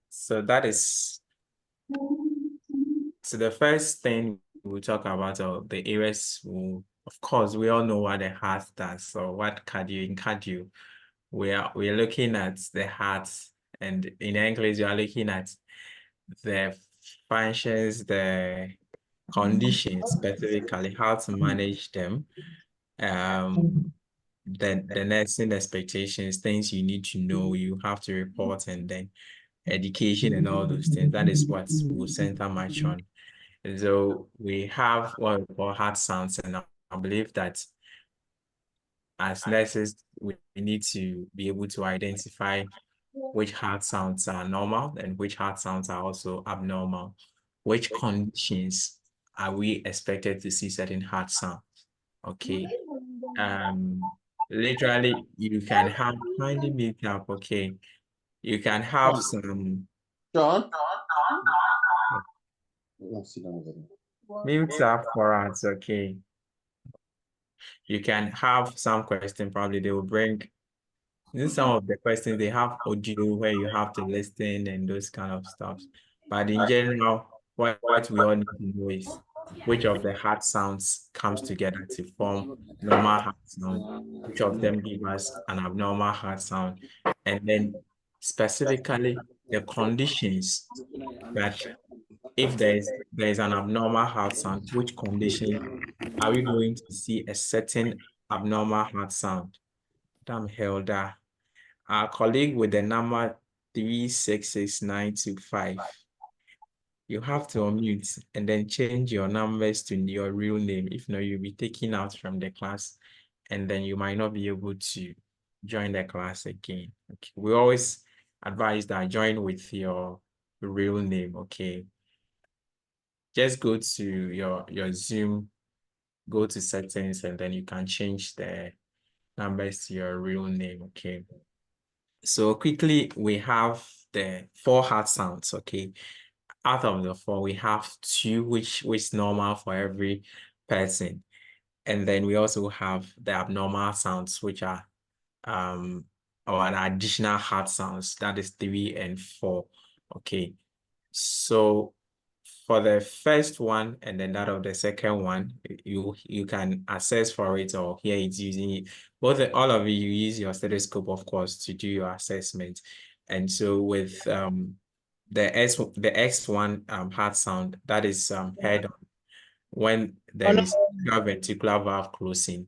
So that is so the first thing we'll talk about are the areas. Of course, we all know what the heart does. So what cardio we're looking at the heart, and in English we are looking at the functions, the conditions, specifically how to manage them. The nursing expectations, things you need to know, you have to report, and then education and all those things. That is what we'll center much on. So we have what we call heart sounds, and I believe that as nurses, we need to be able to identify which heart sounds are normal and which heart sounds are also abnormal. Which conditions are we expected to see certain heart sounds? Okay. Literally, you can have kindly mute up, okay. You can have some John? mute up for us, okay. You can have some question, probably they will bring in some of the questions, they have audio where you have to listen and those kind of stuff. But in general, what we all need to know is which of the heart sounds comes together to form normal heart sound, which of them give us an abnormal heart sound, and then specifically the conditions that if there is an abnormal heart sound, which condition are we going to see a certain abnormal heart sound? Damn Hilda. Our colleague with the number 366925. You have to unmute and then change your numbers to your real name. If not, you'll be taken out from the class and then you might not be able to join the class again. Okay. We always advise that join with your real name. Okay. Just go to your Zoom, go to settings, and then you can change the numbers to your real name. Okay. So quickly, we have the 4 heart sounds, okay? Out of the 4, we have 2 which is normal for every person. And then we also have the abnormal sounds, which are or an additional heart sounds, that is 3 and 4. Okay. So for the first one and then that of the second one, you can assess for it or hear it using it. All of you use your stethoscope, of course, to do your assessment. And so with the X1 heart sound, that is heard when there is ventricular valve closing,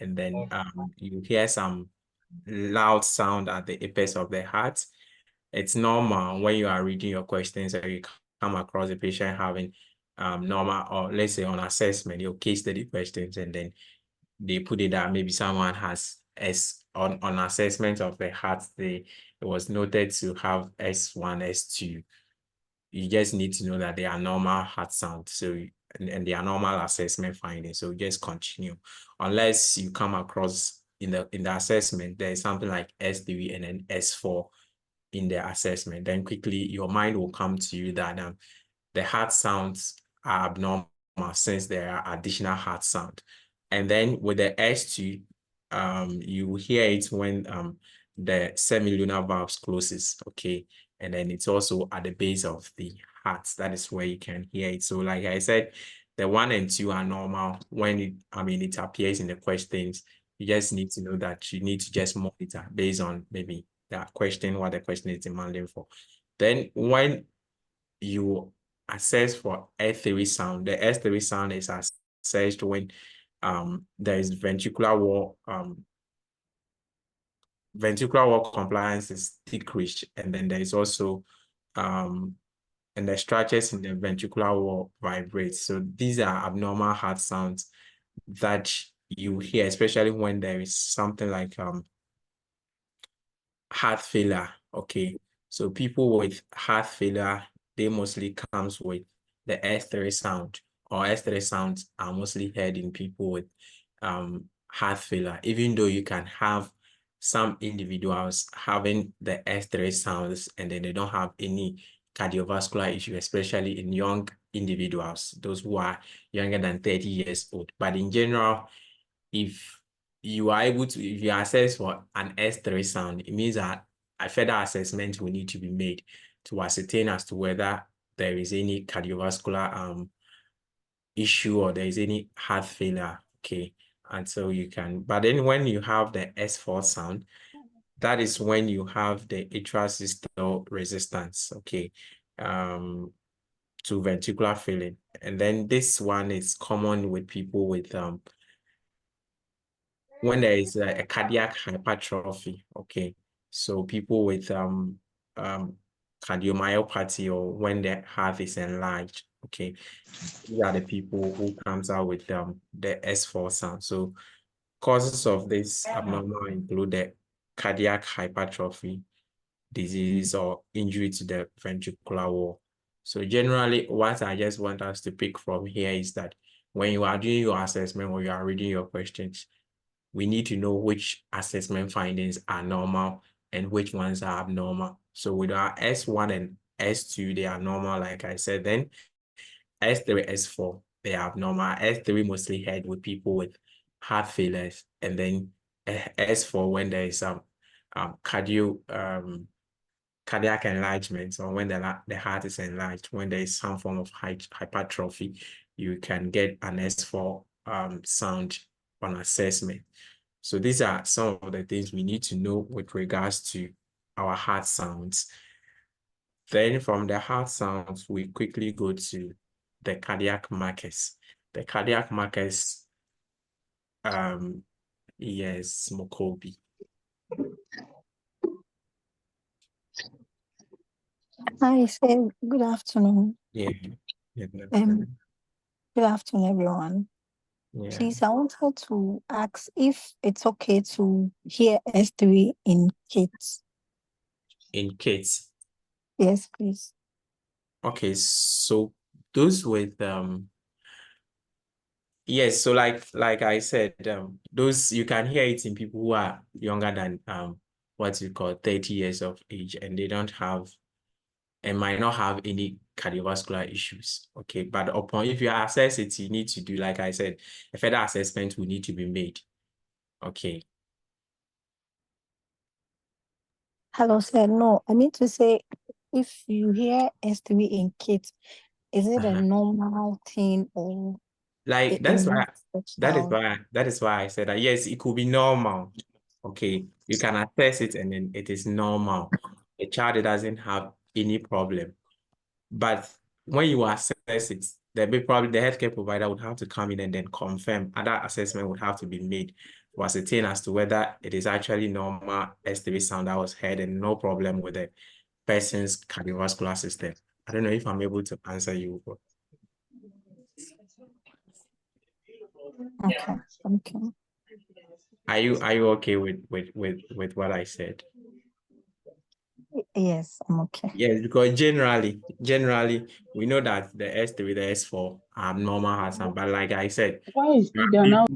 and then you hear some loud sound at the apex of the heart. It's normal when you are reading your questions or you come across a patient having normal, or let's say on assessment, your case study questions, and then they put it that maybe someone has on assessment of the heart, it was noted to have S1, S2. You just need to know that they are normal heart sound. So and they are normal assessment findings. So just continue. Unless you come across in the assessment, there is something like S3 and then S4 in the assessment, then quickly your mind will come to you that the heart sounds are abnormal since there are additional heart sound. And then with the S2, you will hear it when the semilunar valves closes, okay? And then it's also at the base of the heart. That is where you can hear it. So like I said, the 1 and 2 are normal when it appears in the questions. You just need to know that you need to just monitor based on maybe that question, what the question is demanding for. Then when you assess for S3 sound, the S3 sound is assessed when there is ventricular wall compliance is decreased, and then there is also and the structures in the ventricular wall vibrate. So these are abnormal heart sounds that you hear, especially when there is something like heart failure. Okay, so people with heart failure, they mostly comes with the S3 sound, or S3 sounds are mostly heard in people with heart failure, even though you can have some individuals having the S3 sounds and then they don't have any cardiovascular issue, especially in young individuals, those who are younger than 30 years old. But in general, if you are able to, if you assess for an S3 sound, it means that a further assessment will need to be made to ascertain as to whether there is any cardiovascular issue or there is any heart failure. Okay. And so you can, but then when you have the S4 sound, that is when you have the atrial systole resistance, okay, to ventricular filling. And then this one is common with people with when there is a cardiac hypertrophy, okay. So people with cardiomyopathy, or when the heart is enlarged, okay. These are the people who comes out with the S4 sound. So causes of this abnormal include the cardiac hypertrophy, disease, or injury to the ventricular wall. So generally, what I just want us to pick from here is that when you are doing your assessment or you are reading your questions, we need to know which assessment findings are normal and which ones are abnormal. So with our S1 and S2, they are normal, like I said. Then S3, S4, they are abnormal. S3 mostly had with people with heart failures, and then S4 when there is some cardiac enlargement, or when the heart is enlarged, when there is some form of hypertrophy, you can get an S4 sound on assessment. So these are some of the things we need to know with regards to our heart sounds. Then from the heart sounds, we quickly go to the cardiac markers. The cardiac markers, yes, Mokobi. Hi, say good afternoon. Yeah. Good afternoon, everyone. Yeah. Please, I wanted to ask if it's okay to hear S3 in kids. In kids. Yes, please. Okay, so those with yes, so like I said, those you can hear it in people who are younger than what you call 30 years of age, and they don't have and might not have any cardiovascular issues. Okay, but upon if you assess it, you need to do, like I said, a further assessment will need to be made. Okay. Hello, sir. No, I mean to say, if you hear S3 in kids, is it a normal thing or Like it needs special? that is why I said that yes, it could be normal. Okay, you can assess it and then it is normal. A child that doesn't have any problem. But when you assess it, probably the healthcare provider would have to come in and then confirm. Other assessment would have to be made to ascertain as to whether it is actually normal S3 sound that was heard and no problem with the person's cardiovascular system. I don't know if I'm able to answer you. Okay, okay. Are you okay with what I said? Yes, I'm okay. Yes, because generally, we know that the S3, the S4 are normal heart sound, but like I said, why is it now?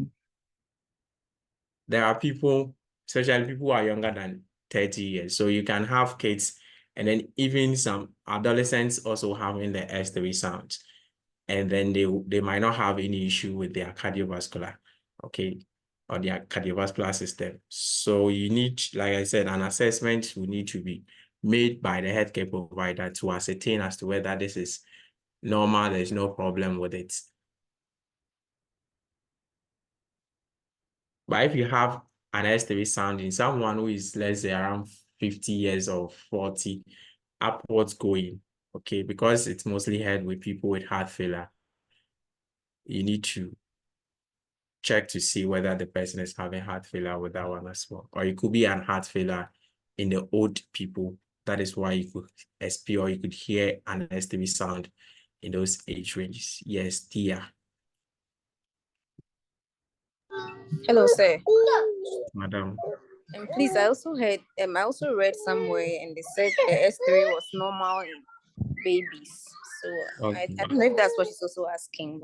There are people, especially people who are younger than 30 years. So you can have kids, and then even some adolescents also having the S3 sounds. And then they might not have any issue with their cardiovascular, okay, or their cardiovascular system. So you need, like I said, an assessment will need to be made by the healthcare provider to ascertain as to whether this is normal, there's no problem with it. But if you have an S3 sound in someone who is, let's say, around 50 years or 40, upwards going, okay, because it's mostly heard with people with heart failure, you need to check to see whether the person is having heart failure with that one as well. Or it could be an heart failure in the old people. That is why you could SP or you could hear an S3 sound in those age ranges. Yes, Tia. Hello, sir. Madam. Please, I also read somewhere and they said the S3 was normal in babies. So Okay. I don't know if that's what she's also asking.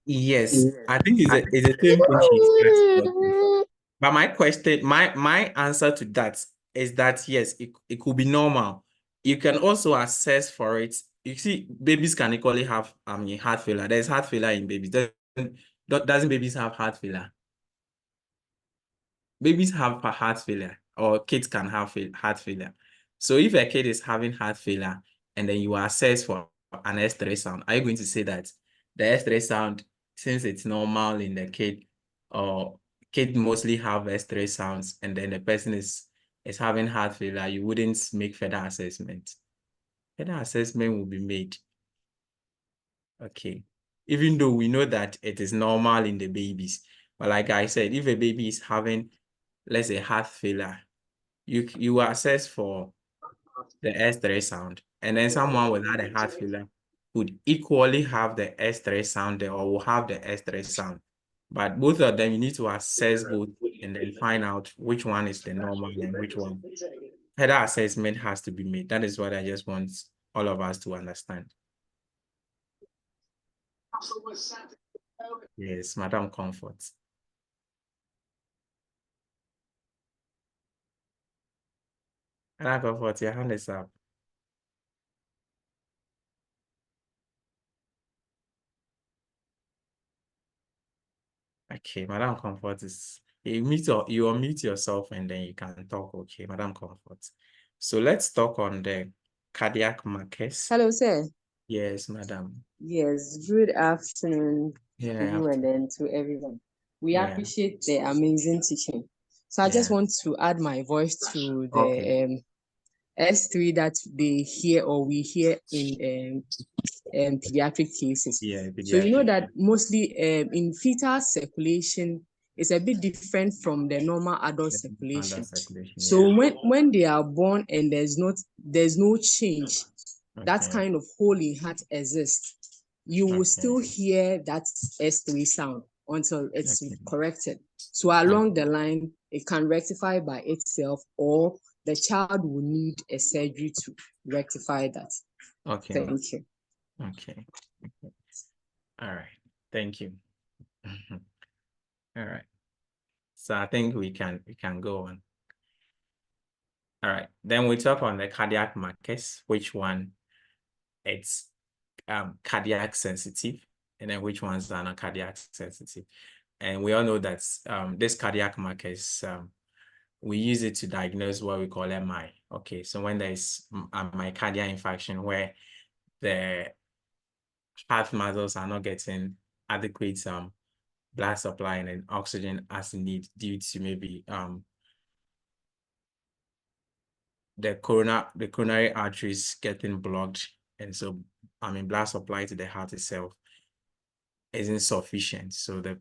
Yes, I think it's the same thing she's asking. But my question, my answer to that is that yes, it could be normal. You can also assess for it. You see, babies can equally have heart failure. There's heart failure in babies. Doesn't babies have heart failure? Babies have heart failure. or kids can have heart failure. So if a kid is having heart failure and then you assess for an S3 sound, are you going to say that the S3 sound, since it's normal in the kid, or kid mostly have S3 sounds, and then the person is having heart failure, you wouldn't make further assessment? Further assessment will be made. Okay. Even though we know that it is normal in the babies. But like I said, if a baby is having, let's say, heart failure, you assess for the S3 sound, and then someone without a heart failure would equally have the S3 sound or will have the S3 sound. But both of them, you need to assess both and then find out which one is the normal and which one. Further assessment has to be made. That is what I just want all of us to understand. Yes, Madam Comfort. Madam Comfort, your hand is up. Okay, Madam Comfort is, you unmute yourself and then you can talk. Okay, Madam Comfort. So let's talk on the cardiac markers. Hello, sir. Yes, Madam. Yes, good afternoon to Yeah. you and then to everyone. We Yeah. appreciate the amazing teaching. So I just want to add my voice to the S3 that they hear or we hear in pediatric cases. Yeah, So you know pediatric. that mostly in fetal circulation is a bit different from the normal adult circulation. So when they are born and there's no change, that kind of hole in heart exists, you will still hear that S3 sound until it's corrected. So along the line, it can rectify by itself, or the child will need a surgery to rectify that. Okay. Thank you. Okay. All right. Thank you. All right. So I think we can go on. All right. Then we talk on the cardiac markers, which one it's cardiac sensitive, and then which ones are not cardiac sensitive. And we all know that this cardiac markers, we use it to diagnose what we call MI. Okay, so when there's a myocardial infarction where the heart muscles are not getting adequate blood supply and oxygen as needed due to maybe the coronary arteries getting blocked, and so blood supply to the heart itself isn't sufficient. So the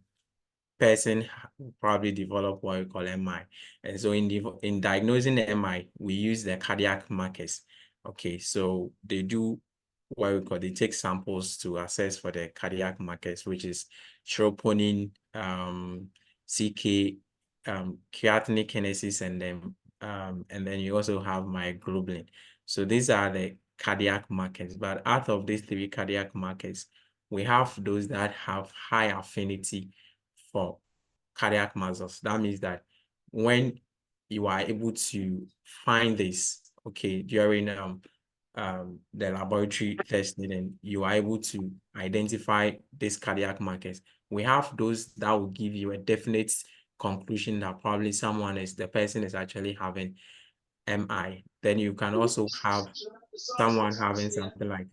person will probably develop what we call MI. And so in diagnosing the MI, we use the cardiac markers. Okay, so they do what we call, they take samples to assess for the cardiac markers, which is troponin, CK, creatinine kinesis, and then you also have myoglobin. So these are the cardiac markers. But out of these three cardiac markers, we have those that have high affinity for cardiac muscles. That means that when you are able to find this, okay, during the laboratory testing, and you are able to identify these cardiac markers, we have those that will give you a definite conclusion that probably the person is actually having MI. Then you can also have someone having something like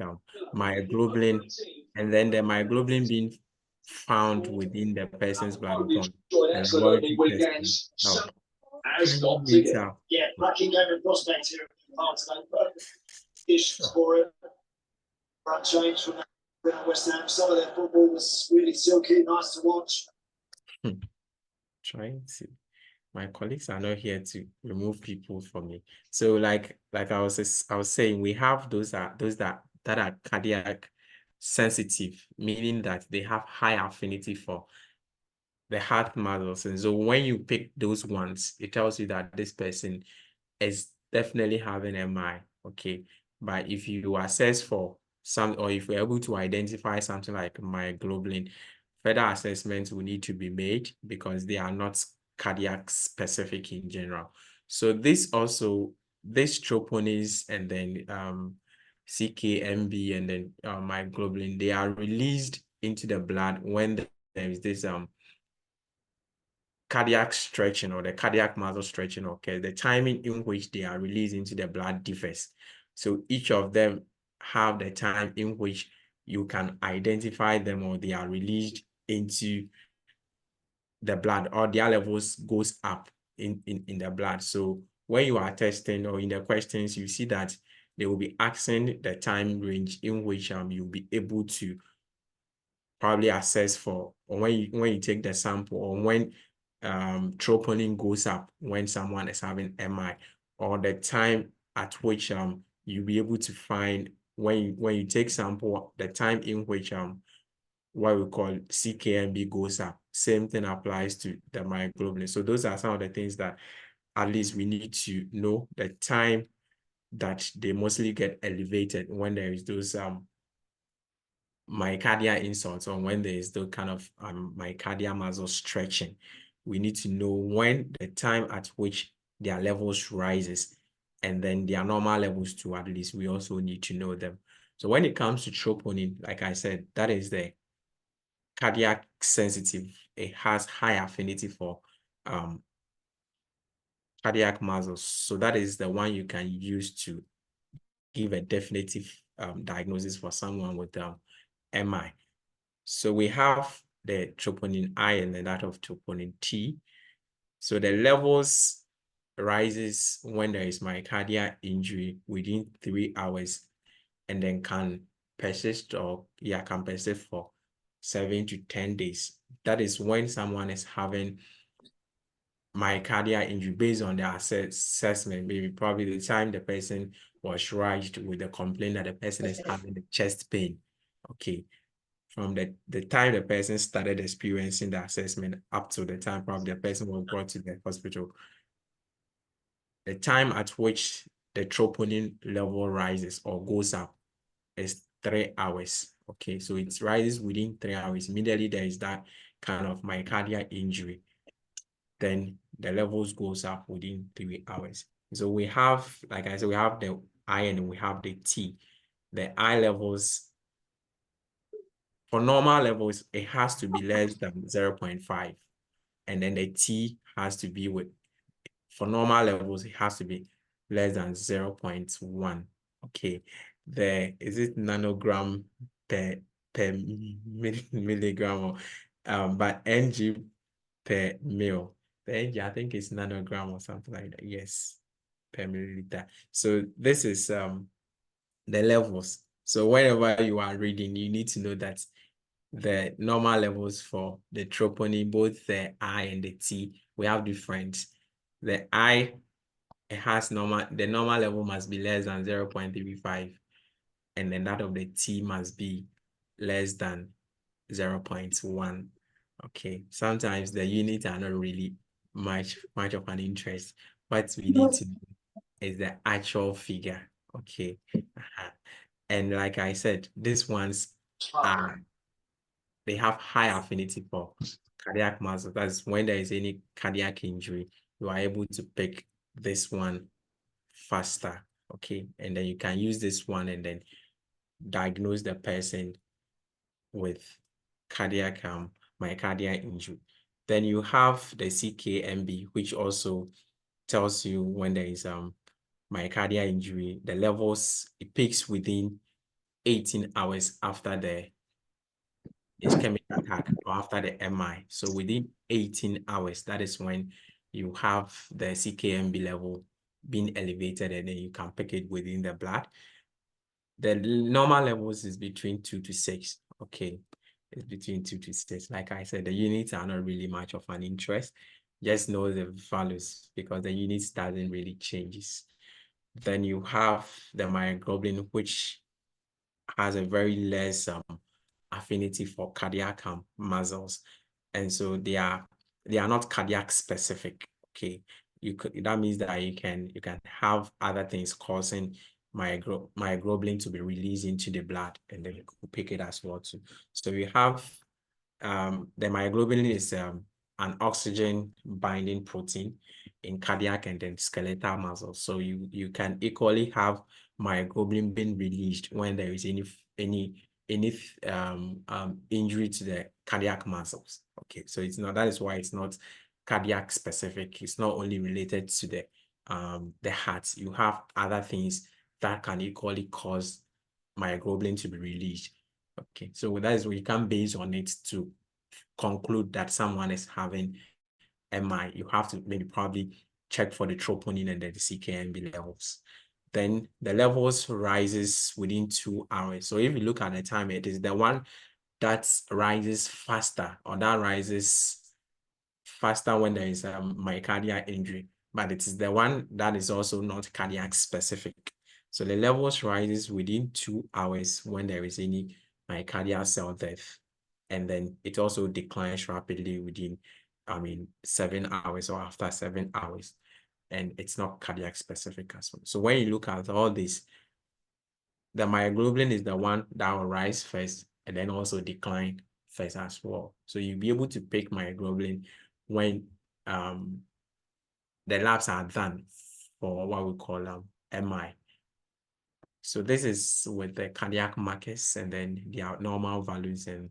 myoglobin, and then the myoglobin being found within the person's blood upon the laboratory testing. Oh, later. Yeah, cracking game of prospect here. Ish for it. Right change from West Ham. Some of their football was really silky, nice to watch. Trying to. My colleagues are not here to remove people from me. So like I was saying, we have those that are cardiac sensitive, meaning that they have high affinity for the heart muscles. And so when you pick those ones, it tells you that this person is definitely having MI. Okay. But if you assess for or if you're able to identify something like myoglobin, further assessments will need to be made because they are not cardiac specific in general. So this troponins and then CKMB and then myoglobin, they are released into the blood when there is this cardiac stretching or the cardiac muscle stretching occurs, the timing in which they are released into the blood differs. So each of them have the time in which you can identify them, or they are released into the blood, or their levels goes up in the blood. So when you are testing or in the questions, you see that they will be asking the time range in which you'll be able to probably assess for, or when you take the sample, or when troponin goes up when someone is having MI, or the time at which you'll be able to find when you take sample, the time in which what we call CKMB goes up. Same thing applies to the myoglobin. So those are some of the things that at least we need to know, the time that they mostly get elevated when there is those myocardial insults, or when there is the kind of myocardial muscle stretching. We need to know when the time at which their levels rises, and then their normal levels too. At least we also need to know them. So when it comes to troponin, like I said, that is the cardiac sensitive. It has high affinity for cardiac muscles. So that is the one you can use to give a definitive diagnosis for someone with MI. So we have the troponin I and then that of troponin T. So the levels rises when there is myocardial injury within 3 hours, and then can persist, or can persist for 7 to 10 days. That is when someone is having myocardial injury based on their assessment, maybe probably the time the person was rushed with the complaint that the person is having the chest pain. Okay. From the time the person started experiencing the assessment up to the time probably the person was brought to the hospital, the time at which the troponin level rises or goes up is 3 hours. Okay, so it rises within 3 hours. Immediately there is that kind of myocardial injury, then the levels goes up within 3 hours. So we have, like I said, we have the I and we have the T. The I levels, for normal levels, it has to be less than 0.5. And then the T has to be for normal levels, it has to be less than 0.1. Okay. Is it nanogram per milligram, but ng per mil. The ng, I think it's nanogram or something like that. Yes, per milliliter. So this is the levels. So whenever you are reading, you need to know that the normal levels for the troponin, both the I and the T, we have different. The I, it has the normal level must be less than 0.35, and then that of the T must be less than 0.1. Okay, sometimes the units are not really much of an interest. What we need to know is the actual figure. Okay. And like I said, these ones they have high affinity for cardiac muscle. That's when there is any cardiac injury, you are able to pick this one faster. Okay, and then you can use this one and then diagnose the person with cardiac myocardial injury. Then you have the CKMB, which also tells you when there is myocardial injury. The levels, it peaks within 18 hours after the ischemic attack or after the MI. So within 18 hours, that is when you have the CKMB level being elevated, and then you can pick it within the blood. The normal levels is between 2 to 6. Okay, it's between 2 to 6. Like I said, the units are not really much of an interest. Just know the values because the units doesn't really changes. Then you have the myoglobin, which has a very less affinity for cardiac muscles, and so they are not cardiac specific. Okay, that means that you can have other things causing myoglobin to be released into the blood, and then you could pick it as well too. So we have the myoglobin is an oxygen binding protein in cardiac and then skeletal muscles. So you can equally have myoglobin being released when there is any injury to the cardiac muscles. Okay, so it's not, that is why it's not cardiac specific. It's not only related to the heart. You have other things that can equally cause myoglobin to be released. Okay, so that is where you can base on it to conclude that someone is having MI. You have to maybe probably check for the troponin and the CKMB levels. Then the levels rises within 2 hours. So if you look at the time, it is the one that rises faster, or that rises faster when there is a myocardial injury, but it is the one that is also not cardiac specific. So the levels rises within 2 hours when there is any myocardial cell death, and then it also declines rapidly within 7 hours or after 7 hours, and it's not cardiac specific as well. So when you look at all this, the myoglobin is the one that will rise first and then also decline first as well. So you'll be able to pick myoglobin when the labs are done for what we call MI. So this is with the cardiac markers and then the abnormal values and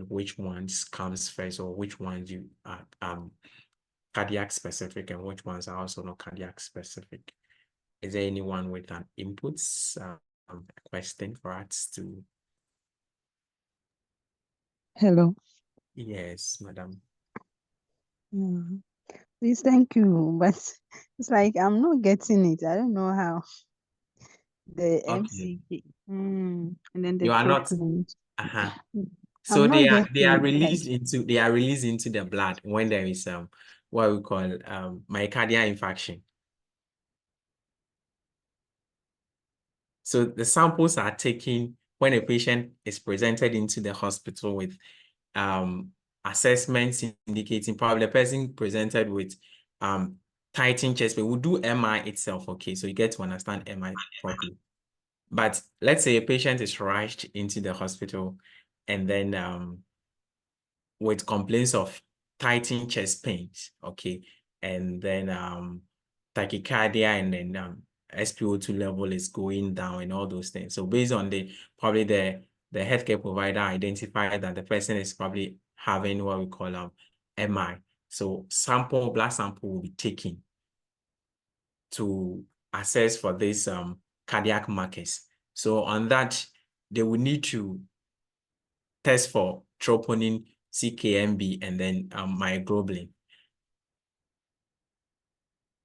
which ones comes first, or which ones you are cardiac specific and which ones are also not cardiac specific. Is there anyone with an inputs question for us to? Hello. Yes, madam. Please, thank you. But it's like I'm not getting it. I don't know how. The Okay. MCK. And then the You are not. troponin. So I'm not they are getting released like into the blood when there is what we call myocardial infarction. So the samples are taken when a patient is presented into the hospital with assessments indicating probably the person presented with tightened chest pain. We'll do MI itself, okay? So you get to understand MI properly. But let's say a patient is rushed into the hospital and then with complaints of tightened chest pains, okay, and then tachycardia, and then SpO2 level is going down and all those things. So based on the healthcare provider identified that the person is probably having what we call MI. So blood sample will be taken to assess for this cardiac markers. So on that, they will need to test for troponin, CKMB, and then myoglobin.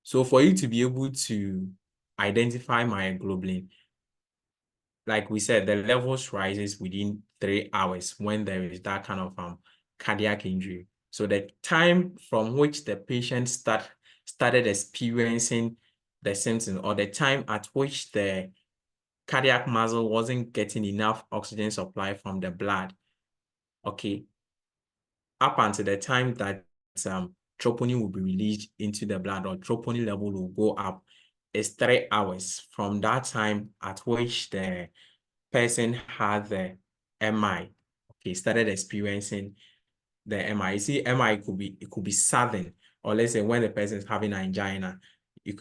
So for you to be able to identify myoglobin, like we said, the levels rises within 3 hours when there is that kind of cardiac injury. So the time from which the patient started experiencing the symptoms, or the time at which the cardiac muscle wasn't getting enough oxygen supply from the blood, okay, up until the time that troponin will be released into the blood, or troponin level will go up, is 3 hours from that time at which the person had the MI, okay, started experiencing the MI. You see, MI could be sudden, or let's say when the person is having angina, it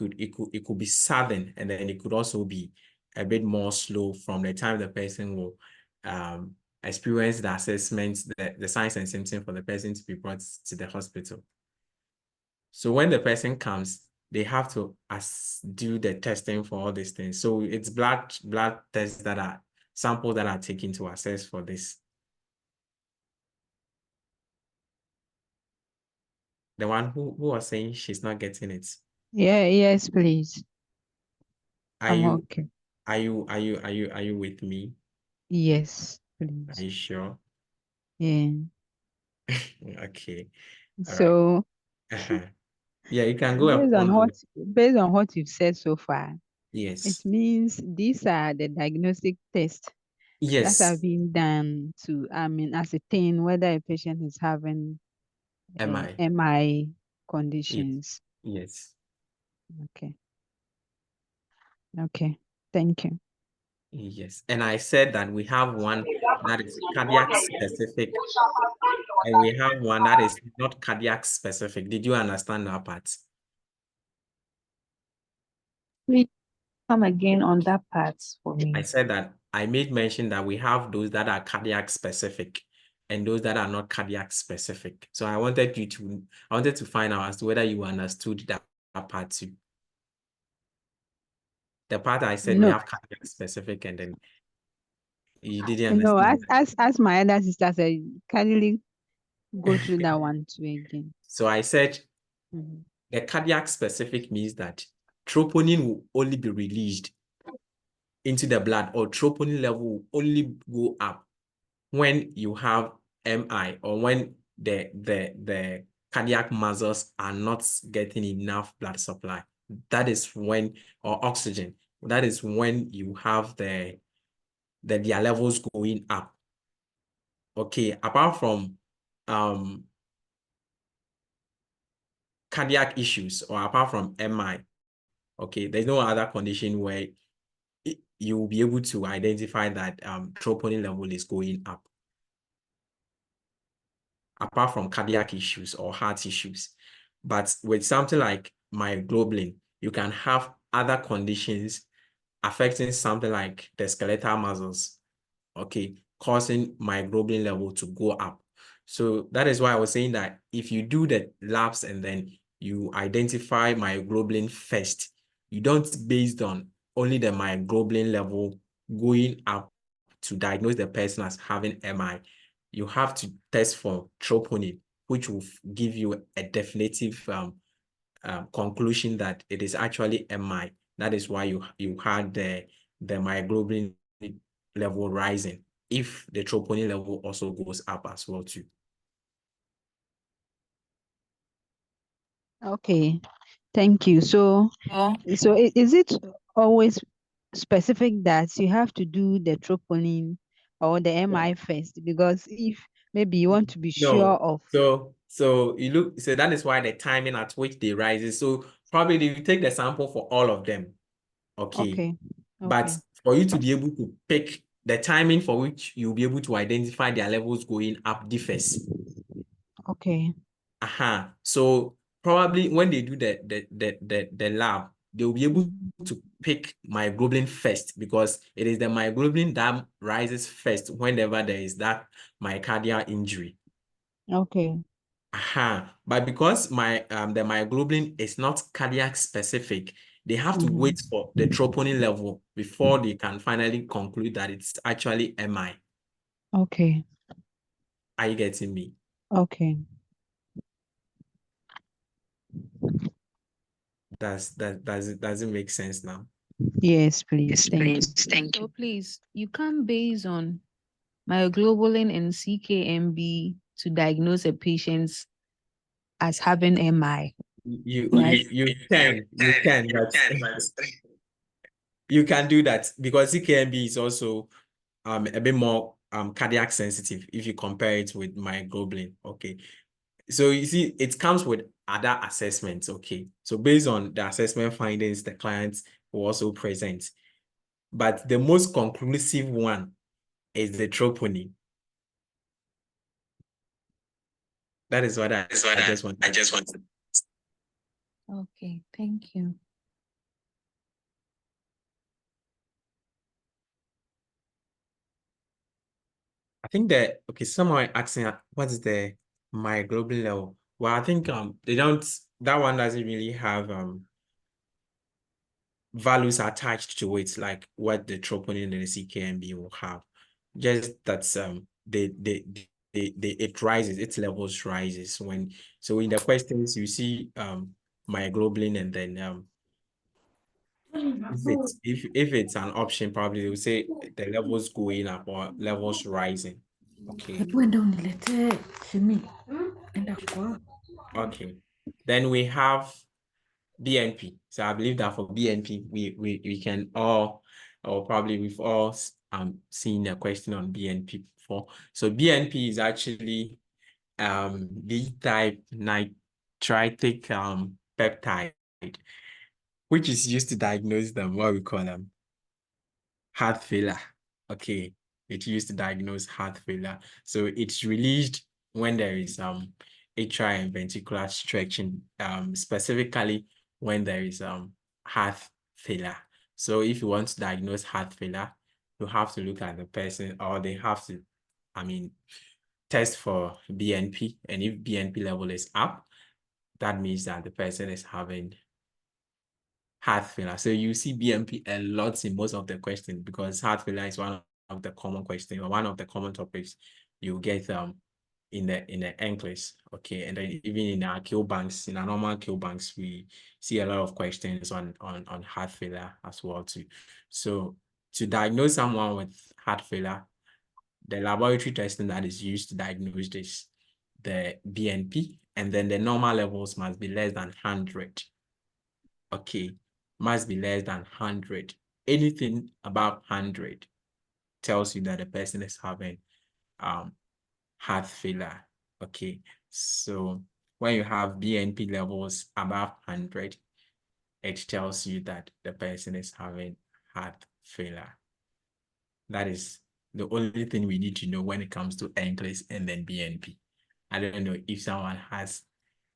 could be sudden, and then it could also be a bit more slow from the time the person will experience the assessments, the signs and symptoms for the person to be brought to the hospital. So when the person comes, they have to do the testing for all these things. So it's blood tests that are samples that are taken to assess for this. The one who was saying she's not getting it. yeah, yes, please. I'm you okay. Are you with me? Yes, Are please. you sure? Yeah. Okay. All right. So Yeah, you can go on. based on what you've said so far, it Yes. means these are the diagnostic tests that are Yes. being done to ascertain whether a patient is having MI. MI Yes. conditions. Yes. Okay. Okay. Thank you. Yes. And I said that we have one that is cardiac specific, and we have one that is not cardiac specific. Did you understand that part? Please come again on that part for I me. said that I made mention that we have those that are cardiac specific, and those that are not cardiac specific. So I wanted to find out as to whether you understood that part too. The part I said we No, have cardiac specific, and then you didn't no, understand. as my other sister said, kindly go through that one too again. So I said Mhm. the cardiac specific means that troponin will only be released into the blood, or troponin level will only go up when you have MI, or when the cardiac muscles are not getting enough blood supply. That is when, or oxygen, that is when you have their levels going up. Okay, apart from cardiac issues, or apart from MI, okay, there's no other condition where you will be able to identify that troponin level is going up, apart from cardiac issues or heart issues. But with something like myoglobin, you can have other conditions affecting something like the skeletal muscles, okay, causing myoglobin level to go up. So that is why I was saying that if you do the labs and then you identify myoglobin first, you don't based on only the myoglobin level going up to diagnose the person as having MI. You have to test for troponin, which will give you a definitive conclusion that it is actually MI. That is why you had the myoglobin level rising, if the troponin level also goes up as well too. Okay, thank you. So is it always specific that you have to do the troponin or the MI first? Because if maybe you want to be sure No, of. so you look, so that is why the timing at which they rise is, so probably you take the sample for all of them, okay. But for you to be able to pick the timing for which you'll be able to identify their levels going up differs. Okay. So probably when they do the lab, they'll be able to pick myoglobin first, because it is the myoglobin that rises first whenever there is that myocardial injury. Okay. But because the myoglobin is not cardiac specific, they have to wait for the troponin level before they can finally conclude that it's actually MI. Okay. Are you getting me? Okay. Does it make sense now? Yes, please. Yes, Thank you. please. Thank you. So please, you can't base on myoglobin and CKMB to diagnose a patient as having MI. You Right? can, but you can do that because CKMB is also a bit more cardiac sensitive if you compare it with myoglobin. Okay, so you see, it comes with other assessments. Okay, so based on the assessment findings, the clients will also present, but the most conclusive one is the troponin. That is what I just wanted. Okay, thank you. I think that, okay, someone asking what is the myoglobin level. Well, I think they don't, that one doesn't really have values attached to it, like what the troponin and the CKMB will have. Just that it rises, its levels rises when, so in the questions you see myoglobin, and then if it's an option, probably they will say the levels going up or levels rising. Okay. Okay. Then we have BNP. So I believe that for BNP, we can all, or probably we've all seen a question on BNP before. So BNP is actually B-type nitritic peptide, which is used to diagnose them, what we call them, heart failure. Okay, it's used to diagnose heart failure. So it's released when there is atrial and ventricular stretching, specifically when there is heart failure. So if you want to diagnose heart failure, you have to look at the person, or they have to, test for BNP, and if BNP level is up, that means that the person is having heart failure. So you see BNP a lot in most of the questions, because heart failure is one of the common questions, or one of the common topics you get in the NCLEX. Okay, and then even in our Q banks, in our normal Q banks, we see a lot of questions on heart failure as well too. So to diagnose someone with heart failure, the laboratory testing that is used to diagnose this, the BNP, and then the normal levels must be less than 100. Okay, must be less than 100. Anything above 100 tells you that the person is having heart failure. Okay, so when you have BNP levels above 100, it tells you that the person is having heart failure. That is the only thing we need to know when it comes to NCLEX and then BNP. I don't know if someone has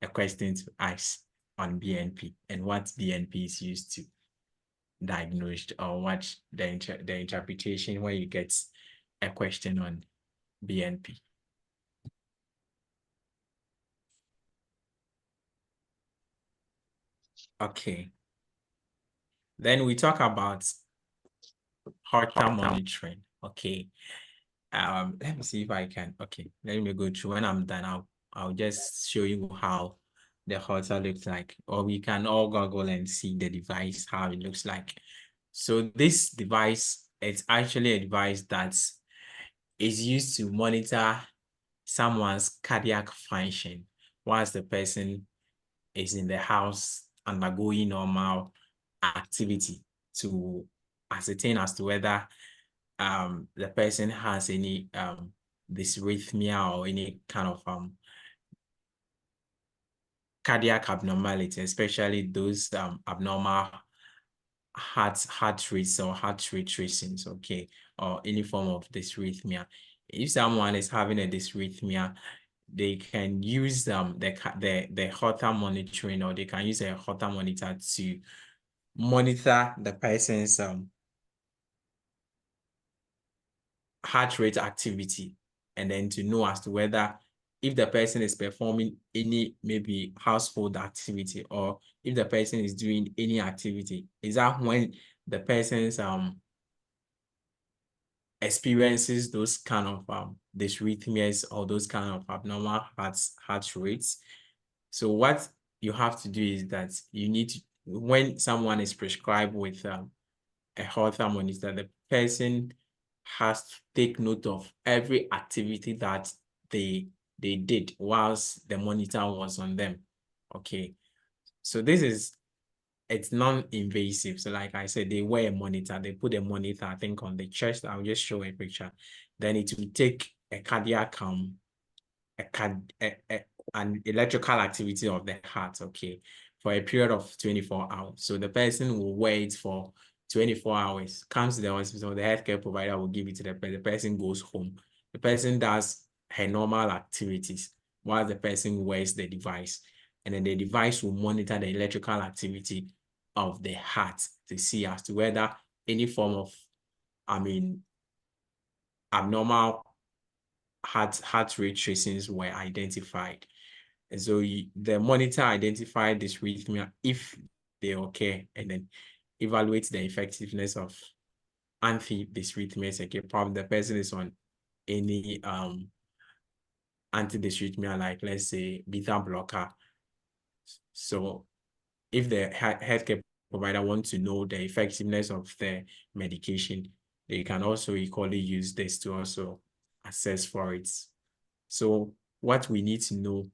a question to ask on BNP and what BNP is used to diagnose, or what the interpretation when you get a question on BNP. Okay. Then we talk about Holter monitoring. Okay. Let me see if I can. Okay, let me go through. When I'm done, I'll just show you how the Holter looks like, or we can all Google and see the device, how it looks like. So this device, it's actually a device that is used to monitor someone's cardiac function whilst the person is in the house undergoing normal activity, to ascertain as to whether the person has any dysrhythmia or any kind of cardiac abnormality, especially those abnormal heart rates or heart rate tracings, okay, or any form of dysrhythmia. If someone is having a dysrhythmia, they can use the Holter monitoring, or they can use a Holter monitor to monitor the person's heart rate activity, and then to know as to whether if the person is performing any maybe household activity, or if the person is doing any activity, is that when the person's experiences those kind of dysrhythmias or those kind of abnormal heart rates. So what you have to do is that you need to, when someone is prescribed with a Holter monitor, the person has to take note of every activity that they did whilst the monitor was on them. Okay, so it's non-invasive. So like I said, they wear a monitor, they put a monitor, I think, on the chest. I'll just show a picture. Then it will take a cardiac an electrical activity of the heart, okay, for a period of 24 hours. So the person will wait for 24 hours, comes to the hospital, the healthcare provider will give it to the person goes home. The person does her normal activities while the person wears the device. And then the device will monitor the electrical activity of the heart to see as to whether any form of, abnormal heart rate tracings were identified. And so the monitor identified dysrhythmia if they occur, and then evaluate the effectiveness of anti-dysrhythmias. Okay, probably the person is on any anti-dysrhythmia, like let's say beta blocker. So if the healthcare provider wants to know the effectiveness of the medication, they can also equally use this to also assess for it. So what we need to know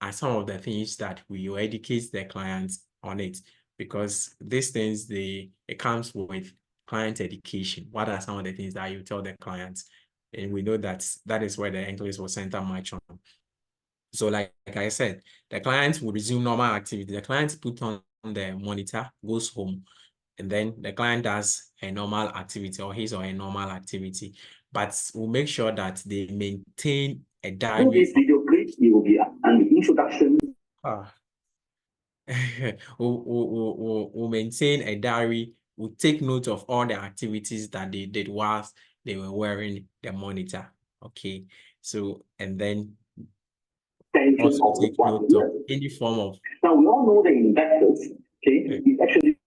are some of the things that we will educate the clients on it, because these things, it comes with client education. What are some of the things that you tell the clients? And we know that is where the NCLEX will center much on. So like I said, the client will resume normal activity. The client put on the monitor, goes home, and then the client does a normal activity, or his or her normal activity. But we'll make sure that they maintain a diary. This video clip will be an introduction. We'll maintain a diary. We'll take note of all the activities that they did whilst they were wearing the monitor. Okay, So, and then tension also of the take note of any form of. Now we all know the investors, okay, is actually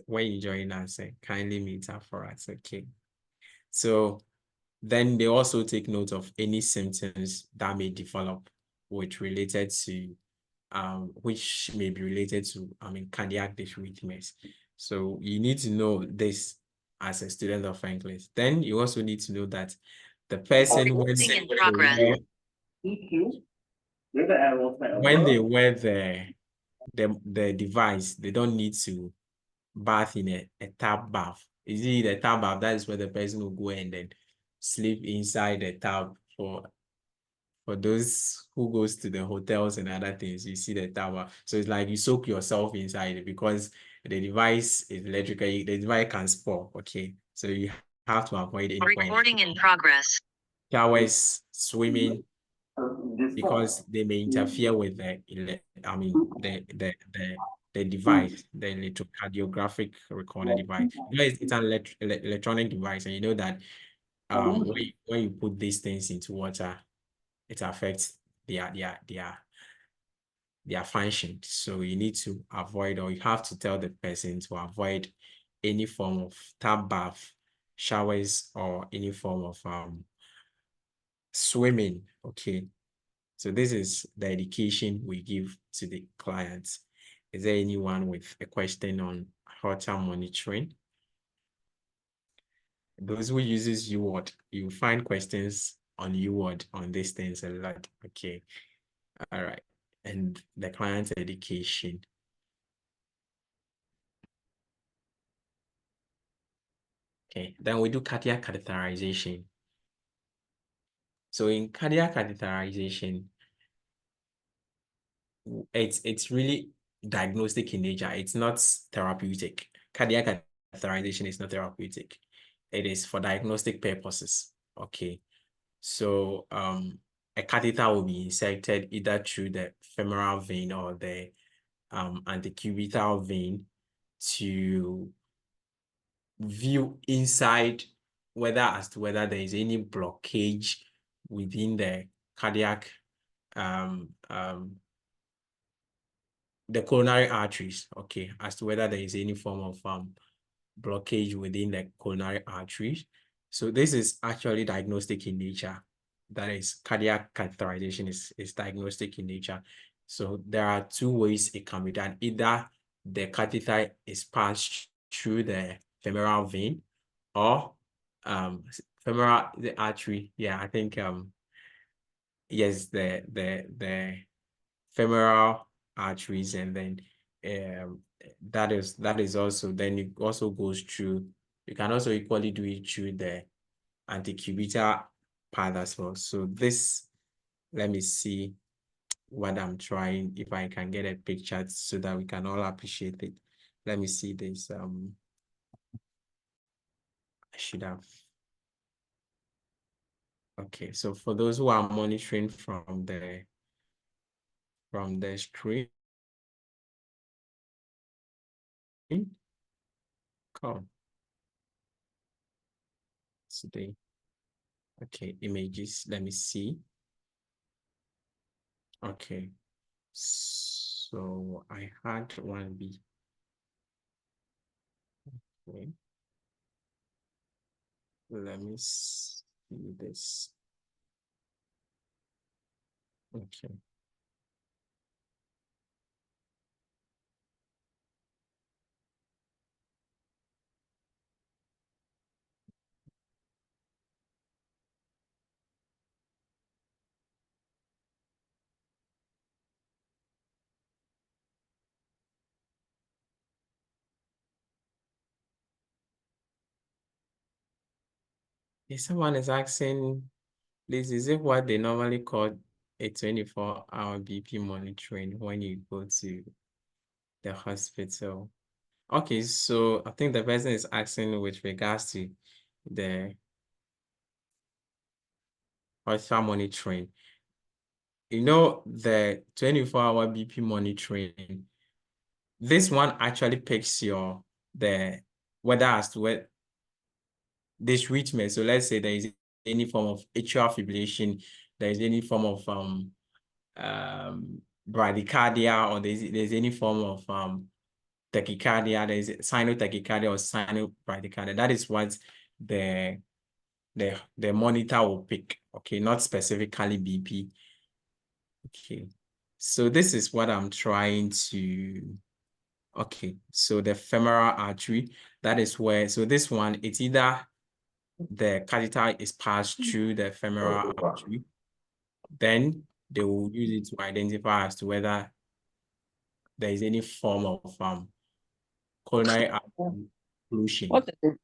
when you join us, kindly meet up for us, okay? So then they also take note of any symptoms that may develop which related to which may be related to cardiac arrhythmias. So you need to know this as a student of NCLEX. Then you also need to know that the person when they wear the device, they don't need to bath in a tap bath. Is it the tap bath? That is where the person will go and then sleep inside the tap. For those who goes to the hotels and other things, you see the tap bath. So it's like you soak yourself inside it because the device is electrical. The device can spoil. Okay, so you have to avoid any recording in progress. Showers, swimming, because they may interfere with the device, the electrocardiographic recorder device. You know, it's an electronic device, and you know that when you put these things into water, it affects their function. So you need to avoid, or you have to tell the person to avoid any form of tap bath, showers, or any form of swimming. Okay. So this is the education we give to the clients. Is there anyone with a question on Holter monitoring? Those who uses UWord, you find questions on UWord on these things a lot. Okay. All right. And the client's education. Okay. Then we do cardiac catheterization. So in cardiac catheterization, it's really diagnostic in nature. It's not therapeutic. Cardiac catheterization is not therapeutic. It is for diagnostic purposes. Okay. So a catheter will be inserted either through the femoral vein or the antecubital vein to view inside as to whether there is any blockage within the cardiac the coronary arteries, okay, as to whether there is any form of blockage within the coronary arteries. So this is actually diagnostic in nature. That is, cardiac catheterization is diagnostic in nature. So there are two ways it can be done. Either the catheter is passed through the femoral vein, or femoral the artery. Yeah, I think yes, the femoral arteries, and then that is also, then it also goes through. You can also equally do it through the antecubital part as well. So this, let me see what I'm trying, if I can get a picture so that we can all appreciate it. Let me see this. I should have. Okay, so for those who are monitoring from the screen, come today. Okay, images, let me see. Okay, so I had one B. Okay, let me see this. Okay. If someone is asking, this is it what they normally call a 24-hour BP monitoring when you go to the hospital? Okay, so I think the person is asking with regards to the Holter monitoring. You know, the 24-hour BP monitoring, this one actually picks the whether as to what this treatment. So let's say there is any form of atrial fibrillation, there's any form of bradycardia, or there's any form of tachycardia, there's sinotachycardia or sinobradycardia. That is what the monitor will pick. Okay, not specifically BP. Okay, so this is what I'm trying to. Okay, so the femoral artery, that is where, so this one, it's either the catheter is passed through the femoral artery, then they will use it to identify as to whether there is any form of coronary artery occlusion. What is it?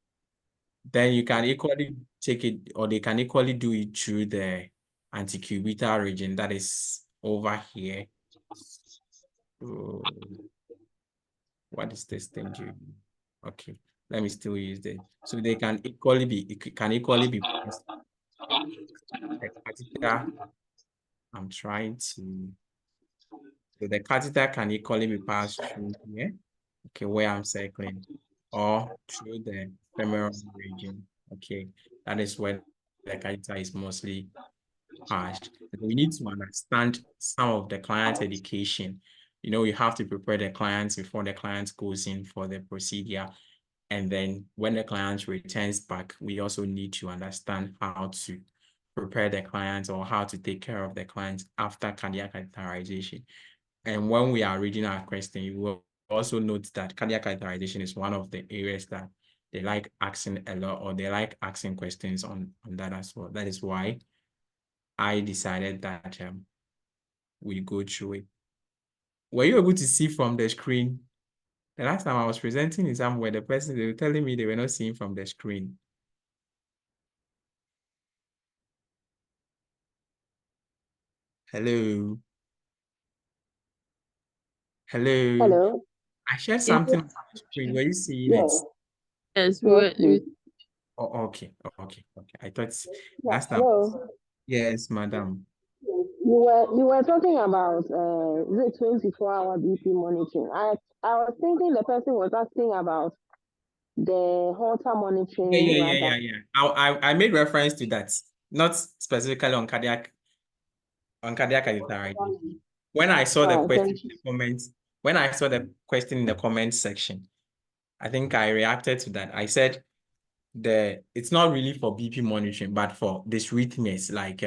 Then you can equally take it, or they can equally do it through the antecubital region that is over here. What is this thing doing? Okay, let me still use it. So they can equally be, it can equally be passed. The catheter, I'm trying to, so the catheter can equally be passed through here, okay, where I'm circling, or through the femoral region. Okay, that is where the catheter is mostly passed. We need to understand some of the client education. You know, you have to prepare the clients before the client goes in for the procedure. And then when the client returns back, we also need to understand how to prepare the client or how to take care of the client after cardiac catheterization. And when we are reading our question, you will also note that cardiac catheterization is one of the areas that they like asking a lot, or they like asking questions on that as well. That is why I decided that we go through it. Were you able to see from the screen? The last time I was presenting in somewhere, the person, they were telling me they were not seeing from the screen. Hello. Hello. Hello. I shared something on the screen. Were you seeing it? Yes, we Oh, okay. Okay. I thought yeah, last time. hello. Yes, madam. You were talking about is it 24-hour BP monitoring? I was thinking the person was asking about the Holter monitoring rather. Yeah. I made reference to that, not specifically on cardiac catheterization. When I saw the question Thank in you. the comments, when I saw the question in the comment section, I think I reacted to that. I said it's not really for BP monitoring, but for dysrhythmias like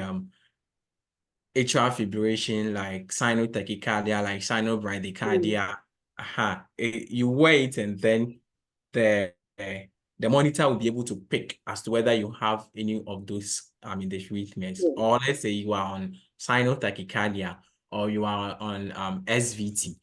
atrial fibrillation, like sinotachycardia, like sinobradycardia. You wait, and then the monitor will be able to pick as to whether you have any of those dysrhythmias. Or let's say you are on sinotachycardia, or you are on SVT,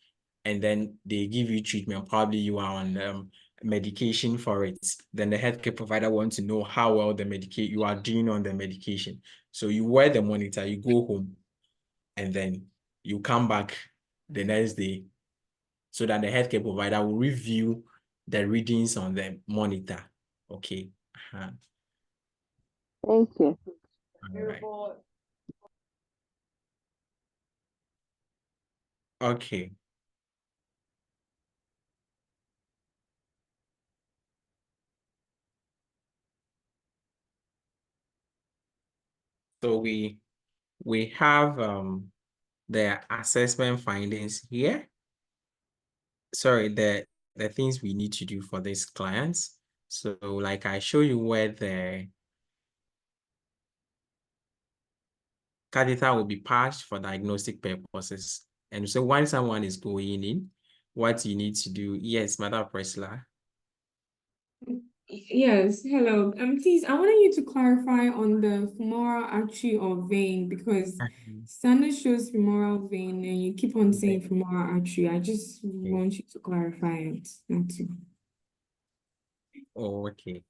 and then they give you treatment. Probably you are on medication for it. Then the healthcare provider wants to know how well you are doing on the medication. So you wear the monitor, you go home, and then you come back the next day so that the healthcare provider will review the readings on the monitor. Okay. Thank you. All right. Okay. So we have the assessment findings here. Sorry, the things we need to do for these clients. So like I show you where the catheter will be passed for diagnostic purposes. And so when someone is going in, what you need to do, yes, Madam Priscilla. Yes, hello. Please, I wanted you to clarify on the femoral artery or vein because standard shows femoral vein and you keep on saying femoral artery. I just want you to clarify it. That's all. Oh, okay.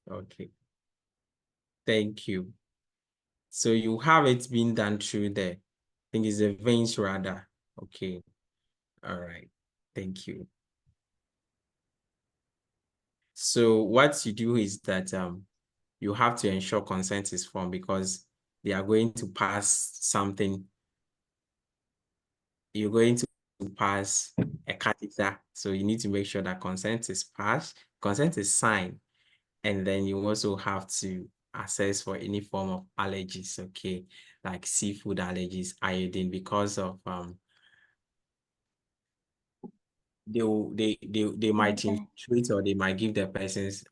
Thank you. So you have it being done through the, I think it's the veins rather. Okay. All right. Thank you. So what you do is that you have to ensure consent is formed because they are going to pass something. You're going to pass a catheter. So you need to make sure that consent is passed, consent is signed. And then you also have to assess for any form of allergies, okay, like seafood allergies, iodine, because of they might treat, or they might give the persons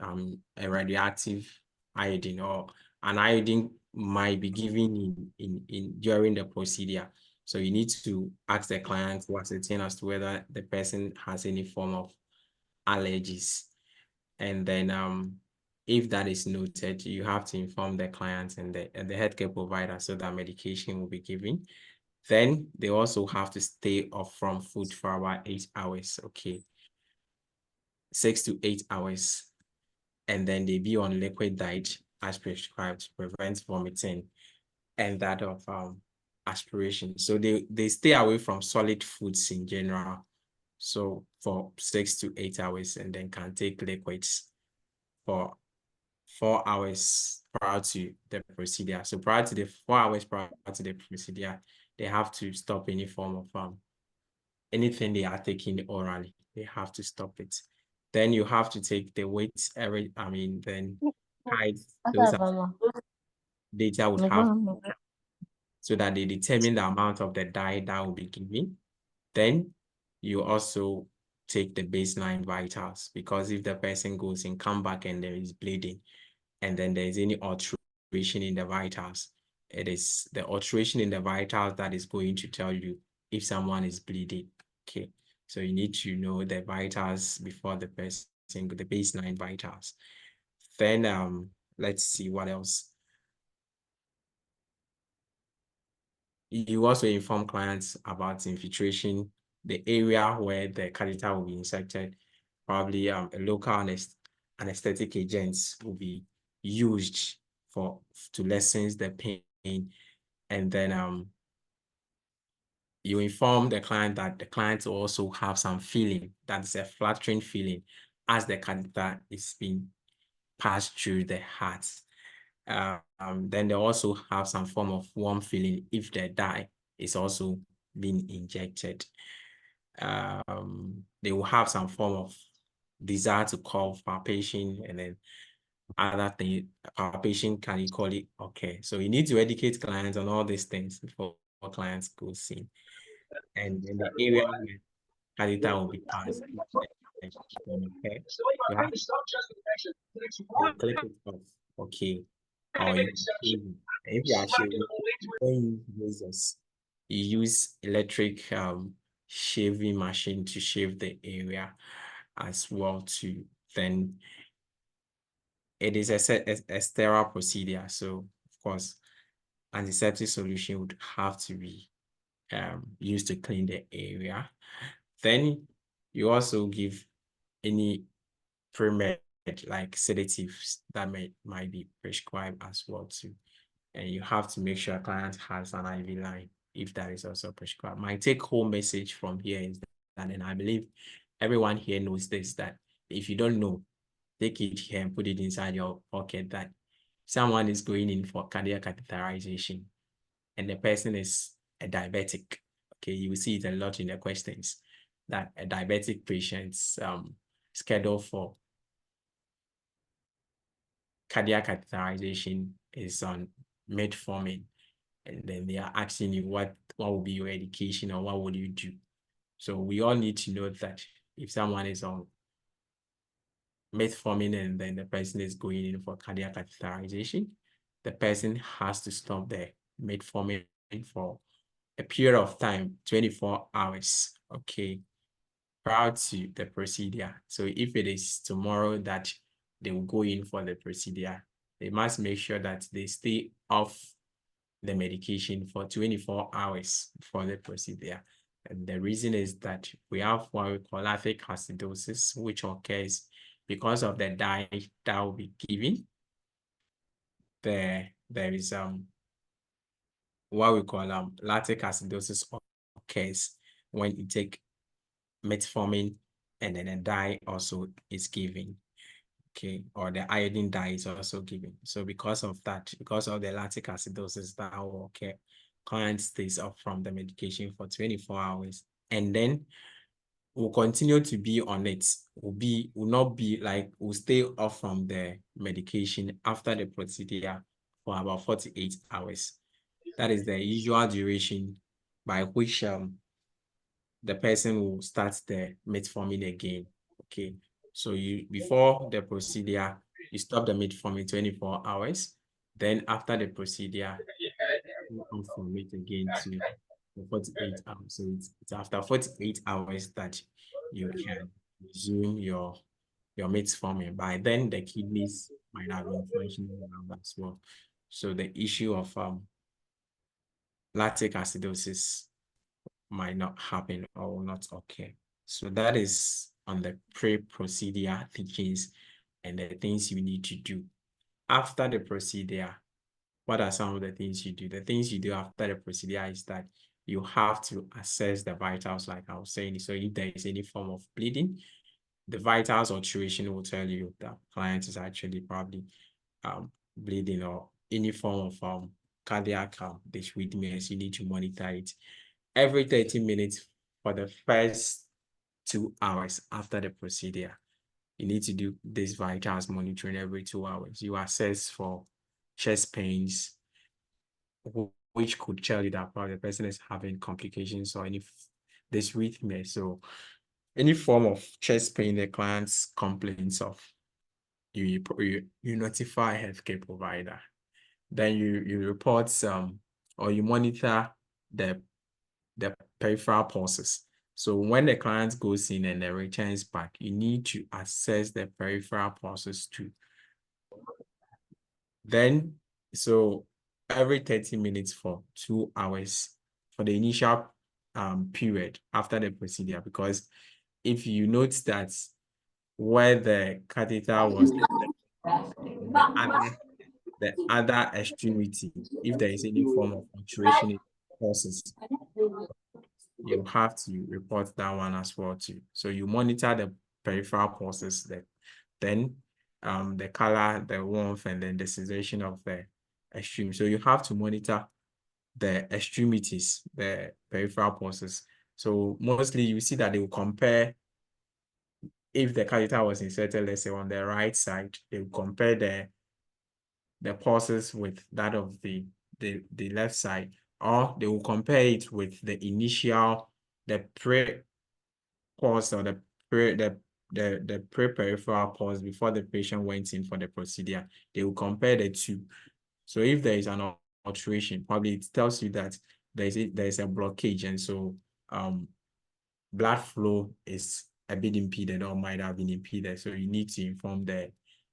a radioactive iodine, or an iodine might be given in during the procedure. So you need to ask the client to ascertain as to whether the person has any form of allergies. And then if that is noted, you have to inform the client and the healthcare provider so that medication will be given. Then they also have to stay off from food for about 8 hours, okay, 6 to 8 hours. And then they be on liquid diet as prescribed to prevent vomiting and that of aspiration. So they stay away from solid foods in general. So for 6 to 8 hours, and then can take liquids for 4 hours prior to the procedure. So prior to the 4 hours prior to the procedure, they have to stop any form of anything they are taking orally. They have to stop it. Then you have to take the weight then height, those are data would have, so that they determine the amount of the diet that will be given. Then you also take the baseline vitals, because if the person goes and come back and there is bleeding, and then there is any alteration in the vitals, it is the alteration in the vitals that is going to tell you if someone is bleeding. Okay, so you need to know the vitals before the person, the baseline vitals. Then let's see what else. You also inform clients about infiltration, the area where the catheter will be inserted. Probably a local anesthetic agents will be used to lessen the pain. And then you inform the client that the client will also have some feeling, that's a fluttering feeling, as the catheter is being passed through the heart. Then they also have some form of warm feeling if the dye is also being injected. They will have some form of desire to call palpation, and then other thing, palpation can equally okay. So you need to educate clients on all these things before clients go see. And in the area where catheter will be passed, okay, you have to click it off, okay. Or if you are shaving, don't use razors. You use electric shaving machine to shave the area as well too. Then it is a sterile procedure, so of course antiseptic solution would have to be used to clean the area. Then you also give any pre-med like sedatives that might be prescribed as well too. And you have to make sure a client has an IV line if that is also prescribed. My take-home message from here is that, and I believe everyone here knows this, that if you don't know, take it here and put it inside your pocket, that someone is going in for cardiac catheterization and the person is a diabetic. Okay, you will see it a lot in the questions, that a diabetic patient's schedule for cardiac catheterization is on metformin, and then they are asking you what will be your education or what would you do. So we all need to know that if someone is on metformin and then the person is going in for cardiac catheterization, the person has to stop the metformin for a period of time, 24 hours, okay, prior to the procedure. So if it is tomorrow that they will go in for the procedure, they must make sure that they stay off the medication for 24 hours before the procedure. And the reason is that we have what we call lactic acidosis, which occurs because of the dye that will be given. There is what we call lactic acidosis occurs when you take metformin and then a dye also is given, okay, or the iodine dye is also given. So because of that, because of the lactic acidosis that will occur, client stays off from the medication for 24 hours, and then will continue to be on it, will not be like, will stay off from the medication after the procedure for about 48 hours. That is the usual duration by which the person will start the metformin again. Okay, so before the procedure, you stop the metformin 24 hours. Then after the procedure, you off from it again to 48 hours. So it's after 48 hours that you can resume your metformin. By then, the kidneys might have been functioning well as well. So the issue of lactic acidosis might not happen or will not occur. So that is on the pre-procedure teachings and the things you need to do. After the procedure, what are some of the things you do? The things you do after the procedure is that you have to assess the vitals, like I was saying. So if there is any form of bleeding, the vitals or duration will tell you that client is actually probably bleeding, or any form of cardiac dysrhythmias. You need to monitor it every 30 minutes for the first 2 hours after the procedure. You need to do this vitals monitoring every 2 hours. You assess for chest pains, which could tell you that probably the person is having complications or any dysrhythmia. So any form of chest pain the client's complains of, you notify a healthcare provider. Then you report or you monitor the peripheral pulses. So when the client goes in and then returns back, you need to assess the peripheral pulses too. Then, so every 30 minutes for 2 hours for the initial period after the procedure, because if you note that where the catheter was, the other extremity, if there is any form of alteration in pulses, you have to report that one as well too. So you monitor the peripheral pulses, then the color, the warmth, and then the sensation of the extreme. So you have to monitor the extremities, the peripheral pulses. So mostly you see that they will compare, if the catheter was inserted, let's say on the right side, they will compare the pulses with that of the left side, or they will compare it with the initial, the pre-pulse, or the pre-peripheral pulse before the patient went in for the procedure. They will compare the two. So if there is an alteration, probably it tells you that there is a blockage, and so blood flow is a bit impeded or might have been impeded. So you need to inform the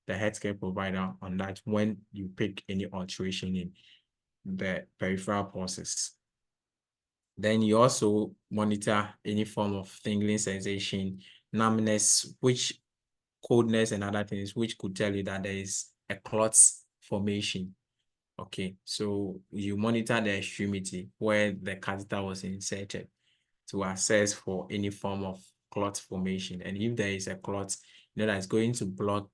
healthcare provider on that when you pick any alteration in the peripheral pulses. Then you also monitor any form of tingling sensation, numbness, coldness, and other things, which could tell you that there is a clot formation. Okay, so you monitor the extremity where the catheter was inserted to assess for any form of clot formation. And if there is a clot, you know, that's going to block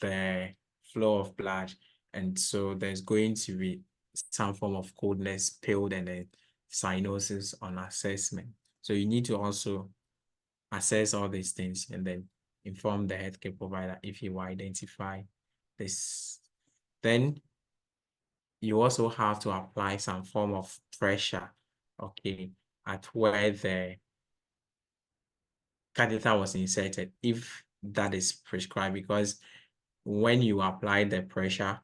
the flow of blood. And so there's going to be some form of coldness, pain, and then cyanosis on assessment. So you need to also assess all these things and then inform the healthcare provider if you identify this. Then you also have to apply some form of pressure, okay, at where the catheter was inserted, if that is prescribed, because when you apply the pressure,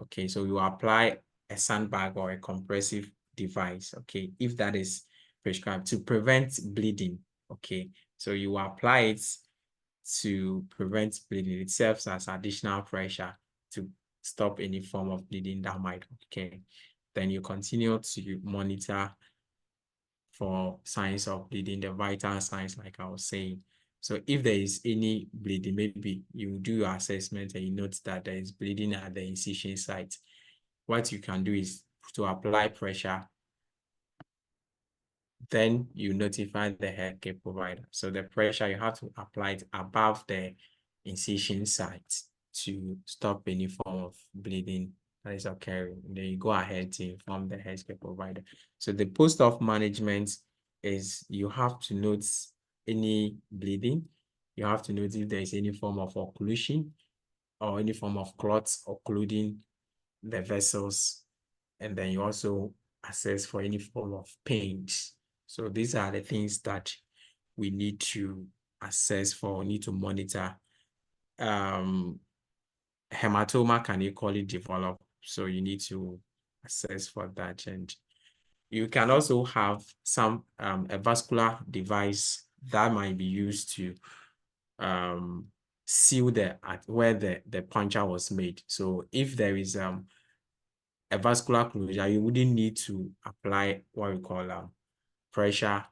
okay, so you apply a sandbag or a compressive device, okay, if that is prescribed to prevent bleeding, okay, so you apply it to prevent bleeding. It serves as additional pressure to stop any form of bleeding that might occur. Then you continue to monitor for signs of bleeding, the vital signs, like I was saying. So if there is any bleeding, maybe you do your assessment and you note that there is bleeding at the incision site. What you can do is to apply pressure, then you notify the healthcare provider. So the pressure, you have to apply it above the incision site to stop any form of bleeding that is occurring. Then you go ahead to inform the healthcare provider. So the post-op management is you have to note any bleeding. You have to note if there is any form of occlusion or any form of clots occluding the vessels. And then you also assess for any form of pains. So these are the things that we need to assess for, need to monitor. Hematoma can equally develop, so you need to assess for that. And you can also have some a vascular device that might be used to seal where the puncture was made. So if there is a vascular closure, you wouldn't need to apply what we call pressure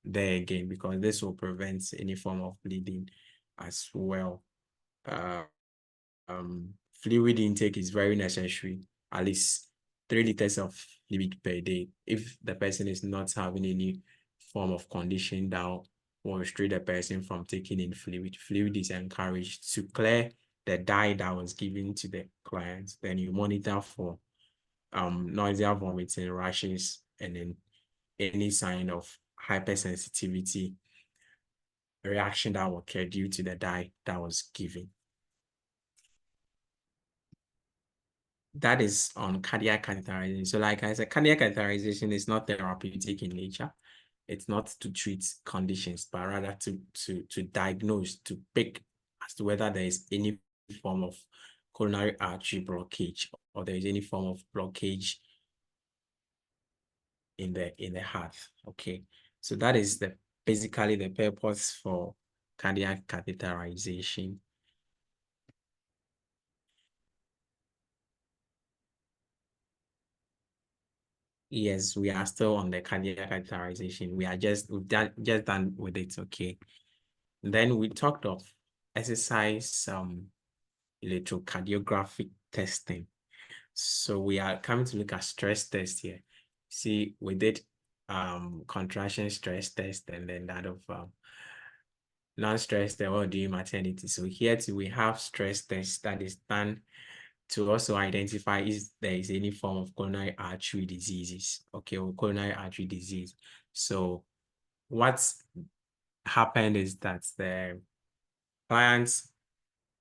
there again, because this will prevent any form of bleeding as well. Fluid intake is very necessary, at least 3 liters of fluid per day. If the person is not having any form of condition that will restrict the person from taking in fluid, fluid is encouraged to clear the dye that was given to the client. Then you monitor for nausea, vomiting, rashes, and then any sign of hypersensitivity reaction that will occur due to the dye that was given. That is on cardiac catheterization. So like I said, cardiac catheterization is not therapeutic in nature. It's not to treat conditions, but rather to diagnose, to pick as to whether there is any form of coronary artery blockage or there is any form of blockage in the heart. Okay, so that is basically the purpose for cardiac catheterization. Yes, we are still on the cardiac catheterization. We've just done with it. Okay. Then we talked of exercise electrocardiographic testing. So we are coming to look at stress test here. See, we did contraction stress test and then that of non-stress test while doing maternity. So here too, we have stress test that is done to also identify if there is any form of coronary artery diseases, okay, or coronary artery disease. So what's happened is that the client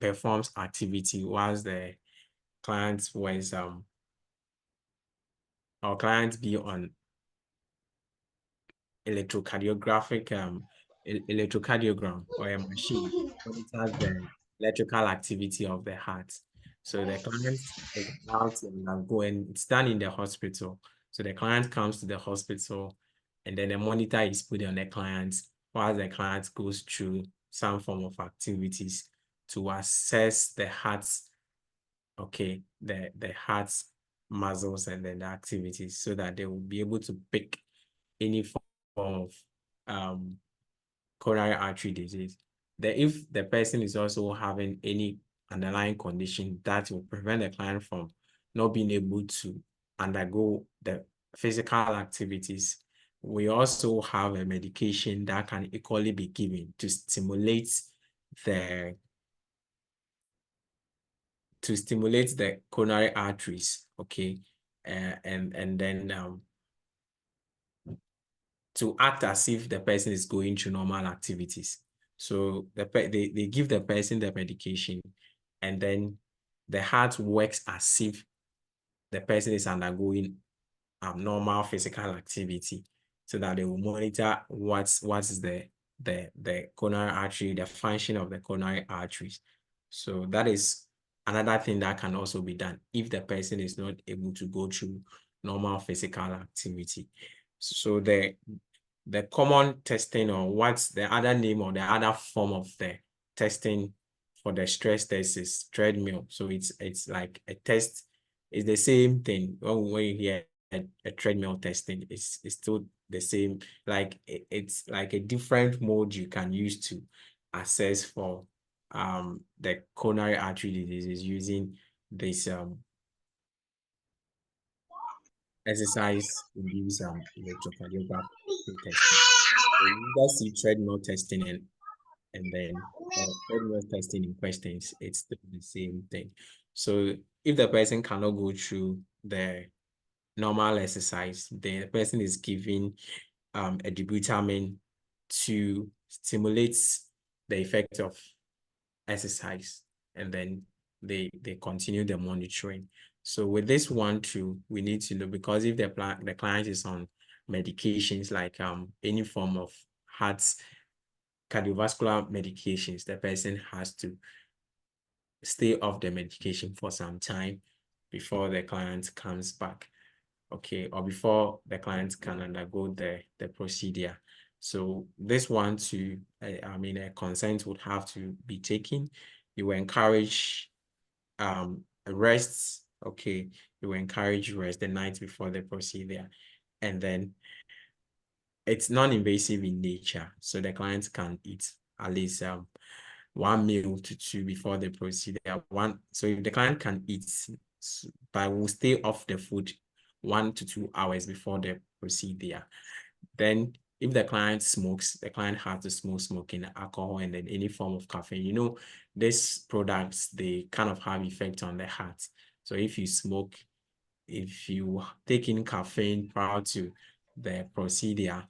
performs activity whilst the client was our client be on electrocardiogram or a machine monitors the electrical activity of the heart. So the client is allowed to go and it's done in the hospital. So the client comes to the hospital and then the monitor is put on the client while the client goes through some form of activities to assess the heart's, okay, the heart's muscles and then the activities so that they will be able to pick any form of coronary artery disease. If the person is also having any underlying condition that will prevent the client from not being able to undergo the physical activities, we also have a medication that can equally be given to stimulate the coronary arteries, okay, and then to act as if the person is going through normal activities. So they give the person the medication, and then the heart works as if the person is undergoing abnormal physical activity, so that they will monitor what is the coronary artery, the function of the coronary arteries. So that is another thing that can also be done if the person is not able to go through normal physical activity. So the common testing, or what's the other name or the other form of the testing for the stress test, is treadmill. So it's like a test. It's the same thing. When you hear a treadmill testing, it's still the same. Like it's like a different mode you can use to assess for the coronary artery diseases using this exercise-induced electrocardiography testing. So you guys see treadmill testing and then treadmill testing in questions, it's the same thing. So if the person cannot go through the normal exercise, the person is given a debutamin to stimulates the effect of exercise, and then they continue the monitoring. So with this one too, we need to know, because if the client is on medications like any form of heart cardiovascular medications, the person has to stay off the medication for some time before the client comes back, okay, or before the client can undergo the procedure. So this one too, I mean, a consent would have to be taken. You encourage rest, okay, you encourage rest the night before the procedure, and then it's non-invasive in nature, so the client can eat at least 1 meal to 2 before the procedure. So if the client can eat, but will stay off the food 1 to 2 hours before the procedure. Then if the client smokes, the client has to smoking alcohol and then any form of caffeine. You know, these products, they kind of have effect on the heart. So if you smoke, if you take in caffeine prior to the procedure,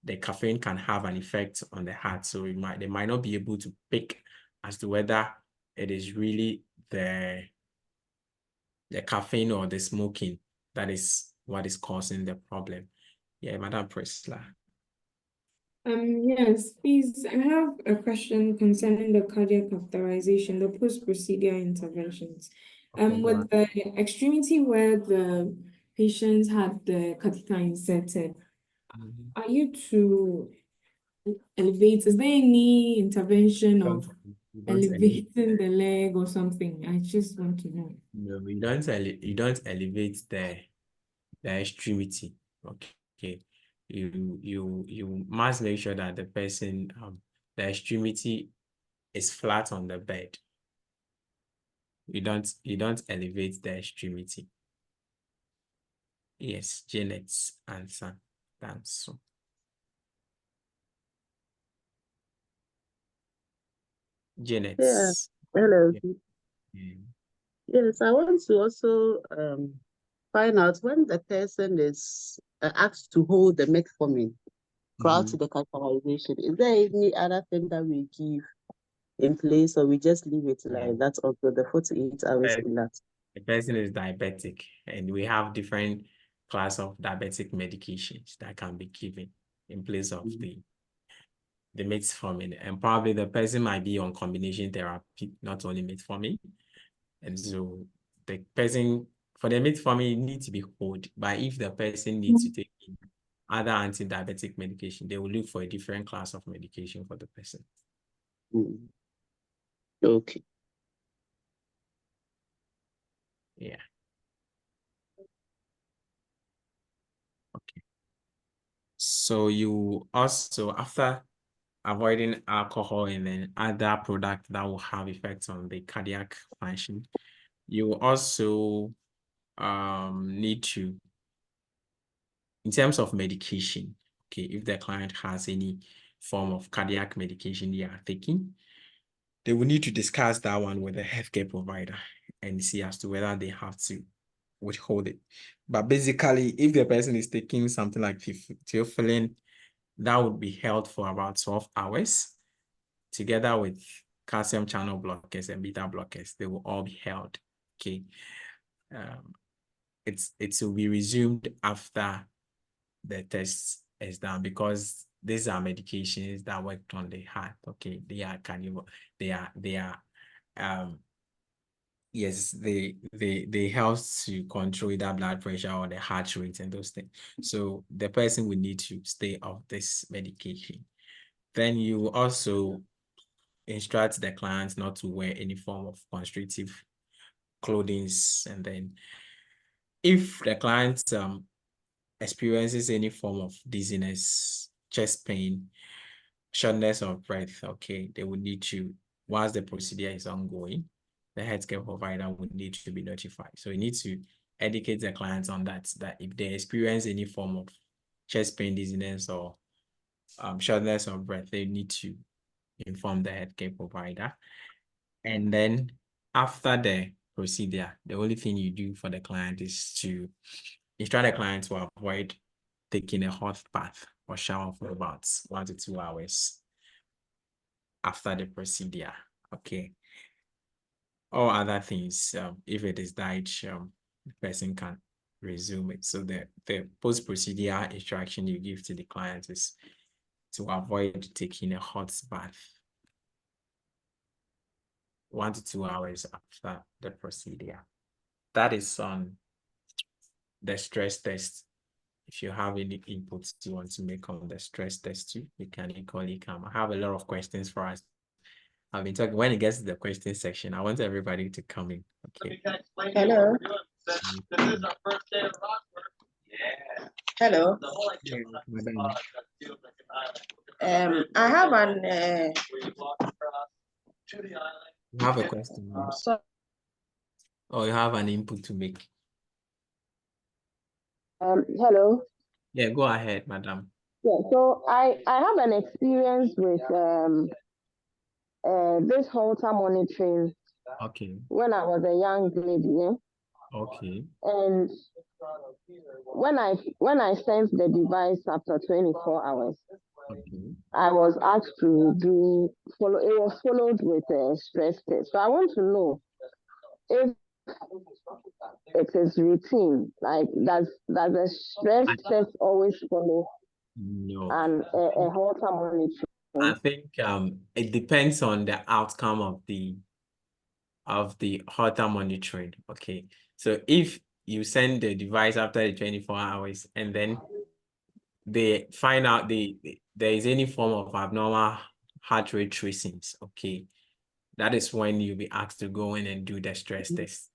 the caffeine can have an effect on the heart. So they might not be able to pick as to whether it is really the caffeine or the smoking that is what is causing the problem. Yeah, Madam Priscilla. Yes, please. I have a question concerning the cardiac catheterization, the post-procedure interventions. With the extremity where the patients had the catheter inserted, are you to elevate? Is there any intervention of elevating the leg or something? I just want to know. No, you don't elevate the extremity. Okay. You must make sure that the person the extremity is flat on the bed. You don't elevate the extremity. Yes, Janet's answer. That's so. Janet's. Hello. Yeah. Yes, I want to also find out when the person is asked to hold the metformin prior to the catheterization. Is there any other thing that we give in place, or we just leave it like that until the 48 hours elapse? The person is diabetic, and we have different class of diabetic medications that can be given in place of the metformin, and probably the person might be on combination therapy, not only metformin. And so the person, for the metformin, need to be held. But if the person needs to take other anti-diabetic medication, they will look for a different class of medication for the person. Okay. Yeah. Okay. So you also, after avoiding alcohol and then other products that will have effects on the cardiac function, you also need to, in terms of medication, okay, if the client has any form of cardiac medication they are taking, they will need to discuss that one with the healthcare provider and see as to whether they have to withhold it. But basically, if the person is taking something like theophylline, that would be held for about 12 hours together with calcium channel blockers and beta blockers. They will all be held. Okay. It will be resumed after the test is done, because these are medications that worked on the heart. Okay, they are yes, they help to control the blood pressure or the heart rate and those things. So the person will need to stay off this medication. Then you also instruct the client not to wear any form of constrictive clothing. And then if the client experiences any form of dizziness, chest pain, shortness of breath, okay, they would need to, whilst the procedure is ongoing, the healthcare provider would need to be notified. So you need to educate the clients on that if they experience any form of chest pain, dizziness, or shortness of breath, they need to inform the healthcare provider. And then after the procedure, the only thing you do for the client is to instruct the client to avoid taking a hot bath or shower for about 1 to 2 hours after the procedure. Okay. All other things, if it is died, the person can resume it. So the post-procedure instruction you give to the client is to avoid taking a hot bath 1 to 2 hours after the procedure. That is on the stress test. If you have any inputs you want to make on the stress test too, you can equally come. I have a lot of questions for us. I've been talking, when it gets to the question section, I want everybody to come in. Okay. Hello. Hello. Yeah, madam. I have an You have a question, ma'am? Or you have an input to make? Hello. Yeah, go ahead, madam. Yeah, so I have an experience with this Holter monitoring Okay. when I was a young lady, yeah? Okay. And when I sent the device after 24 hours, Okay. I was asked to follow. It was followed with a stress test. So I want to know if it is routine. Like, does a stress test always follow No. a Holter monitoring? I think it depends on the outcome of the Holter monitoring. Okay. So if you send the device after the 24 hours and then they find out there is any form of abnormal heart rate tracings, okay, that is when you'll be asked to go in and do the stress test.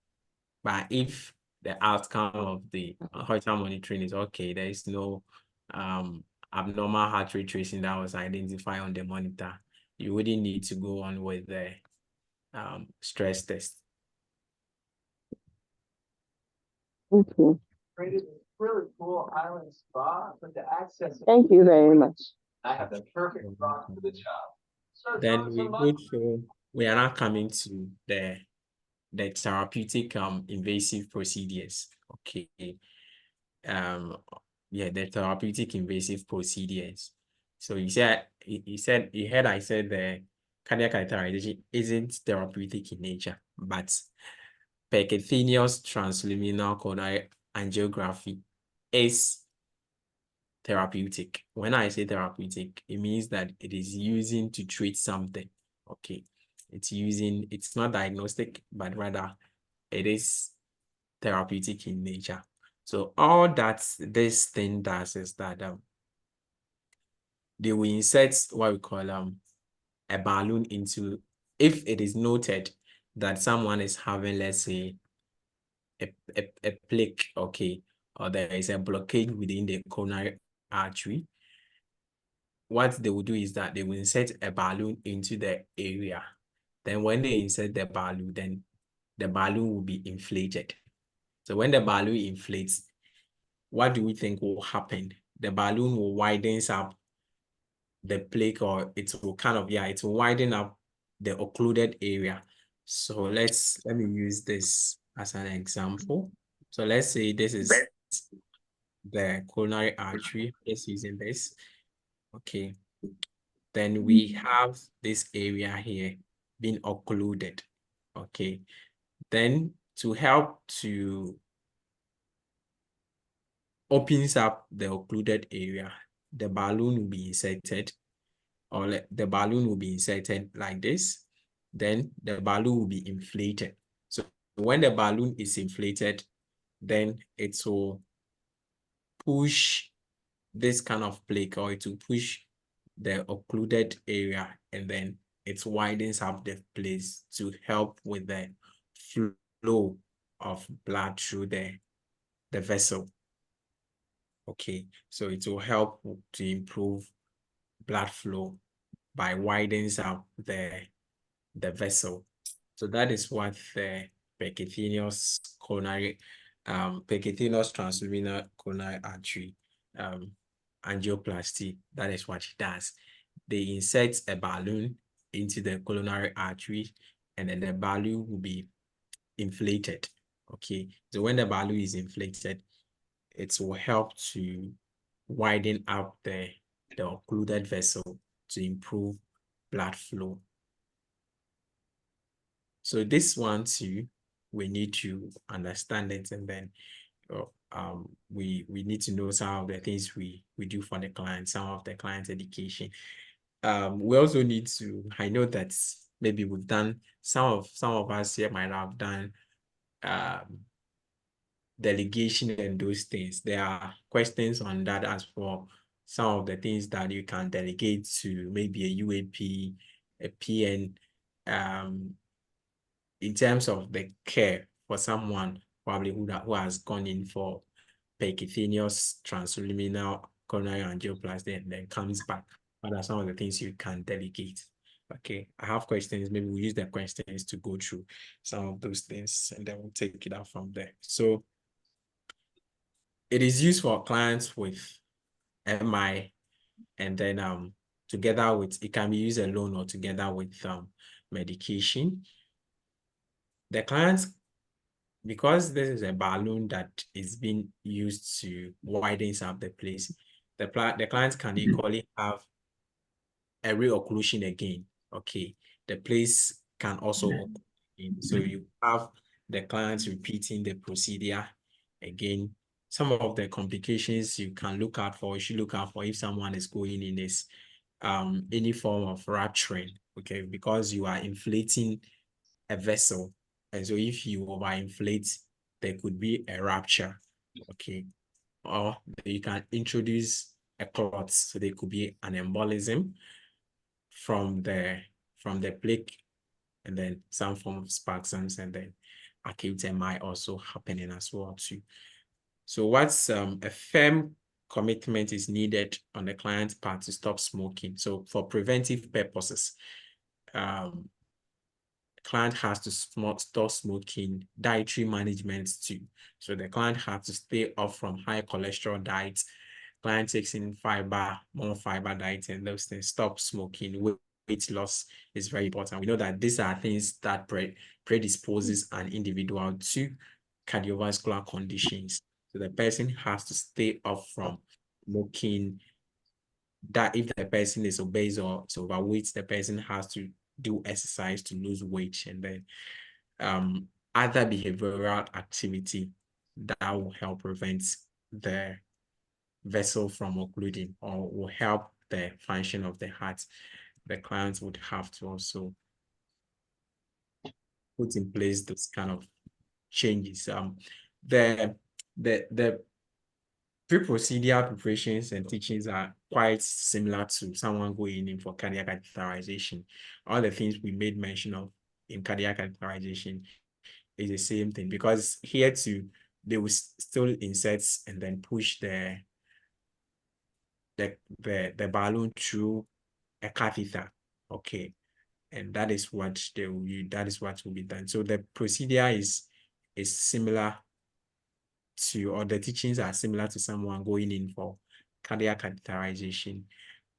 But if the outcome of the Holter monitoring is okay, there is no abnormal heart rate tracing that was identified on the monitor, you wouldn't need to go on with the stress test. Okay. Really cool island spa, but the access. Thank you very much. I have the perfect spot for the job. Then we go to, we are now coming to the therapeutic invasive procedures. Okay. Yeah, the therapeutic invasive procedures. So you heard I said the cardiac catheterization isn't therapeutic in nature, but percutaneous transluminal coronary angiography is therapeutic. When I say therapeutic, it means that it is using to treat something. Okay. It's not diagnostic, but rather it is therapeutic in nature. So all that this thing does is that they will insert what we call a balloon into, if it is noted that someone is having, let's say, a plaque, okay, or there is a blockade within the coronary artery, what they will do is that they will insert a balloon into the area. Then when they insert the balloon, then the balloon will be inflated. So when the balloon inflates, what do we think will happen? The balloon will widen up the plaque, or it will it will widen up the occluded area. So let me use this as an example. So let's say this is the coronary artery. Just using this. Okay. Then we have this area here being occluded. Okay. Then to help to opens up the occluded area, the balloon will be inserted, or the balloon will be inserted like this. Then the balloon will be inflated. So when the balloon is inflated, then it will push this kind of plaque, or it will push the occluded area, and then it widens up the place to help with the flow of blood through the vessel. Okay, so it will help to improve blood flow by widens up the vessel. So that is what the percutaneous transluminal coronary artery angioplasty, that is what it does. They insert a balloon into the coronary artery, and then the balloon will be inflated. Okay, so when the balloon is inflated, it will help to widen up the occluded vessel to improve blood flow. So this one too, we need to understand it, and then we need to know some of the things we do for the client, some of the client's education. We also need to, I know that maybe we've done, some of us here might have done delegation and those things. There are questions on that as well. Some of the things that you can delegate to maybe a UAP, a PN, in terms of the care for someone probably who has gone in for percutaneous transluminal coronary angioplasty and then comes back. What are some of the things you can delegate? Okay, I have questions. Maybe we'll use the questions to go through some of those things, and then we'll take it out from there. So it is used for clients with MI, and then together with, it can be used alone or together with medication. The clients, because this is a balloon that is being used to widen up the place, the clients can equally have a reocclusion again. Okay, the place can also occlude. So you have the clients repeating the procedure again. Some of the complications you can look out for, you should look out for if someone is going in is any form of rupturing, okay, because you are inflating a vessel. And so if you overinflate, there could be a rupture, okay? Or you can introduce a clot, so there could be an embolism from the plaque, and then some form of spasms, and then acute MI also happening as well too. So what's a firm commitment is needed on the client's part to stop smoking. So for preventive purposes, client has to stop smoking, dietary management too. So the client has to stay off from high cholesterol diets. Client takes in fiber, more fiber diet, and those things. Stop smoking. Weight loss is very important. We know that these are things that predisposes an individual to cardiovascular conditions. So the person has to stay off from smoking. That if the person is obese or is overweight, the person has to do exercise to lose weight, and then other behavioral activity that will help prevent the vessel from occluding or will help the function of the heart. The clients would have to also put in place those kind of changes. The pre-procedure preparations and teachings are quite similar to someone going in for cardiac catheterization. All the things we made mention of in cardiac catheterization is the same thing, because here too, they will still insert and then push the balloon through a catheter. Okay. And that is what they will use, that is what will be done. So the procedure is similar to, or the teachings are similar to someone going in for cardiac catheterization.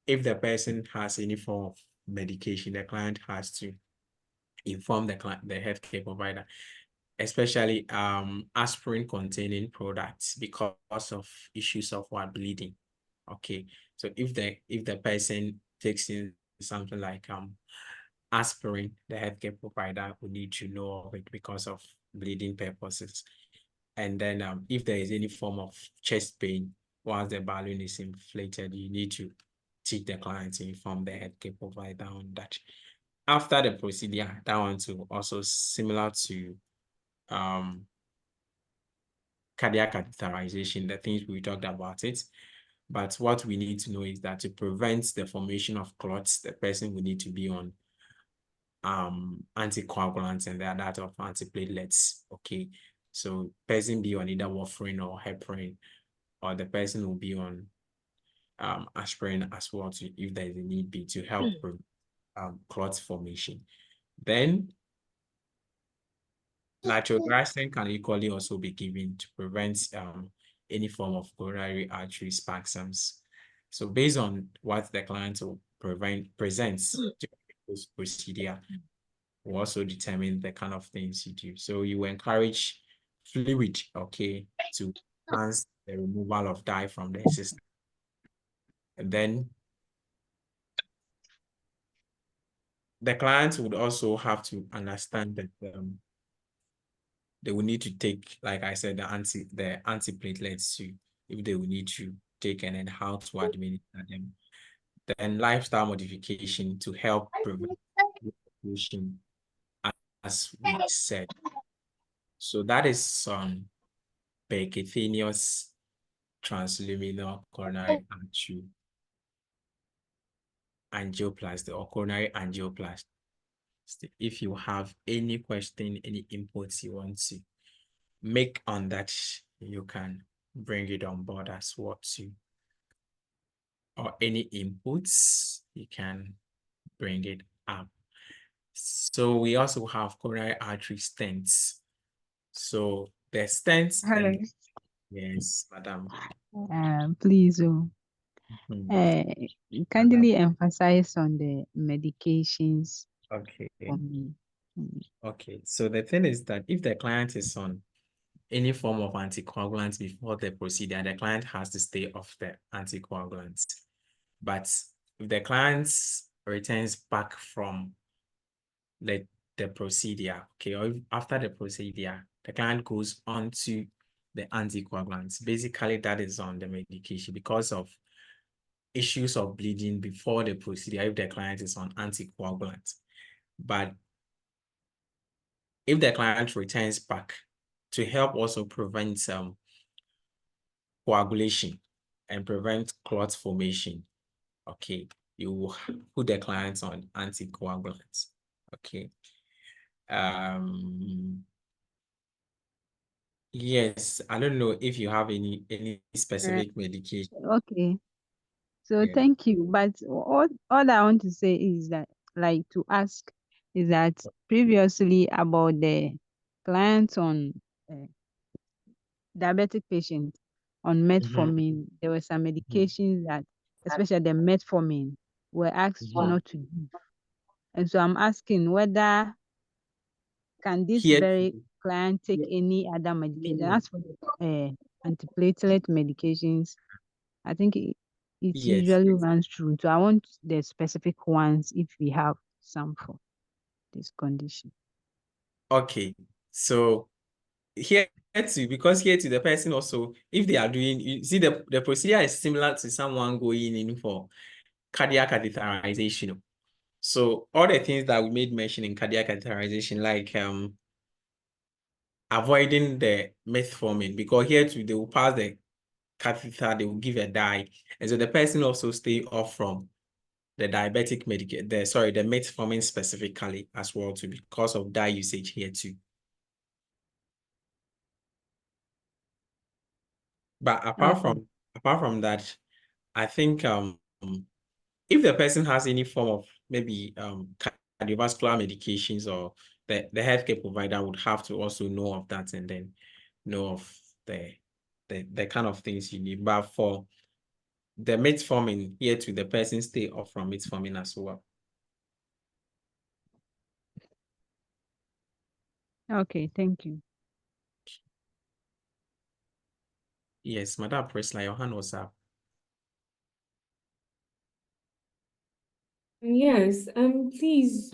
If the person has any form of medication, the client has to inform the healthcare provider, especially aspirin containing products, because of issues of bleeding. Okay, so if the person takes in something like aspirin, the healthcare provider will need to know of it because of bleeding purposes. And then if there is any form of chest pain once the balloon is inflated, you need to teach the client to inform the healthcare provider on that. After the procedure, that one too also similar to cardiac catheterization, the things we talked about it. But what we need to know is that to prevent the formation of clots, the person will need to be on anticoagulants and that of antiplatelets. Okay, so person be on either warfarin or heparin, or the person will be on aspirin as well to, if there is a need be, to help clot formation. Then nitroglycerin can equally also be given to prevent any form of coronary artery spasms. So based on what the client will presents during this procedure, will also determine the kind of things you do. So you encourage fluid, okay, to enhance the removal of dye from the system. And then the clients would also have to understand that they will need to take, like I said, the antiplatelets too, if they will need to take, and then how to administer them. Then lifestyle modification to help prevent pollution, as we said. So that is percutaneous transluminal coronary artery angioplasty or coronary angioplasty. If you have any question, any inputs you want to make on that, you can bring it on board as well too. Or any inputs, you can bring it up. So we also have coronary artery stents. So the stents Hello. and yes, madam. Please, kindly Madam. emphasize on the medications Okay. for me. Okay. So the thing is that if the client is on any form of anticoagulants before the procedure, the client has to stay off the anticoagulants. But if the client returns back from the procedure, okay, or if after the procedure, the client goes on to the anticoagulants. Basically, that is on the medication because of issues of bleeding before the procedure if the client is on anticoagulants. But if the client returns back to help also prevent coagulation and prevent clot formation, okay, you will put the clients on anticoagulants. Okay. Yes, I don't know if you have any specific medication. Okay. So Yeah. thank you. But all I want to say is that, like, to ask is that previously about the clients on diabetic patients on metformin, there were some medications that, especially the metformin, were asked not to give. And so I'm asking whether can this Here, very client take any other medication? As for antiplatelet medications, I think it yes. usually runs through. So I want the specific ones if we have some for this condition. Okay. So here too, because here too, the person also, if they are doing, you see the procedure is similar to someone going in for cardiac catheterization. So all the things that we made mention in cardiac catheterization, like avoiding the metformin, because here too, they will pass the catheter, they will give a dye. And so the person also stay off from the diabetic medication, the metformin specifically as well too, because of dye usage here too. But apart from that, I think if the person has any form of maybe cardiovascular medications, or the healthcare provider would have to also know of that and then know of the kind of things you need. But for the metformin here to the person stay off from metformin as well. Okay, thank you. Yes, Madam Presla, your hand was up. Yes, please,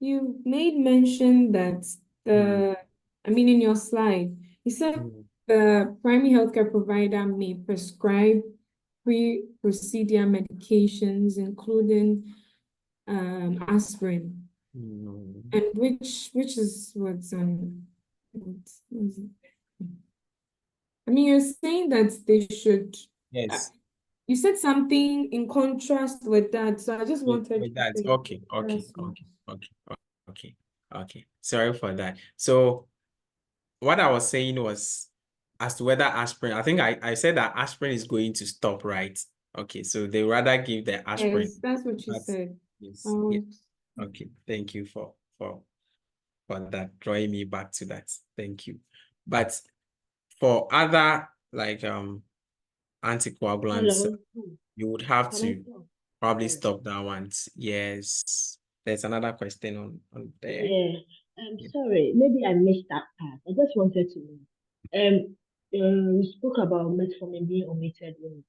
you made mention that in your slide, you said the primary healthcare provider may prescribe pre-procedure medications, including aspirin. And which is what's what is it? You're saying that they should. Yes. You said something in contrast with that, so I just wanted with that. to Okay. Sorry for that. So what I was saying was as to whether aspirin, I think I said that aspirin is going to stop, right? Okay, so they rather give the aspirin. Yes, that's what you said. Yes. Okay, thank you for that, drawing me back to that. Thank you. But for other like anticoagulants, you would have to probably stop that one. Yes. There's another question on there. Yeah, I'm sorry, maybe I missed that part. I just wanted to know. We spoke about metformin being omitted in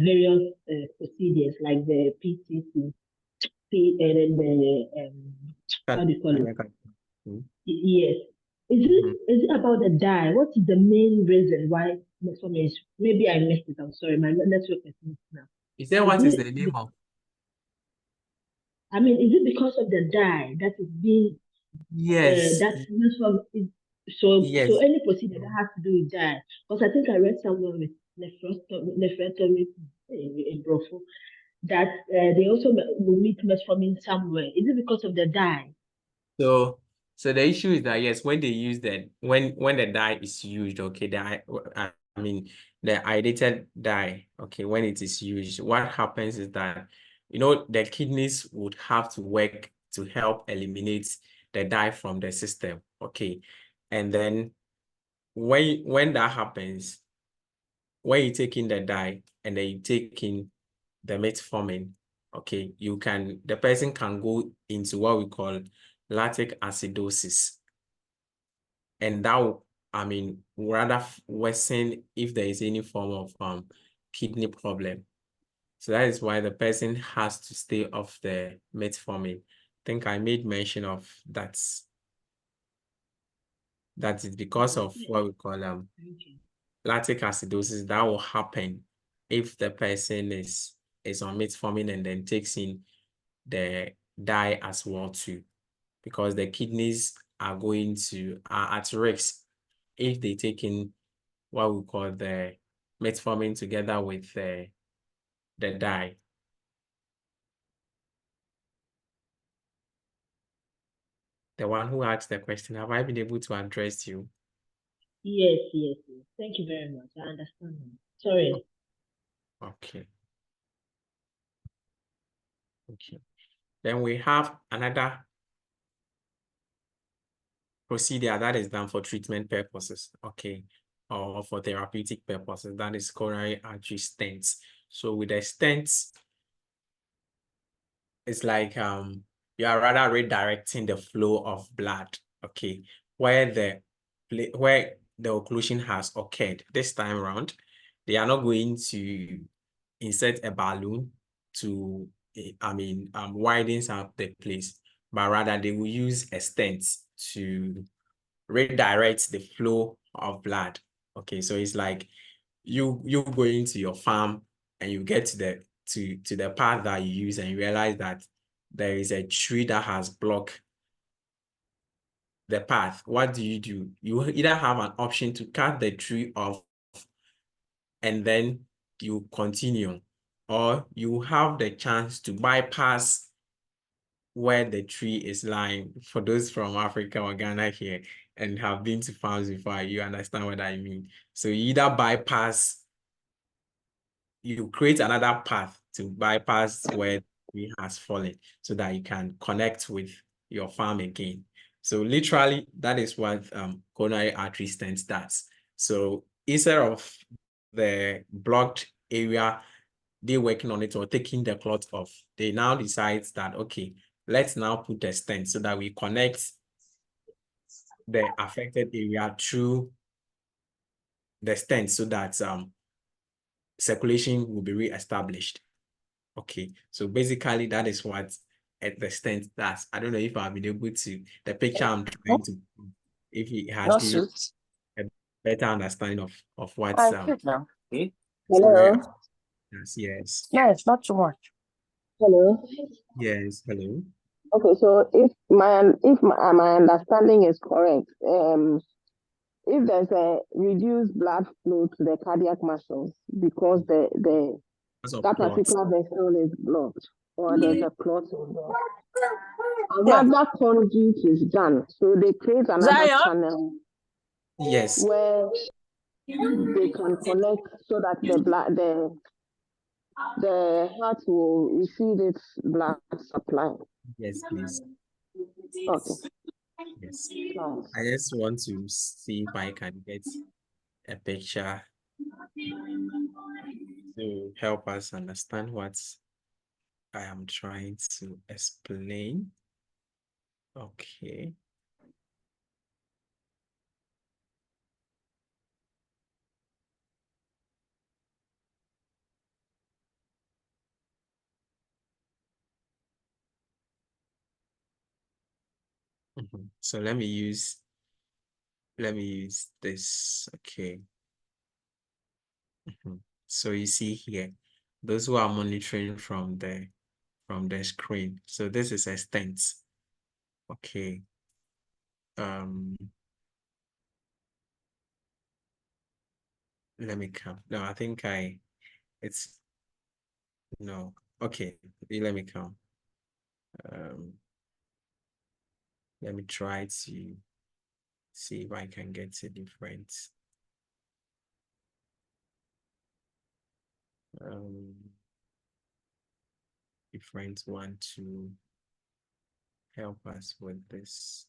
various procedures like the PTCA and then the what do you call it? Yes. Is it about the dye? What is the main reason why metformin is? Maybe I missed it. I'm sorry. My network is missed now. Is there what is the name of? I mean, is it because of the dye that is being Yes. that metformin is so Yes. so any procedure that has to do with dye? Because I think I read somewhere with nephrectomy in Brofo that they also will meet metformin somewhere. Is it because of the dye? So the issue is that yes, when they use that, when the dye is used, okay, I mean the iodinated dye, okay, when it is used, what happens is that the kidneys would have to work to help eliminate the dye from the system, okay, and then when that happens, when you take in the dye and then you take in the metformin, okay, the person can go into what we call lactic acidosis. And that will, rather worsen if there is any form of kidney problem. So that is why the person has to stay off the metformin. I think I made mention of that. That is because of what we call lactic acidosis. That will happen if the person is on metformin and then takes in the dye as well too, because the kidneys are at risk if they take in what we call the metformin together with the dye. The one who asked the question, have I been able to address you? Yes. Thank you very much. I understand now. Sorry. Okay. Then we have another procedure that is done for treatment purposes, okay, or for therapeutic purposes. That is coronary artery stents. So with the stents, it's like you are rather redirecting the flow of blood, okay, where the occlusion has occurred. This time around, they are not going to insert a balloon to widens out the place, but rather they will use a stent to redirect the flow of blood. Okay, so it's like you go into your farm and you get to the path that you use and you realize that there is a tree that has blocked the path. What do? You either have an option to cut the tree off and then you continue, or you have the chance to bypass where the tree is lying. For those from Africa or Ghana here and have been to farms before, you understand what I mean. So you either bypass, you create another path to bypass where the tree has fallen so that you can connect with your farm again. So literally, that is what coronary artery stent does. So instead of the blocked area, they working on it or taking the clot off, they now decide that, okay, let's now put the stent so that we connect the affected area through the stent so that circulation will be re-established. Okay, so basically that is what the stent does. I don't know if I've been able to, the picture I'm trying to, if it has given a better understanding of what's Hello. yes. Yes, not too much. Hello. Yes, hello. Okay, so if my understanding is correct, if there's a reduced blood flow to the cardiac muscles because that particular vessel is blocked or there's a clot in there, another conduit is done. So they create another channel where they can connect so that the heart will receive its blood supply. Yes, please. Okay. Yes. I just want to see if I can get a picture to help us understand what I am trying to explain. Okay. So let me use this. Okay. So you see here, those who are monitoring from the screen. So this is a stent. Okay. Let me come. No, I think it's no. Okay, let me come. Let me try to see if I can get a different different one to help us with this.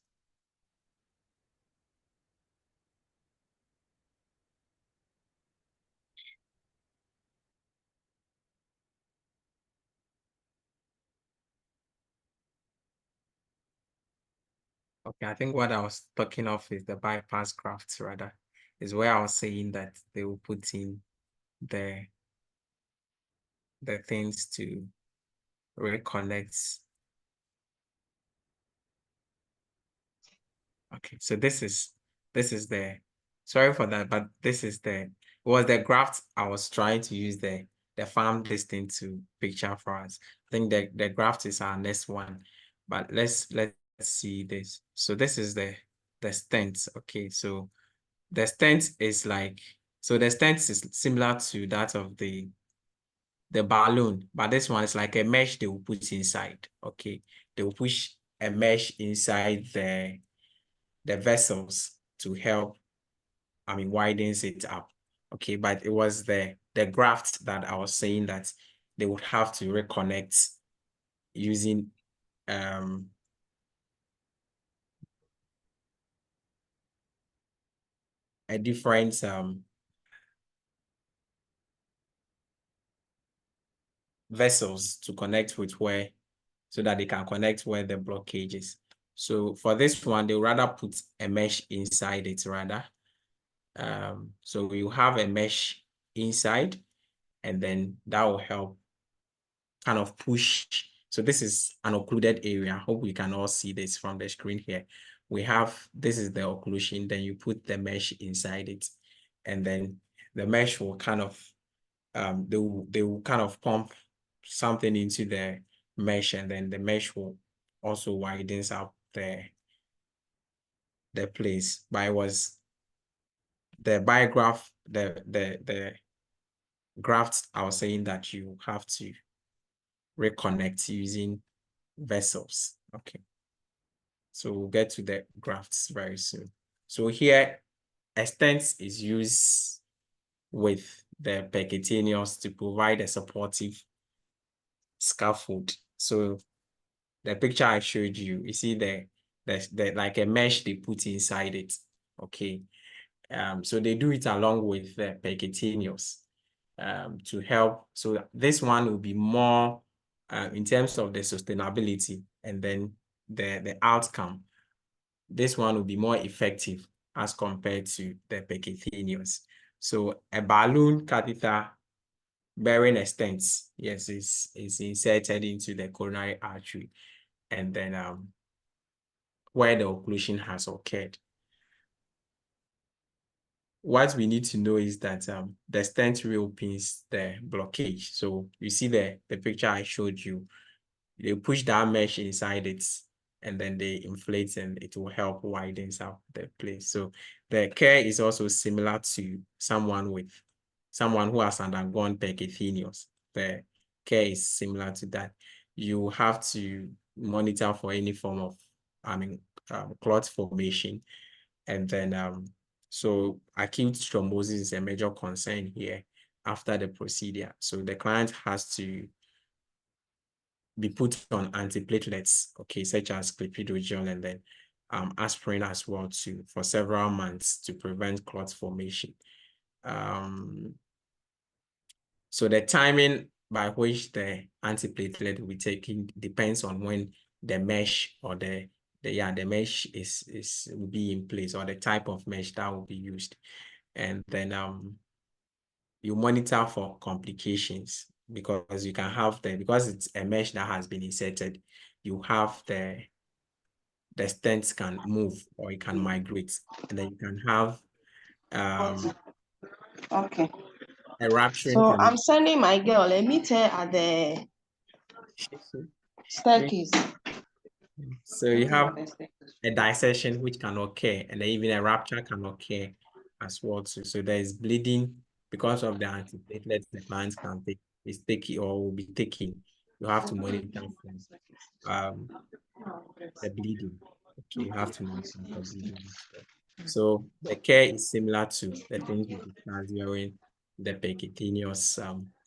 Okay, I think what I was talking of is the bypass grafts, rather, is where I was saying that they will put in the things to reconnect. Okay, so this is the, sorry for that, but this is the, was the graft I was trying to use the farm listing to picture for us. I think the graft is our next one, but let's see this. So this is the stent. Okay, so the stent is like, so the stent is similar to that of the balloon, but this one is like a mesh they will put inside. Okay, they will push a mesh inside the vessels to help, widens it up. Okay, but it was the graft that I was saying that they would have to reconnect using a different vessels to connect with where, so that they can connect where the blockage is. So for this one, they rather put a mesh inside it rather. So you have a mesh inside, and then that will help kind of push. So this is an occluded area. Hope we can all see this from the screen here. We have, this is the occlusion, then you put the mesh inside it, and then the mesh will kind of, they will kind of pump something into the mesh, and then the mesh will also widens up the place. But it was the biograph, the grafts, I was saying that you have to reconnect using vessels. Okay, so we'll get to the grafts very soon. So here, a stent is used with the percutaneous to provide a supportive scaffold. So the picture I showed you, you see the like a mesh they put inside it. Okay, so they do it along with the percutaneous to help. So this one will be more in terms of the sustainability, and then the outcome. This one will be more effective as compared to the percutaneous. So a balloon catheter bearing a stent, yes, is inserted into the coronary artery, and then where the occlusion has occurred. What we need to know is that the stent reopens the blockage. So you see the picture I showed you, they push that mesh inside it, and then they inflate, and it will help widens up the place. So the care is also similar to someone who has undergone percutaneous. The care is similar to that. You have to monitor for any form of, clot formation, and then so acute thrombosis is a major concern here after the procedure. So the client has to be put on antiplatelets, okay, such as clopidogrel, and then aspirin as well too, for several months to prevent clot formation. So the timing by which the antiplatelet will be taken depends on when the mesh or the mesh will be in place, or the type of mesh that will be used. And then you monitor for complications, because you can have because it's a mesh that has been inserted, you have the the stents can move or it can migrate, and then you can have Okay. a rupturing So I'm tendency. sending my girl. Let me tell at the staircase. So you have a dissection which can occur, and then even a rupture can occur as well too. So there is bleeding because of the antiplatelets the clients can take is taking or will be taking. You have to monitor for the bleeding. Okay, you have to monitor for bleeding as well. So the care is similar to the things we discussed during the percutaneous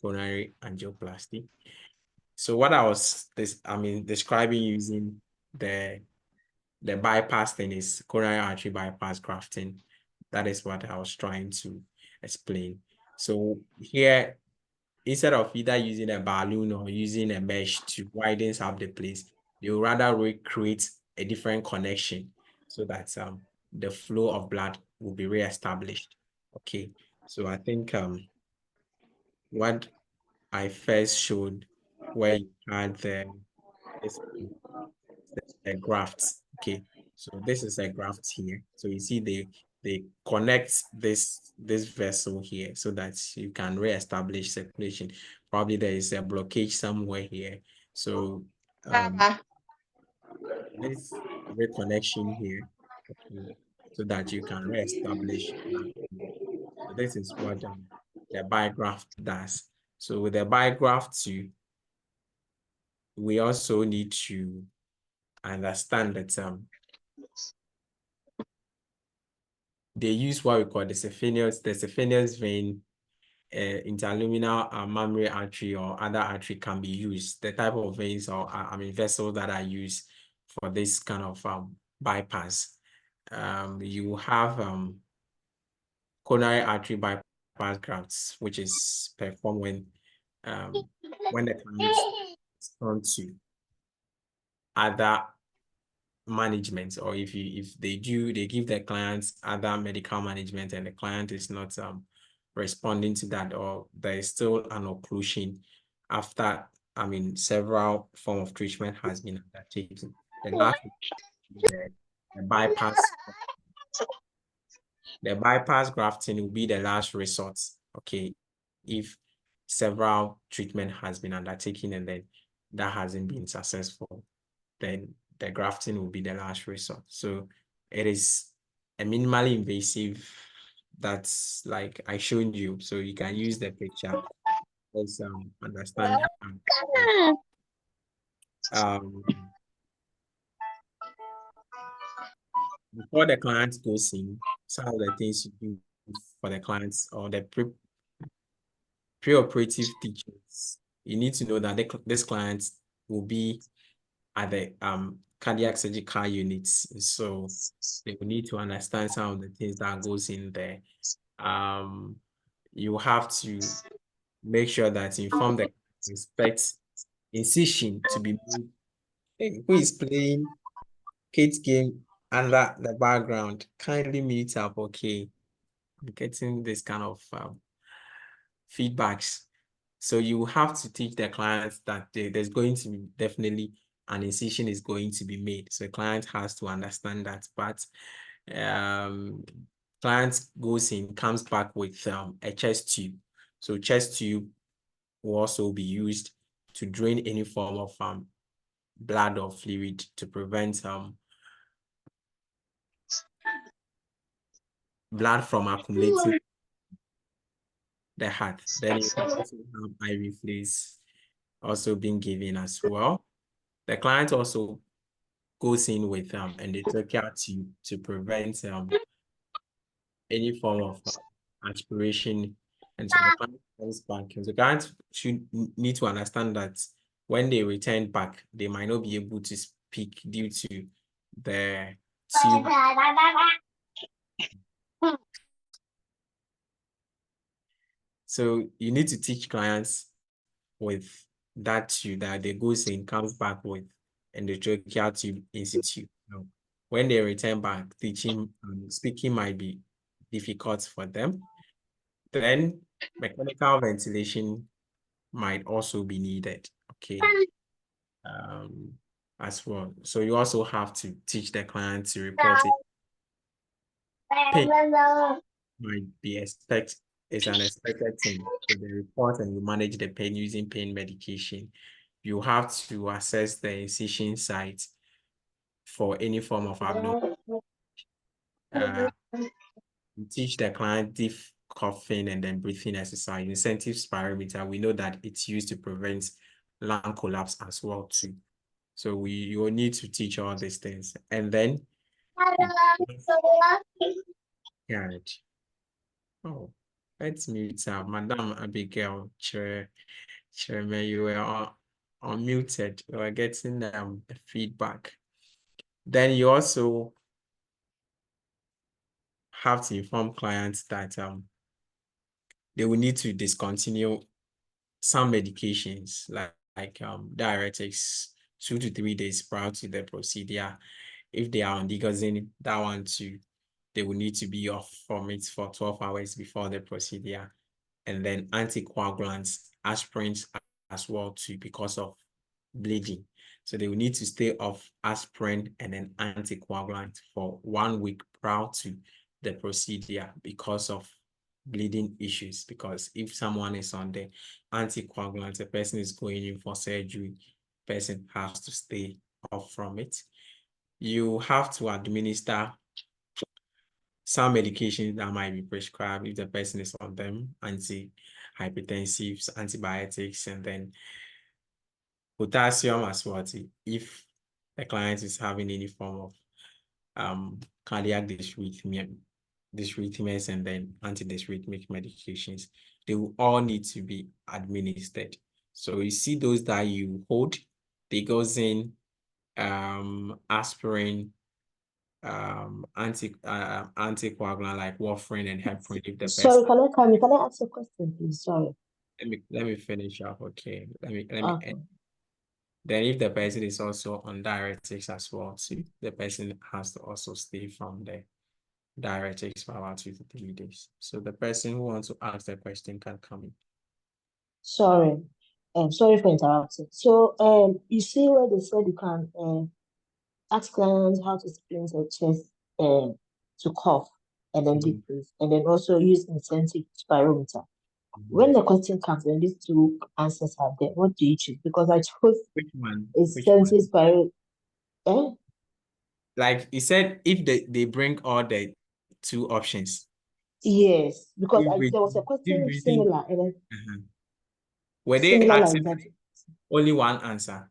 coronary angioplasty. So what I was describing using the bypass thing is coronary artery bypass grafting. That is what I was trying to explain. So here, instead of either using a balloon or using a mesh to widen up the place, you rather create a different connection so that the flow of blood will be reestablished. Okay, so I think what I first showed where you had the grafts. Okay, so this is a graft here. So you see they connect this vessel here so that you can reestablish circulation. Probably there is a blockage somewhere here. So this reconnection here, okay, so that you can reestablish that. So this is what the bigraft does. So with the bigraft too, we also need to understand that they use what we call the saphenous vein, interluminal mammary artery or other artery can be used. The type of veins or vessels that are used for this kind of bypass. You have coronary artery bypass grafts, which is performed when the client is on to other management, or if they give the clients other medical management and the client is not responding to that, or there is still an occlusion after several form of treatment has been undertaken. The last the bypass grafting will be the last resort. Okay, if several treatment has been undertaken and then that hasn't been successful, then the grafting will be the last resort. So it is a minimally invasive that's like I showed you. So you can use the picture. Let's understand before the client goes in, some of the things you do for the clients or the pre-operative teachings. You need to know that this client will be at the cardiac surgical units. So they will need to understand some of the things that goes in there. You have to make sure that inform the expect incision to be made. Hey, who is playing kids game under the background? Kindly mute up, okay? I'm getting this kind of feedbacks. So you have to teach the clients that there's going to be definitely an incision is going to be made. So the client has to understand that. But client goes in, comes back with a chest tube. So chest tube will also be used to drain any form of blood or fluid to prevent blood from accumulating the heart. Then you can also have IV fluids also being given as well. The client also goes in with endotracheal tube to prevent any form of aspiration. And so the client comes back. And the client should need to understand that when they return back, they might not be able to speak due to the tube. So you need to teach clients with that tube that they goes in, comes back with endotracheal tube institute. When they return back, teaching speaking might be difficult for them. Then mechanical ventilation might also be needed. Okay. as well. So you also have to teach the client to report it. Pain might be it's an expected thing. So they report and you manage the pain using pain medication. You have to assess the incision site for any form of abnormal. You teach the client deep coughing and then breathing exercise. Incentive spirometer, we know that it's used to prevent lung collapse as well too. So you will need to teach all these things. And then oh, let's mute Madam Abigail Chairman, you were unmuted. You were getting the feedback. Then you also have to inform clients that they will need to discontinue some medications like diuretics 2 to 3 days prior to the procedure. If they are on Delegating, that one too, they will need to be off from it for 12 hours before the procedure. And then anticoagulants, aspirins as well too, because of bleeding. So they will need to stay off aspirin and then anticoagulant for 1 week prior to the procedure because of bleeding issues. Because if someone is on the anticoagulant, the person is going in for surgery, person has to stay off from it. You have to administer some medications that might be prescribed if the person is on them, antihypertensives, antibiotics, and then potassium as well if the client is having any form of cardiac dysrhythmias and then antidysrhythmic medications. They will all need to be administered. So you see those that you hold, they goes in aspirin, anticoagulant like warfarin and heparin. If the Sorry, person, can I ask a question, please? Sorry. let me finish up. Okay, let me Okay. end. Then if the person is also on diuretics as well, too, the person has to also stay from the diuretics for about 2 to 3 days. So the person who wants to ask the question can come in. Sorry. Sorry for interrupting. So, you see where they said you can ask clients how to split their chest to cough and then deep breathe, and then also use incentive spirometer. When the question comes and these two answers are there, what do you choose? Because I chose Which one? incentive spirometer. Like you said, if they bring all the 2 options. Yes, because there was a Deep question breathing. similar and then Were they similar like asking that. only one answer?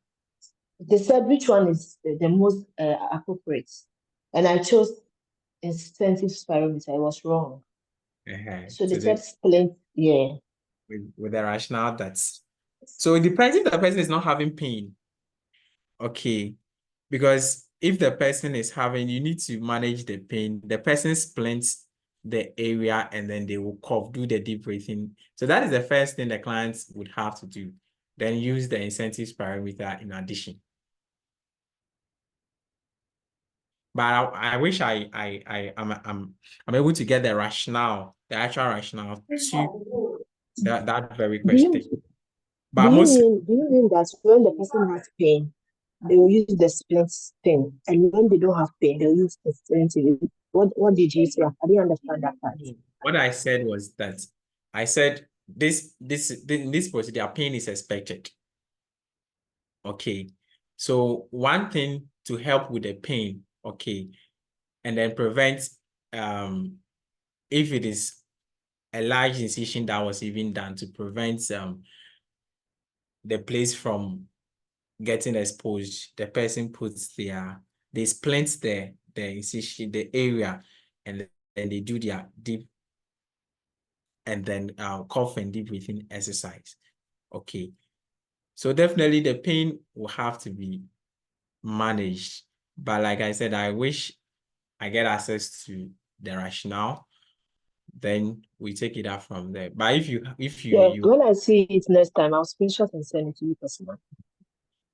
They said which one is the most appropriate, and I chose incentive spirometer. I was wrong. So they said split, yeah. With the rationale that's so it depends if the person is not having pain. Okay. Because if the person is having, you need to manage the pain. The person splints the area and then they will cough, do the deep breathing. So that is the first thing the clients would have to do. Then use the incentive spirometer in addition. But I wish I'm able to get the rationale, the actual rationale to that very question. But do you mean that when the person has pain, they will use the split thing, and when they don't have pain, they'll use the incentive? What did you say? I didn't understand that part. What I said was that I said this procedure, pain is expected. Okay. So one thing to help with the pain, okay, and then prevent if it is a large incision that was even done to prevent the place from getting exposed, the person puts they splint the incision, the area, and then they do their deep and then cough and deep breathing exercise. Okay. So definitely the pain will have to be managed. But like I said, I wish I get access to the rationale. Then we take it out from there. But When I see it next time, I'll screenshot and send it to you personally.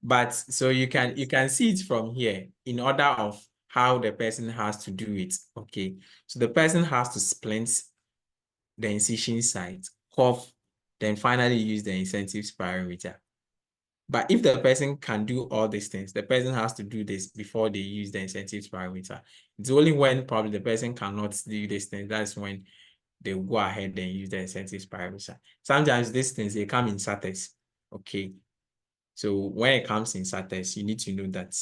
But so you can see it from here in order of how the person has to do it. Okay. So the person has to splint the incision site, cough, then finally use the incentive spirometer. But if the person can do all these things, the person has to do this before they use the incentives parameter. It's only when probably the person cannot do these things, that's when they will go ahead and use the incentives parameter. Sometimes these things, they come in SATES, okay? So when it comes in SATES, you need to know that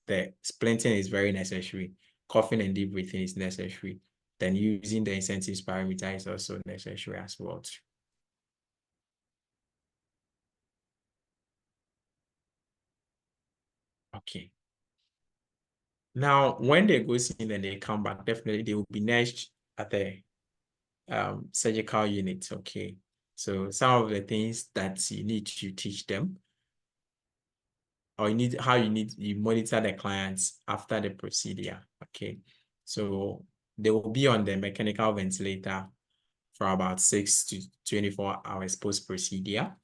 the splinting is very necessary. Coughing and deep breathing is necessary. Then using the incentives parameter is also necessary as well too. Okay. Now, when they go in and they come back, definitely they will be next at the surgical unit. Okay. So some of the things that you need to teach them, or you monitor the clients after the procedure. Okay. So they will be on the mechanical ventilator for about 6 to 24 hours post-procedure.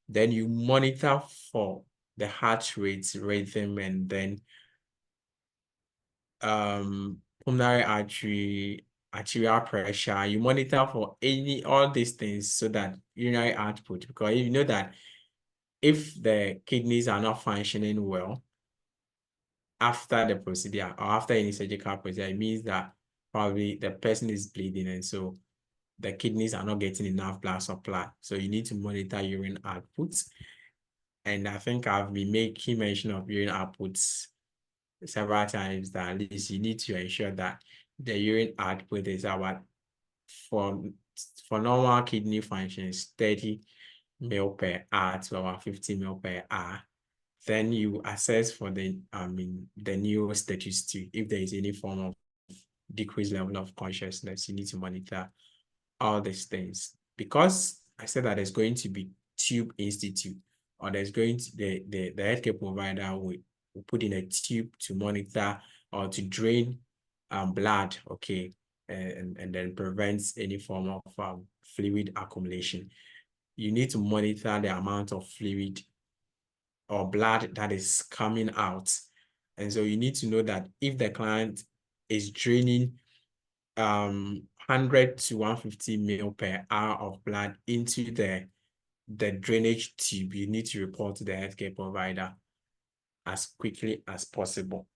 Then you monitor for the heart rate, rhythm, and then pulmonary artery, arterial pressure. You monitor for all these things so that urinary output, because you know that if the kidneys are not functioning well after the procedure or after any surgical procedure, it means that probably the person is bleeding, and so the kidneys are not getting enough blood supply. So you need to monitor urine outputs. And I think I've been making mention of urine outputs several times, that at least you need to ensure that the urine output is about, for normal kidney functions, 30 ml per hour to about 50 ml per hour. Then you assess for the neurostatus too. If there is any form of decreased level of consciousness, you need to monitor all these things. Because I said that there's going to be tube institute, or there's going to the healthcare provider will put in a tube to monitor or to drain blood, okay, and then prevents any form of fluid accumulation. You need to monitor the amount of fluid or blood that is coming out. And so you need to know that if the client is draining 100 to 150 ml per hour of blood into the drainage tube, you need to report to the healthcare provider as quickly as possible.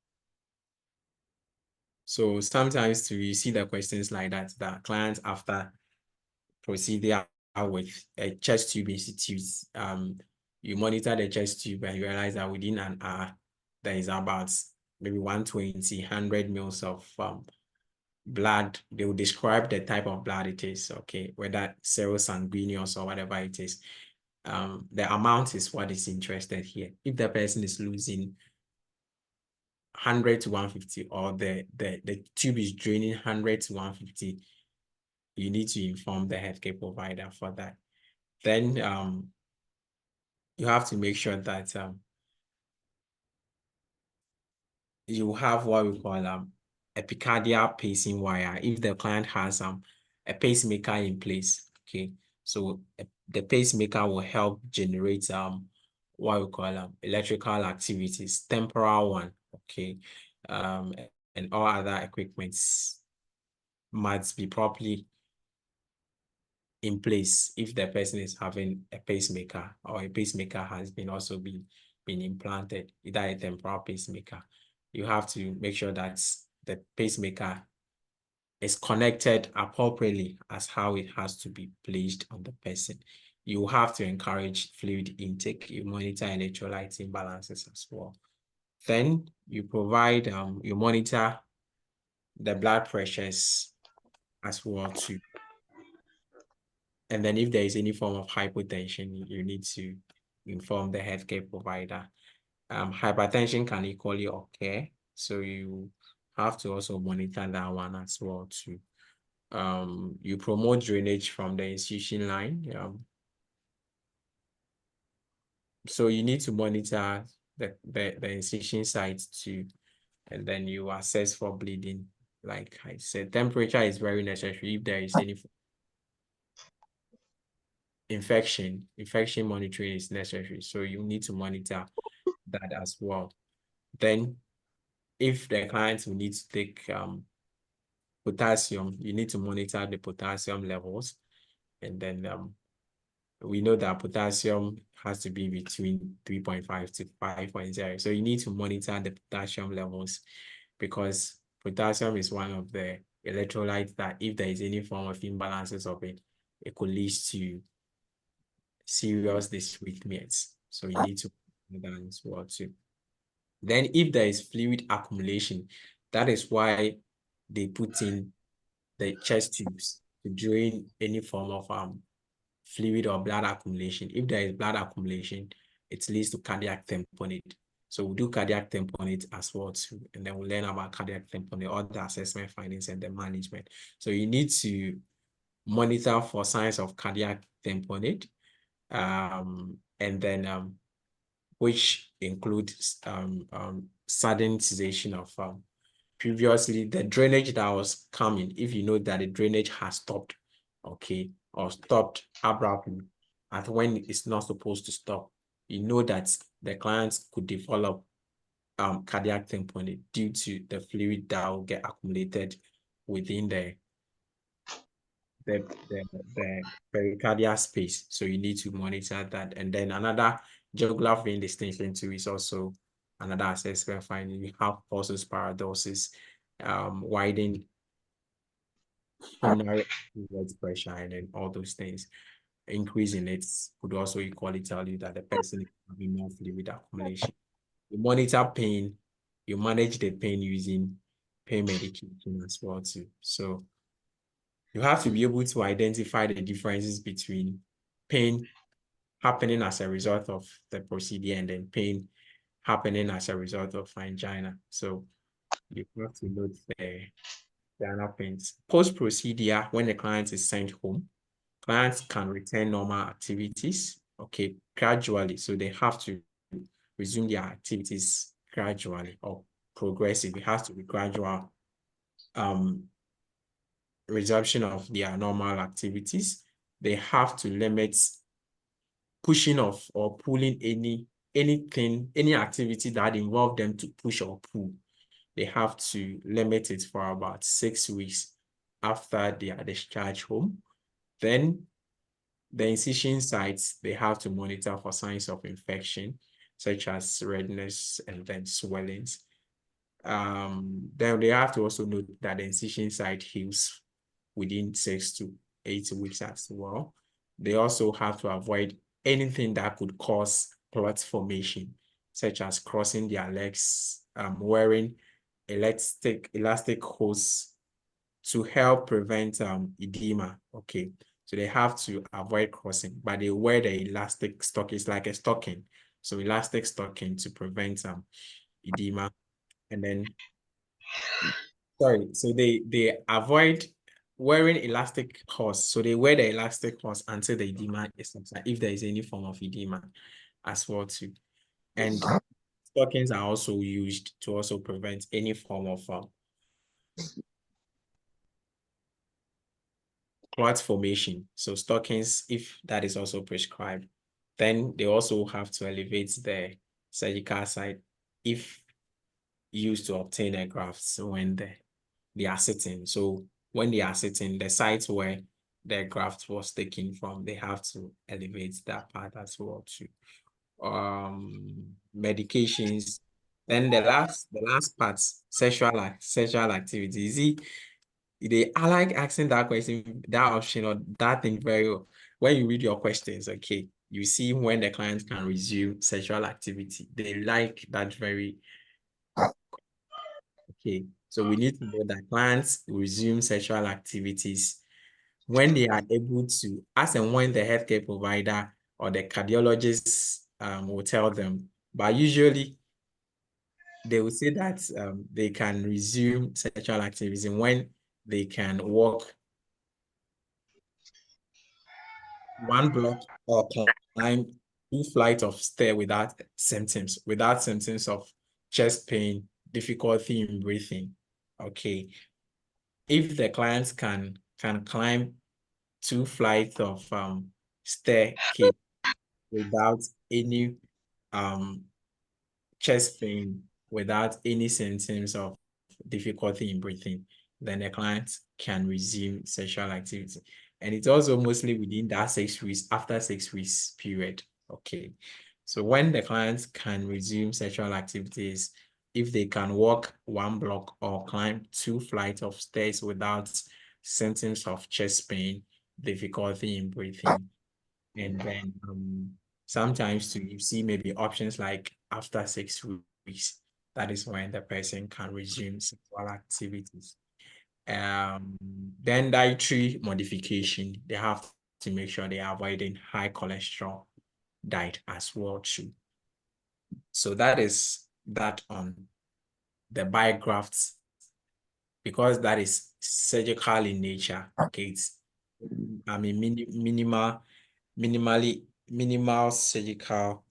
So sometimes you see the questions like that, that clients after procedure with a chest tube institute, you monitor the chest tube and you realize that within an hour, there is about maybe 120, 100 mils of blood. They will describe the type of blood it is, okay, whether serosanguineous or whatever it is. The amount is what is interested here. If the person is losing 100 to 150, or the tube is draining 100 to 150, you need to inform the healthcare provider for that. Then you have to make sure that you have what we call epicardial pacing wire if the client has a pacemaker in place. Okay, so the pacemaker will help generate what we call electrical activities, temporal one. Okay, and all other equipments must be properly in place if the person is having a pacemaker, or a pacemaker has been implanted, either a temporal pacemaker. You have to make sure that the pacemaker is connected appropriately as how it has to be placed on the person. You have to encourage fluid intake. You monitor electrolyte imbalances as well. Then you provide, you monitor the blood pressures as well too. And then if there is any form of hypotension, you need to inform the healthcare provider. Hypertension can equally occur, so you have to also monitor that one as well too. You promote drainage from the incision line. So you need to monitor the incision site too, and then you assess for bleeding. Like I said, temperature is very necessary if there is any infection monitoring is necessary. So you need to monitor that as well. Then if the client will need to take potassium, you need to monitor the potassium levels. And then we know that potassium has to be between 3.5 to 5.0. So you need to monitor the potassium levels, because potassium is one of the electrolytes that if there is any form of imbalances of it, it could lead to serious dysrhythmias. So you need to monitor that as well too. Then if there is fluid accumulation, that is why they put in the chest tubes to drain any form of fluid or blood accumulation. If there is blood accumulation, it leads to cardiac tamponade. So we'll do cardiac tamponade as well too, and then we'll learn about cardiac tamponade, all the assessment findings and the management. So you need to monitor for signs of cardiac tamponade, and then which includes sudden cessation of previously the drainage that was coming. If you know that the drainage has stopped, okay, or stopped abruptly at when it's not supposed to stop, you know that the clients could develop cardiac tamponade due to the fluid that will get accumulated within the pericardial space. So you need to monitor that. And then another jugular vein distinction too is also another assessment finding. You have pulsus paradoxus, widening coronary blood pressure, and then all those things. Increasing it could also equally tell you that the person is having more fluid accumulation. You monitor pain, you manage the pain using pain medication as well too. So you have to be able to identify the differences between pain happening as a result of the procedure and then pain happening as a result of angina. So you have to note the angina pains. Post-procedure, when the client is sent home, clients can return normal activities, okay, gradually. So they have to resume their activities gradually or progressive. It has to be gradual resumption of their normal activities. They have to limit pushing off or pulling any activity that involve them to push or pull. They have to limit it for about 6 weeks after they are discharged home. Then the incision sites, they have to monitor for signs of infection, such as redness and then swellings. Then they have to also note that the incision site heals within 6 to 8 weeks as well. They also have to avoid anything that could cause clot formation, such as crossing their legs, wearing elastic hose to help prevent edema. Okay, so they have to avoid crossing, but they wear the elastic stocking. It's like a stocking, so elastic stocking to prevent edema. And then, sorry, so they avoid wearing elastic hose. So they wear the elastic hose until the edema is subsided, if there is any form of edema as well too. And stockings are also used to also prevent any form of clot formation. So stockings, if that is also prescribed, then they also have to elevate the surgical site if used to obtain a graft when they are sitting. So when they are sitting, the site where the graft was taken from, they have to elevate that part as well too. Medications. Then the last part, sexual activity. I like asking that question, that option or that thing very well. When you read your questions, okay, you see when the client can resume sexual activity. They like that very, okay. So we need to know that clients resume sexual activities when they are able to, as and when the healthcare provider or the cardiologist will tell them. But usually they will say that they can resume sexual activities when they can walk one block or climb 2 flights of stairs without symptoms of chest pain, difficulty in breathing. Okay. If the clients can climb 2 flights of staircase without any chest pain, without any symptoms of difficulty in breathing, then the client can resume sexual activity. And it's also mostly within that 6 weeks, after 6 weeks period. Okay. So when the clients can resume sexual activities, if they can walk 1 block or climb 2 flights of stairs without symptoms of chest pain, difficulty in breathing, and then sometimes you see maybe options like after 6 weeks, that is when the person can resume sexual activities. Then dietary modification, they have to make sure they are avoiding high cholesterol diet as well too. So that is that on the biografts, because that is surgical in nature. Okay, it's minimal surgical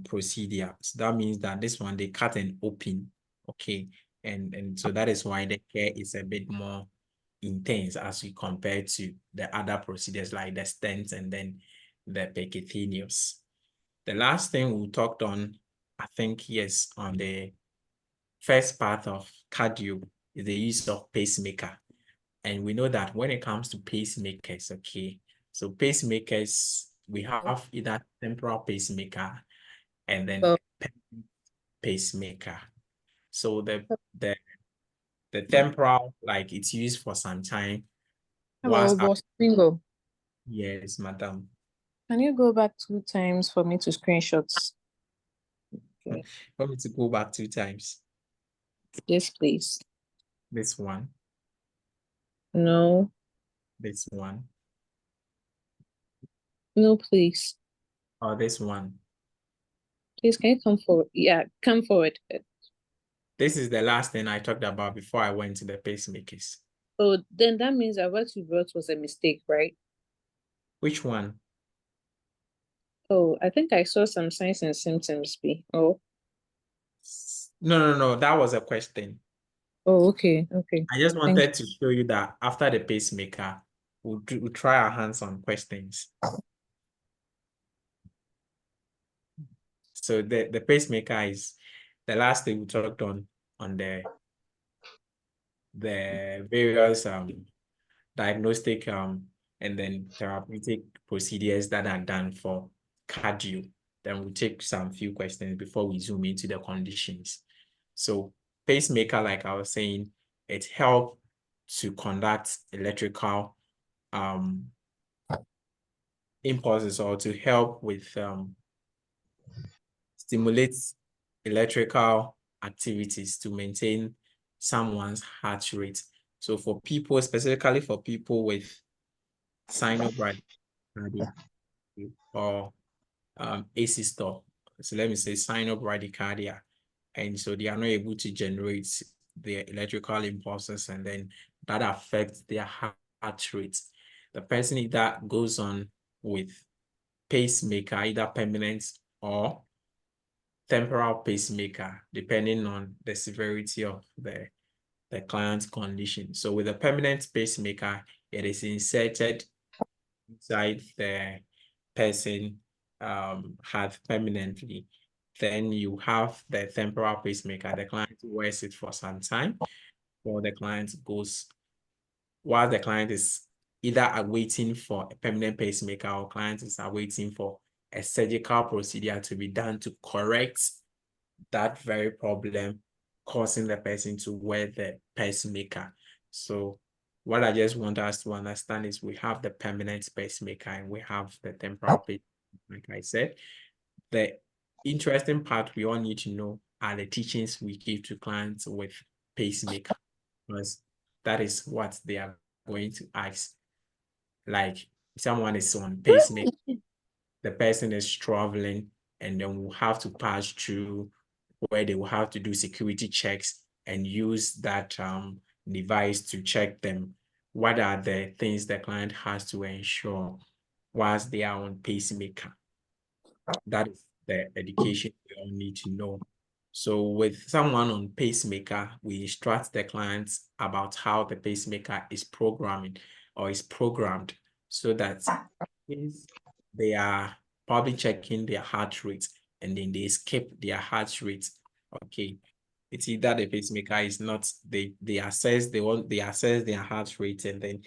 procedure. So that means that this one they cut and open. Okay, and so that is why the care is a bit more intense as you compare to the other procedures like the stents and then the percutaneous. The last thing we talked on, I think, yes, on the first part of cardio is the use of pacemaker. And we know that when it comes to pacemakers, okay, so pacemakers, we have either temporal pacemaker and then pacemaker. So the temporal, like it's used for some time. Hello, boss Bingo. Yes, madam. Can you go back 2 times for me to screenshots? Okay. Want me to go back 2 times? Yes, please. This one. No. This one. No, please. Or this one. Please, can you come forward? Yeah, come forward. This is the last thing I talked about before I went to the pacemakers. Oh, then that means that what you wrote was a mistake, right? Which one? Oh, I think I saw some signs and symptoms be. Oh. No. That was a question. Oh, okay. Okay. I just wanted to show you that after the pacemaker, we'll try our hands on questions. So the pacemaker is the last thing we talked on the various diagnostic and then therapeutic procedures that are done for cardio. Then we'll take some few questions before we zoom into the conditions. So pacemaker, like I was saying, it helps to conduct electrical impulses or to help with stimulate electrical activities to maintain someone's heart rate. So for people, specifically for people with synobradycardia or asystole, so let me say synobradycardia, and so they are not able to generate their electrical impulses, and then that affects their heart rate. The person either goes on with pacemaker, either permanent or temporal pacemaker, depending on the severity of the client's condition. So with a permanent pacemaker, it is inserted inside the person heart permanently. Then you have the temporal pacemaker. The client wears it for some time, or the client goes while the client is either awaiting for a permanent pacemaker or client is awaiting for a surgical procedure to be done to correct that very problem causing the person to wear the pacemaker. So what I just want us to understand is we have the permanent pacemaker and we have the temporal pacemaker, like I said. The interesting part we all need to know are the teachings we give to clients with pacemaker, because that is what they are going to ask. Like someone is on pacemaker, the person is traveling, and then we'll have to pass through where they will have to do security checks and use that device to check them. What are the things the client has to ensure whilst they are on pacemaker? That is the education we all need to know. So with someone on pacemaker, we instruct the clients about how the pacemaker is programmed so that if they are probably checking their heart rate and then they skip their heart rate, okay, it's either the pacemaker is not, they assess their heart rate and then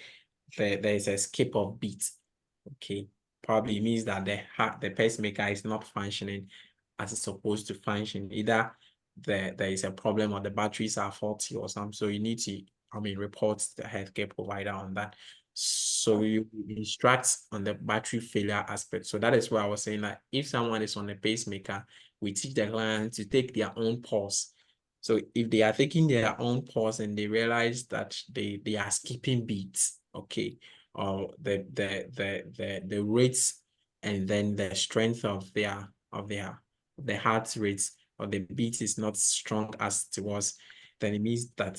there is a skip of beat. Okay, probably means that the pacemaker is not functioning as it's supposed to function. Either there is a problem or the batteries are faulty or something. So you need to, report the healthcare provider on that. So you instruct on the battery failure aspect. So that is why I was saying that if someone is on a pacemaker, we teach the client to take their own pulse. So if they are taking their own pulse and they realize that they are skipping beats, okay, or the rates and then the strength of the heart rates or the beat is not strong as it was, then it means that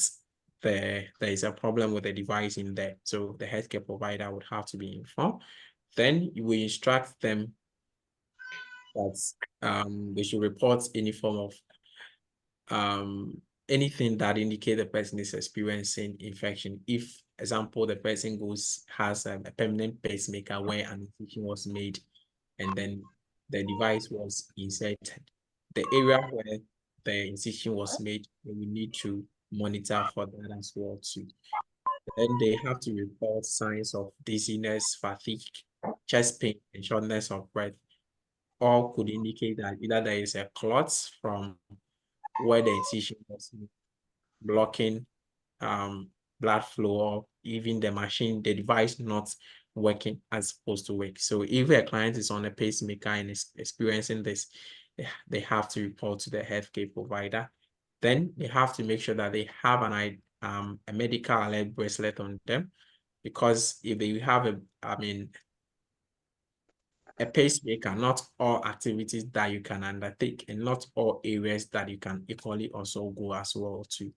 there is a problem with the device in there. So the healthcare provider would have to be informed. Then we instruct them that they should report any form of anything that indicate the person is experiencing infection. If, example, the person has a permanent pacemaker where an incision was made and then the device was inserted, the area where the incision was made, we need to monitor for that as well too. Then they have to report signs of dizziness, fatigue, chest pain, and shortness of breath. All could indicate that either there is a clot from where the incision was blocking blood flow, or even the device not working as supposed to work. So if a client is on a pacemaker and is experiencing this, they have to report to the healthcare provider. Then they have to make sure that they have a medical alert bracelet on them, because if they have a pacemaker, not all activities that you can undertake and not all areas that you can equally also go as well too.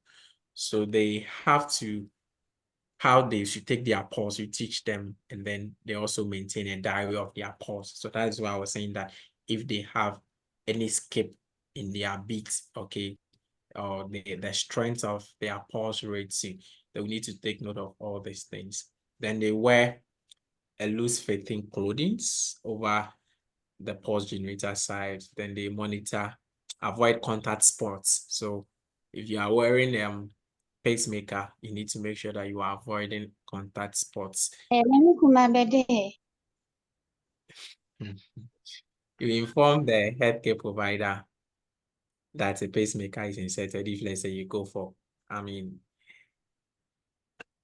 So they have to, how they should take their pulse, you teach them, and then they also maintain a diary of their pulse. So that is why I was saying that if they have any skip in their beats, okay, or the strength of their pulse rates, they will need to take note of all these things. Then they wear a loose-fitting clothing over the pulse generator side. Then they monitor, avoid contact spots. So if you are wearing pacemaker, you need to make sure that you are avoiding contact spots. You inform the healthcare provider that a pacemaker is inserted. If, let's say, you go for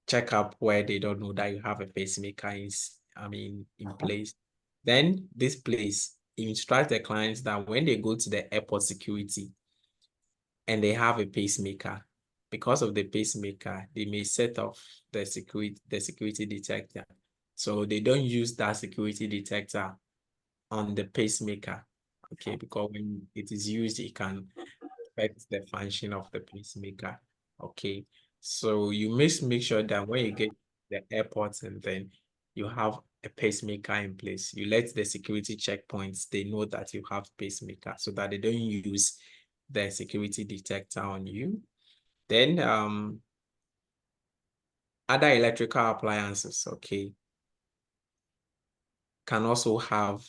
check up where they don't know that you have a pacemaker in place. Then this place instruct the clients that when they go to the airport security and they have a pacemaker, because of the pacemaker, they may set off the security detector. So they don't use that security detector on the pacemaker, okay, because when it is used, it can affect the function of the pacemaker, okay. So you must make sure that when you get the airport and then you have a pacemaker in place, you let the security checkpoints, they know that you have pacemaker so that they don't use the security detector on you. Then other electrical appliances, okay, can also have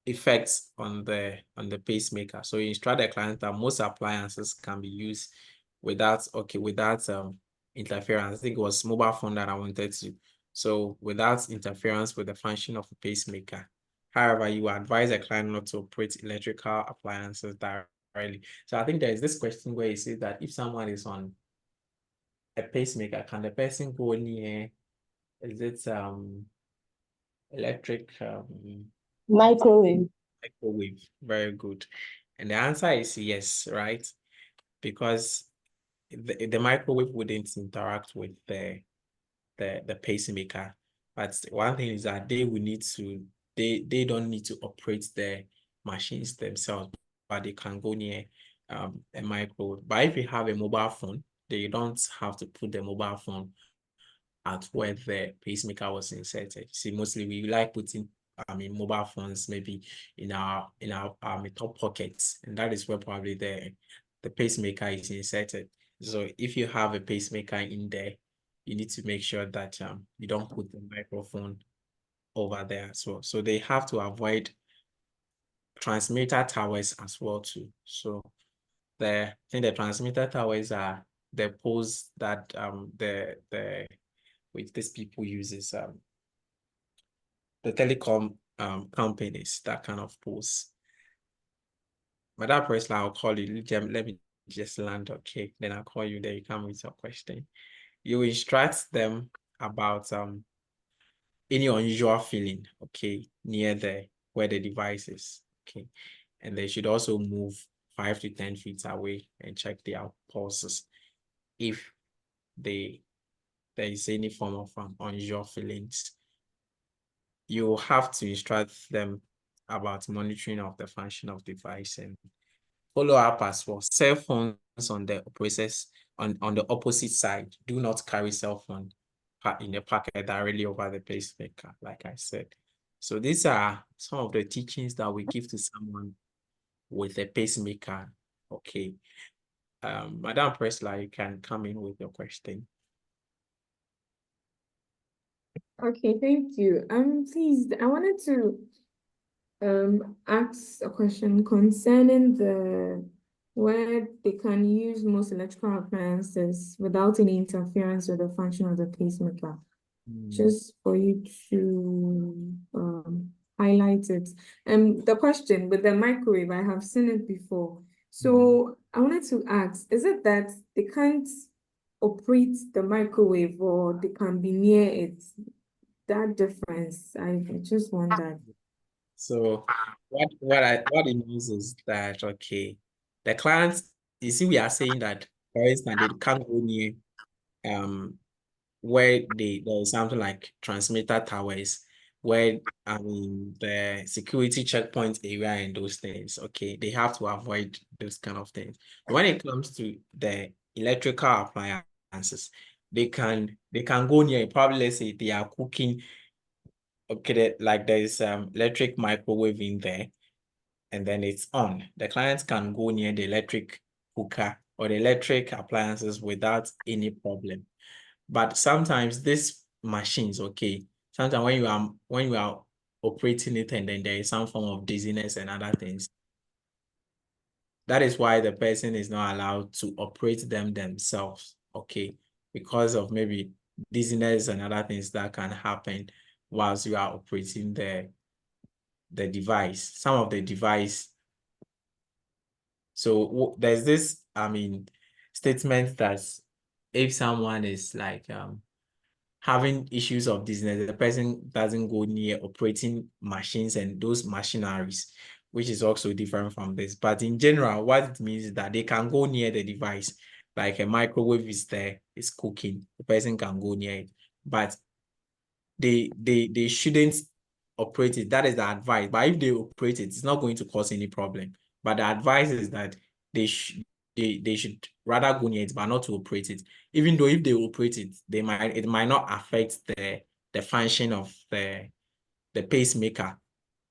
effects on the pacemaker. So you instruct the client that most appliances can be used without interference. I think it was mobile phone that I wanted to. So without interference with the function of the pacemaker. However, you advise a client not to operate electrical appliances directly. So I think there is this question where you say that if someone is on a pacemaker, can the person go near, is it electric Microwave. microwave? Very good. And the answer is yes, right? Because the microwave wouldn't interact with the pacemaker. But one thing is that they don't need to operate the machines themselves, but they can go near a microwave. But if you have a mobile phone, they don't have to put the mobile phone at where the pacemaker was inserted. See, mostly we like putting mobile phones maybe in our top pockets, and that is where probably the pacemaker is inserted. So if you have a pacemaker in there, you need to make sure that you don't put the microphone over there as well. So they have to avoid transmitter towers as well too. So I think the transmitter towers are the pose that which these people uses the telecom companies, that kind of pose. Madam President, I'll call you. Let me just land, okay? Then I'll call you. Then you come with your question. You instruct them about any unusual feeling, okay, near where the device is, okay, and they should also move 5 to 10 feet away and check their pulses if there is any form of unusual feelings. You have to instruct them about monitoring of the function of the device and follow up as well. Cell phones on the process on the opposite side. Do not carry cell phone in the pocket directly over the pacemaker, like I said. So these are some of the teachings that we give to someone with a pacemaker. Okay. Madam Presla, you can come in with your question. Okay, thank you. Please, I wanted to ask a question concerning where they can use most electrical appliances without any interference with the function of the pacemaker. Just for you to highlight it. The question with the microwave, I have seen it before. So I wanted to ask, is it that they can't operate the microwave or they can be near it? That difference, I just wondered. So what it means is that, okay, the clients, you see, we are saying that, for instance, they can't go near where there is something like transmitter towers, where the security checkpoint area and those things, okay, they have to avoid those kind of things. But when it comes to the electrical appliances, they can go near, probably let's say they are cooking, okay, like there's electric microwave in there, and then it's on. The clients can go near the electric cooker or the electric appliances without any problem. But sometimes these machines, okay, sometimes when you are operating it and then there is some form of dizziness and other things, that is why the person is not allowed to operate them themselves, okay, because of maybe dizziness and other things that can happen whilst you are operating the device, some of the device. So there's this, statement that if someone is like having issues of dizziness, the person doesn't go near operating machines and those machineries, which is also different from this. But in general, what it means is that they can go near the device, like a microwave is there, it's cooking, the person can go near it, but they shouldn't operate it. That is the advice. But if they operate it, it's not going to cause any problem. But the advice is that they should rather go near it, but not to operate it. Even though if they operate it, it might not affect the function of the pacemaker.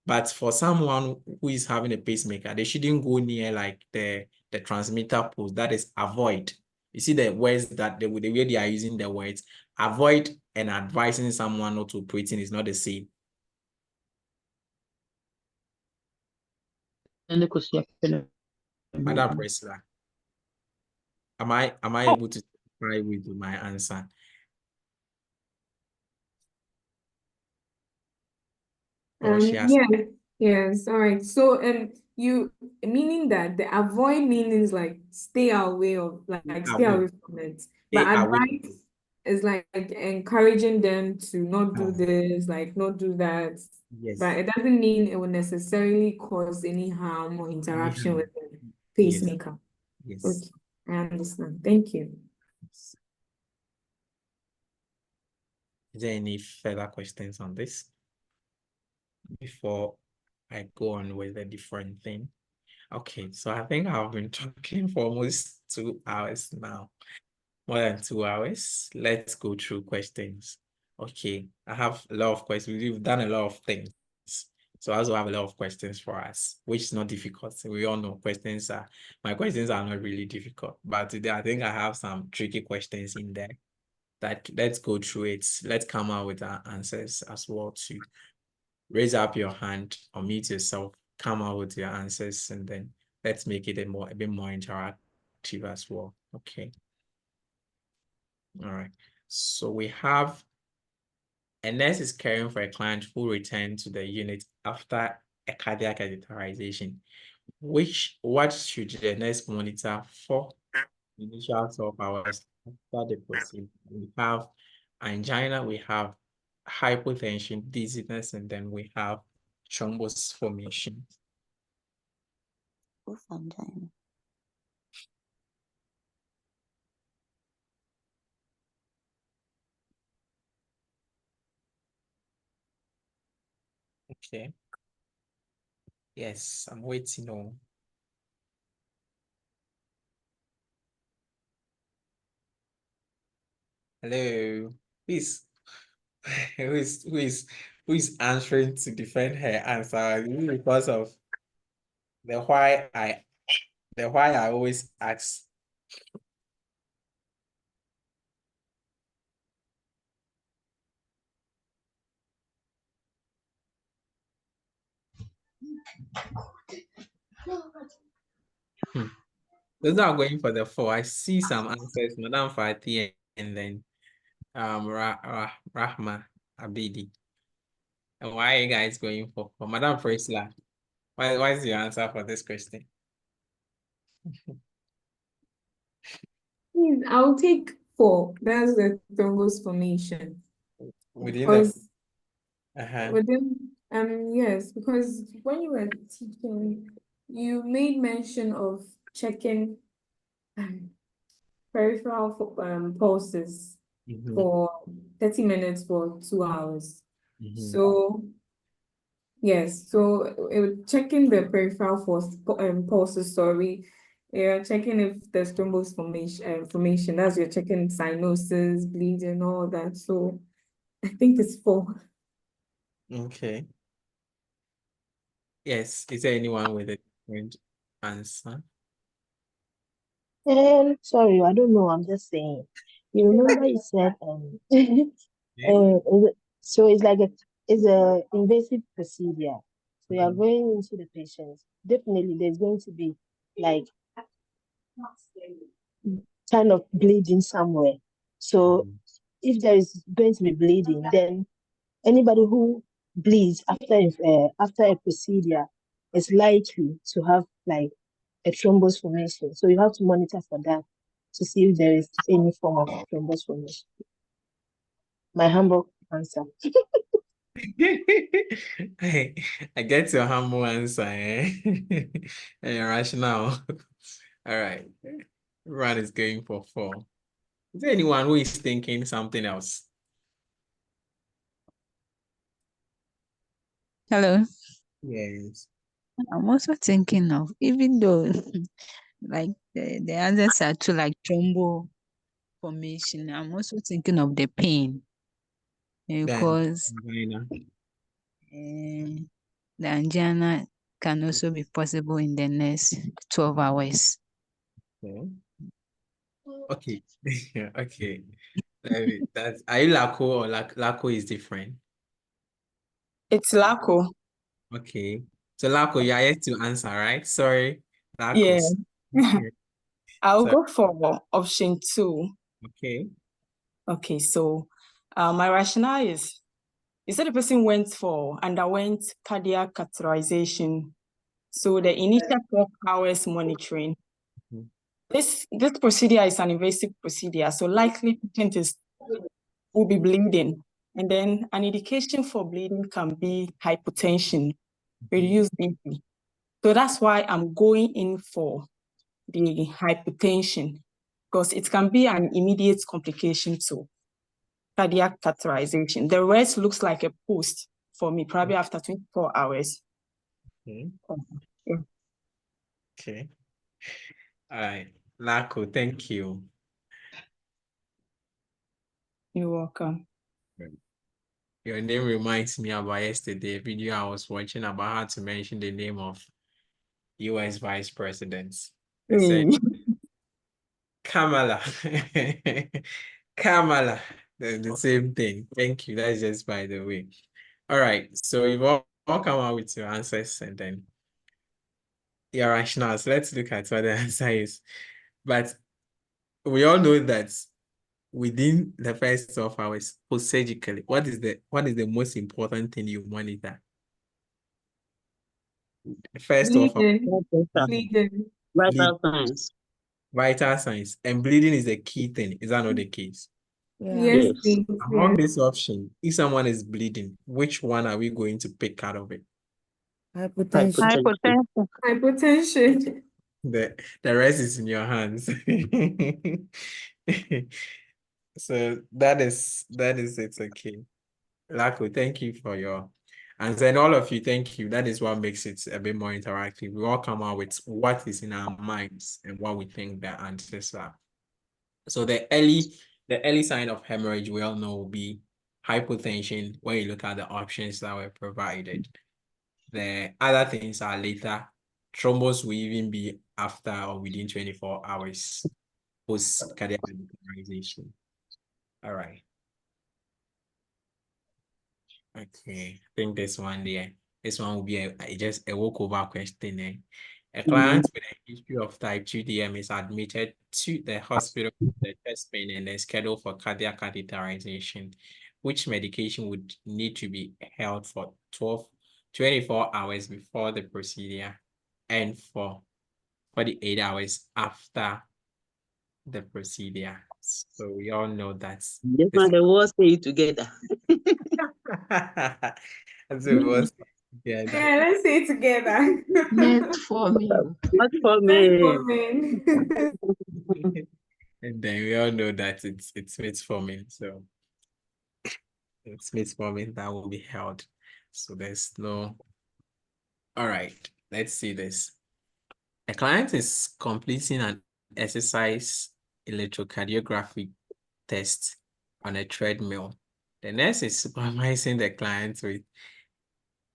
But for someone who is having a pacemaker, they shouldn't go near like the transmitter post. That is avoid. You see the words that the way they are using the words, avoid and advising someone not to operating is not the same. Madam President, am I able to reply with my answer? Yes, all right. So you meaning that the avoid meanings like stay away of like stay away from it. But advice is like encouraging them to not do this, like not do that. Yes. But it doesn't mean it will necessarily cause any harm or interaction with the pacemaker. Yes. Okay, I understand. Thank you. Is there any further questions on this before I go on with a different thing? Okay, so I think I've been talking for almost 2 hours now, more than 2 hours. Let's go through questions. Okay, I have a lot of questions. We've done a lot of things. So I also have a lot of questions for us, which is not difficult. We all know my questions are not really difficult, but today I think I have some tricky questions in there that let's go through it. Let's come out with our answers as well too. Raise up your hand, unmute yourself, come out with your answers, and then let's make it a bit more interactive as well. Okay. All right. So we have a nurse is caring for a client who returned to the unit after a cardiac catheterization. What should the nurse monitor for the initial 12 hours after the procedure? We have angina, we have hypotension, dizziness, and then we have thrombus formation. What's angina? Okay. Yes, I'm waiting on. Hello, please. Who is answering to defend her answer? Is it because of the why I always ask? Those are going for the 4. I see some answers, Madam Fatih and then Rahma Abidi. And why are you guys going for Madam Frisla? Why is your answer for this question? I'll take 4. That's the thrombus formation. Within the Because yes, because when you were teaching, you made mention of checking peripheral pulses for 30 minutes for 2 hours. So yes, so checking the peripheral pulses, you're checking if there's thrombus formation. That's you're checking cyanosis, bleeding, all that. So I think it's 4. Okay. Yes. Is there anyone with a different answer? Sorry, I don't know. I'm just saying. You remember you said so it's like it's a invasive procedure. So you are going into the patient. Definitely, there's going to be like kind of bleeding somewhere. So if there is going to be bleeding, then anybody who bleeds after a procedure is likely to have like a thrombus formation. So you have to monitor for that to see if there is any form of thrombus formation. My humble answer. I get your humble answer, eh? And your rationale. All right. Everyone is going for 4. Is there anyone who is thinking something else? Hello. Yes. I'm also thinking of, even though like the others are too like thrombo formation, I'm also thinking of the pain because the angina can also be possible in the next 12 hours. Okay. Okay. That's are you Laco or Laco is different? It's Laco. Okay. So Laco, you are yet to answer, right? Sorry, Yeah. Lacos. I'll So, go for option 2. okay. Okay, so my rationale is, you said the person underwent cardiac catheterization. So the initial 12 hours monitoring. This procedure is an invasive procedure, so likely patient will be bleeding. And then an indication for bleeding can be hypotension, reduced BP. So that's why I'm going in for the hypotension, because it can be an immediate complication to cardiac catheterization. The rest looks like a post for me, probably after 24 hours. Okay. Yeah. Okay. All right. Laco, thank you. You're welcome. Your name reminds me about yesterday, a video I was watching about how to mention the name of US vice presidents. They said Kamala. Kamala. The same thing. Thank you. That's just by the way. All right. So you've all come out with your answers and then your rationales. Let's look at what the answer is. But we all know that within the first 12 hours post-surgically, what is the most important thing you monitor? First 12 hours, Bleeding. Bleeding. Vital signs. vital signs, and bleeding is the key thing. Is that not the case? Yeah. Yes, Yes. please. Among Yes. this option, if someone is bleeding, which one are we going to pick out of it? Hypertension. Hypertension. Hypertension. The rest is in your hands. So that is it's okay. Lako, thank you for your answer. And all of you, thank you. That is what makes it a bit more interactive. We all come out with what is in our minds and what we think the answers are. So the early sign of hemorrhage we all know will be hypotension when you look at the options that were provided. The other things are later. Thrombus will even be after or within 24 hours post cardiac catheterization. All right. Okay, I think this one will be just a walkover question. A client with a history of type 2 DM is admitted to the hospital with the chest pain and then scheduled for cardiac catheterization. Which medication would need to be held for 24 hours before the procedure and for 48 hours after the procedure? So we all know that's This one, the words say it together. that's it was yeah. Yeah, let's say it together. Metformin. Not for me. Metformin. And then we all know that it's metformin, so it's metformin that will be held. So there's no. All right, let's see this. A client is completing an exercise electrocardiographic test on a treadmill. The nurse is supervising the client with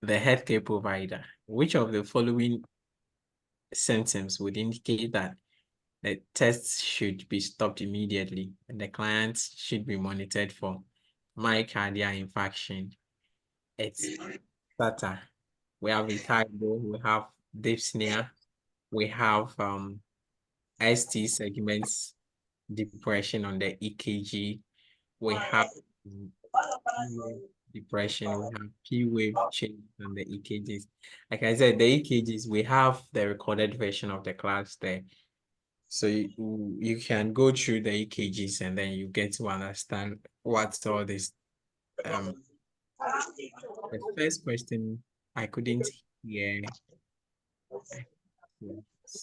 the healthcare provider. Which of the following symptoms would indicate that the test should be stopped immediately and the client should be monitored for myocardial infarction? It's stutter. We have vertigo, we have dyspnea, we have ST segments depression on the EKG, we have depression, we have P wave change on the EKGs. Like I said, the EKGs, we have the recorded version of the class there. So you can go through the EKGs and then you get to understand what's all this. The first question I couldn't hear.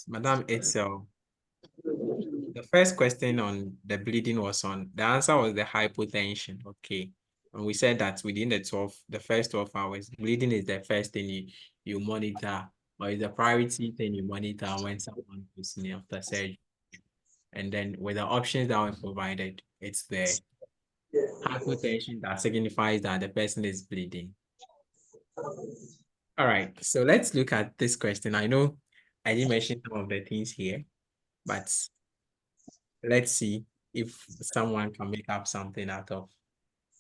Madam Etzel, the first question on the bleeding was on, the answer was the hypotension. Okay. And we said that within the first 12 hours, bleeding is the first thing you monitor, or is the priority thing you monitor when someone goes in after surgery. And then with the options that were provided, it's the hypotension that signifies that the person is bleeding. All right, so let's look at this question. I know I didn't mention some of the things here, but let's see if someone can make up something out of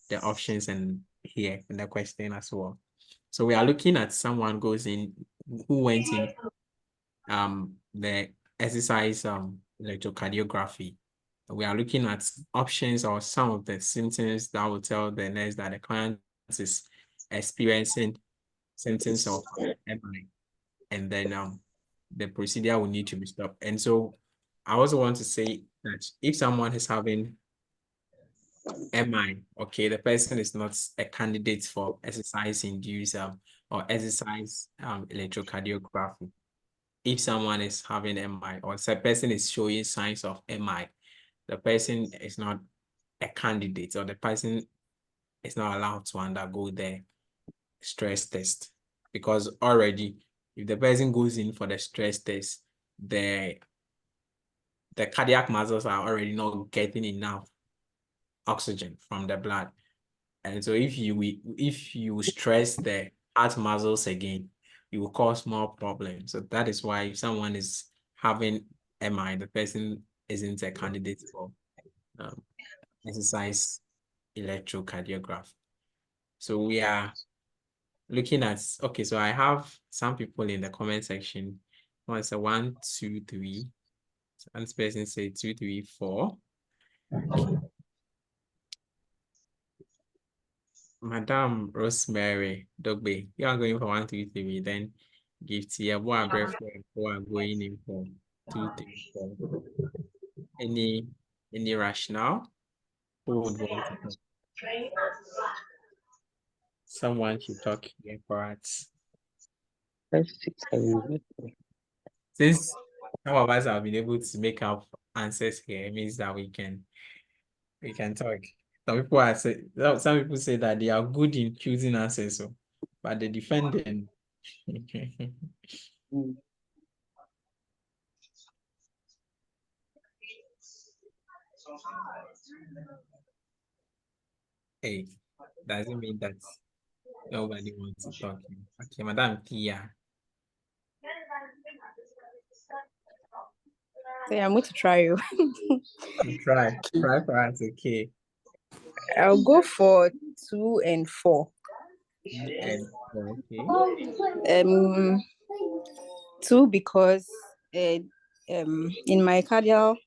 the options and here in the question as well. So we are looking at someone who went in the exercise electrocardiography. We are looking at options or some of the symptoms that will tell the nurse that the client is experiencing symptoms of MI, and then the procedure will need to be stopped. And so I also want to say that if someone is having MI, okay, the person is not a candidate for exercise-induced or exercise electrocardiography. If someone is having MI or the person is showing signs of MI, the person is not a candidate, or the person is not allowed to undergo the stress test, because already if the person goes in for the stress test, the cardiac muscles are already not getting enough oxygen from the blood. And so if you stress the heart muscles again, it will cause more problems. So that is why if someone is having MI, the person isn't a candidate for exercise electrocardiography. So we are looking at, okay, so I have some people in the comment section. One say 1, 2, 3. So one person say 2, 3, 4. Okay. Madam Rosemary Dogbe, you are going for 1, 2, 3, then give Tia one breath who are going in for 2, 3, 4. Any rationale? Who would want to talk? Someone should talk here for us. 5, 6, 7, 8. Since some of us have been able to make up answers here, it means that we can talk. Some people say that they are good in choosing answers, so, but the defending. Hey, doesn't mean that nobody wants to talk. Okay, Madam Tia. Yeah, I'm going to try you. Try for us, okay. I'll go for 2 and 4. And okay. 2 because in myocardial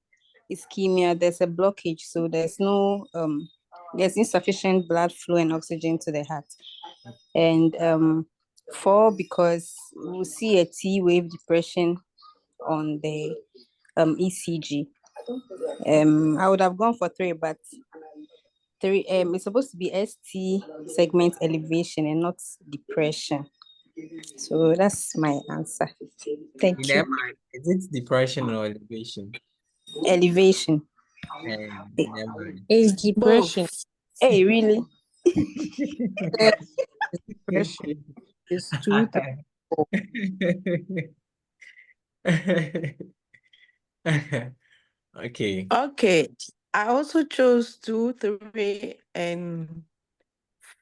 ischemia there's a blockage, so there's insufficient blood flow and oxygen to the heart. And 4 because we'll see a T wave depression on the ECG. I would have gone for 3, but 3 it's supposed to be ST segment elevation and not depression. So that's my answer. Thank In you. MI, is it depression or elevation? Elevation. And in MI. It's depression. Hey, really? Depression is 2, 3, 4. Okay. Okay. I also chose 2, 3, and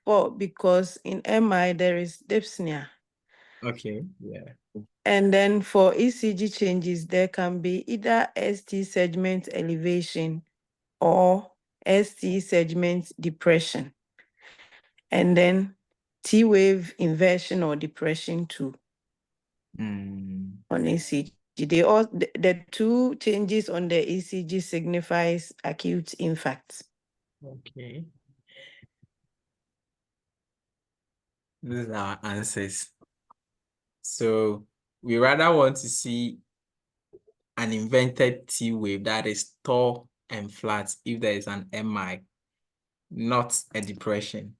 4 because in MI there is dyspnea. Okay. Yeah. And then for ECG changes, there can be either ST segment elevation or ST segment depression. And then T wave inversion or depression too on ECG. The 2 changes on the ECG signifies acute infarct. Okay. These are our answers. So we rather want to see an invented T wave that is tall and flat if there is an MI, not a depression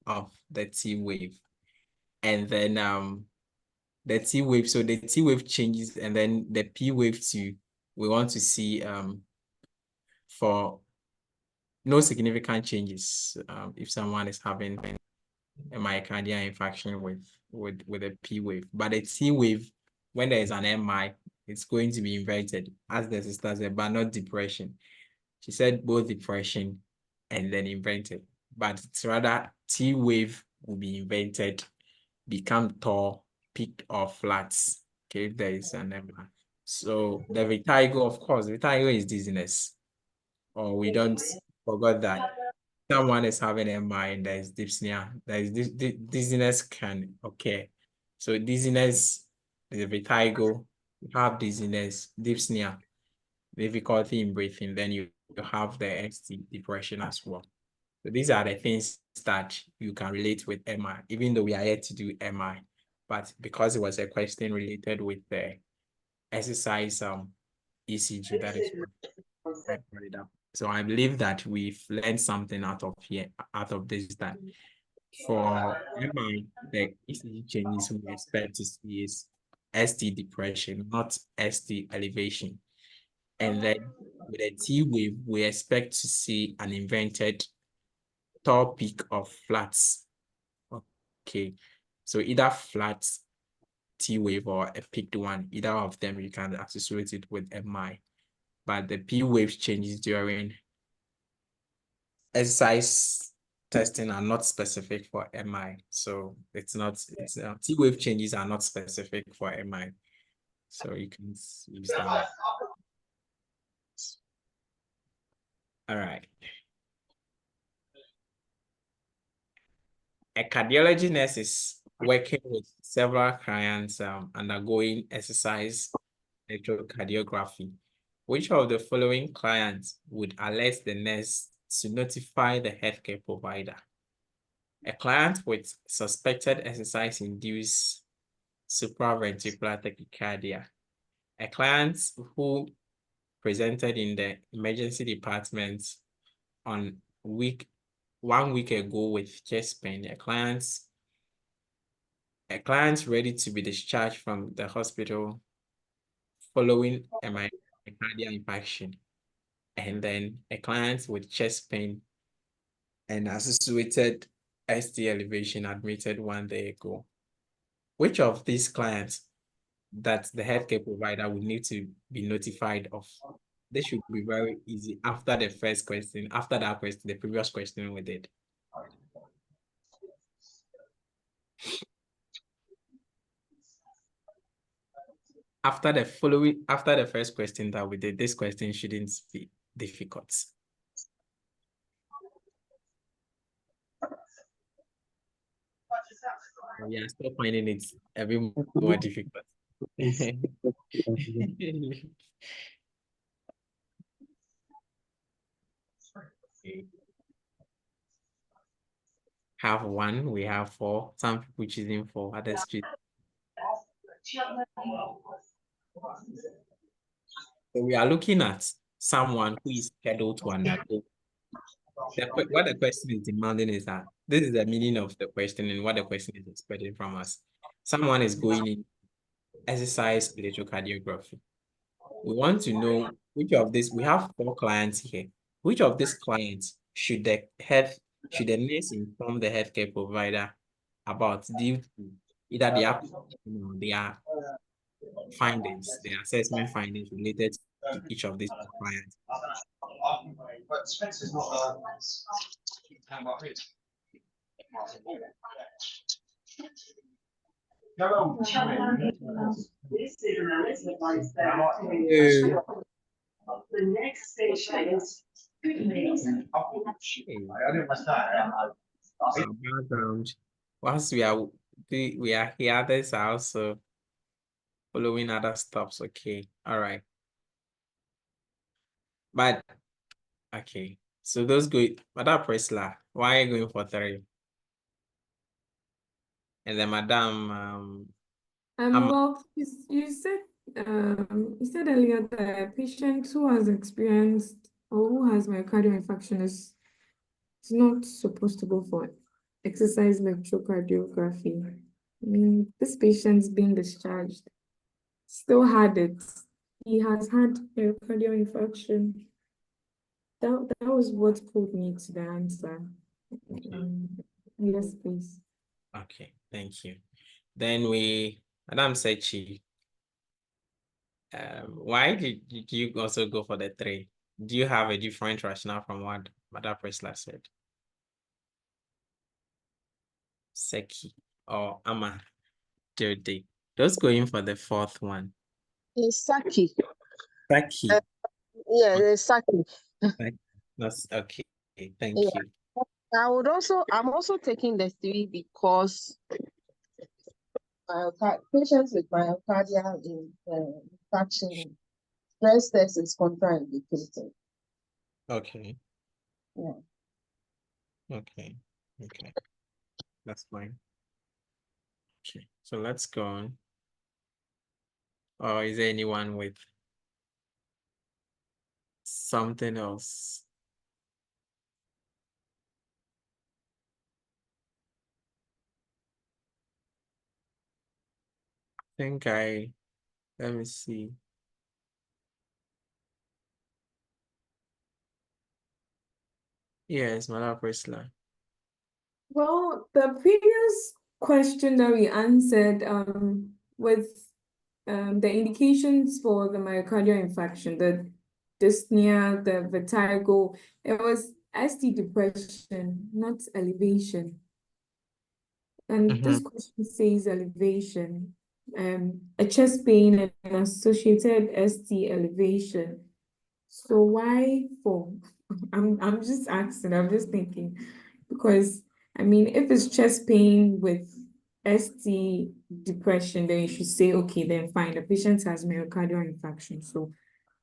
of the T wave. And then the T wave, so the T wave changes, and then the P wave too, we want to see for no significant changes if someone is having a myocardial infarction with a P wave. But the T wave, when there is an MI, it's going to be inverted, as the sister said, but not depression. She said both depression and then inverted, but it's rather T wave will be inverted, become tall, peak or flats. Okay, if there is an MI. So the vertigo, of course, vertigo is dizziness. Or we don't forget that someone is having MI and there is dyspnea. There is dizziness can occur. So dizziness, the vertigo, you have dizziness, dyspnea, difficulty in breathing, then you have the ST depression as well. So these are the things that you can relate with MI, even though we are yet to do MI. But because it was a question related with the exercise ECG, that is what I brought it up. So I believe that we've learned something out of this, that for MI, the ECG changes we expect to see is ST depression, not ST elevation. And then with a T wave, we expect to see an inverted tall peak of flats. Okay, so either flat T wave or a peaked one, either of them you can associate it with MI. But the P wave changes during exercise testing are not specific for MI. So it's T wave changes are not specific for MI. So you can use that one. All right. A cardiology nurse is working with several clients undergoing exercise electrocardiography. Which of the following clients would alert the nurse to notify the healthcare provider? A client with suspected exercise-induced supraventricular tachycardia. A client who presented in the emergency department on 1 week ago with chest pain. A client ready to be discharged from the hospital following a myocardial infarction. And then a client with chest pain and associated ST elevation admitted 1 day ago. Which of these clients that the healthcare provider would need to be notified of? This should be very easy after the first question, after that question, the previous question we did. After the first question that we did, this question shouldn't be difficult. We are still finding it a bit more difficult. Okay. Have 1, we have 4. Some people choosing 4, others choose. So we are looking at someone who is scheduled to undergo. What the question is demanding is that this is the meaning of the question and what the question is expecting from us. Someone is going in exercise electrocardiography. We want to know which of these, we have 4 clients here. Which of these clients should the nurse inform the healthcare provider about due to either their findings, their assessment findings related to each of these clients? The next station is background. Once we are here, this are also following other stops. Okay, all right. But okay, so those go. Madam Presla, why are you going for 3? And then Madam well, you said earlier that a patient who has experienced or who has myocardial infarction is not supposed to go for exercise electrocardiography. I mean, this patient's been discharged, still had it. He has had myocardial infarction. That was what pulled me to the answer. Yes, please. Okay, thank you. Then Madam Sechi, why did you also go for the 3? Do you have a different rationale from what Madam Presla said? Seki or Ama Jode. Those going for the 4th one. It's Saki. Saki. Yeah, it's Saki. That's okay. Thank you. I'm also taking the 3 because patients with myocardial infarction, stress test is contraindicated. Okay. Yeah. Okay. That's fine. Okay, so let's go on. Or is there anyone with something else? Let me see. Yes, Madam Priscilla. Well, the previous question that we answered with the indications for the myocardial infarction, the dyspnea, the vertigo, it was ST depression, not elevation. And this question says elevation, a chest pain and associated ST elevation. So why 4? I'm just asking, I'm just thinking, because I mean, if it's chest pain with ST depression, then you should say, okay, then fine, the patient has myocardial infarction. So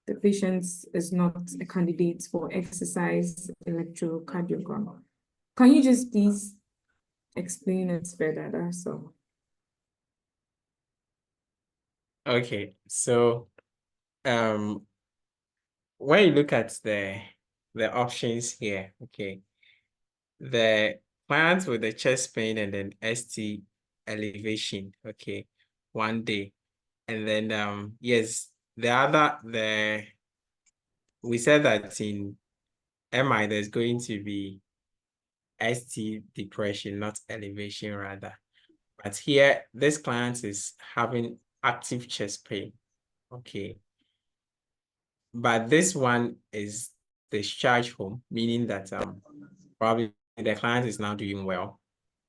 the patient is not a candidate for exercise electrocardiogram. Can you just please explain it further, that's all. Okay, so when you look at the options here, okay, the clients with the chest pain and then ST elevation, okay, 1 day, and then yes, we said that in MI there's going to be ST depression, not elevation rather. But here, this client is having active chest pain. Okay. But this one is discharged home, meaning that probably the client is now doing well.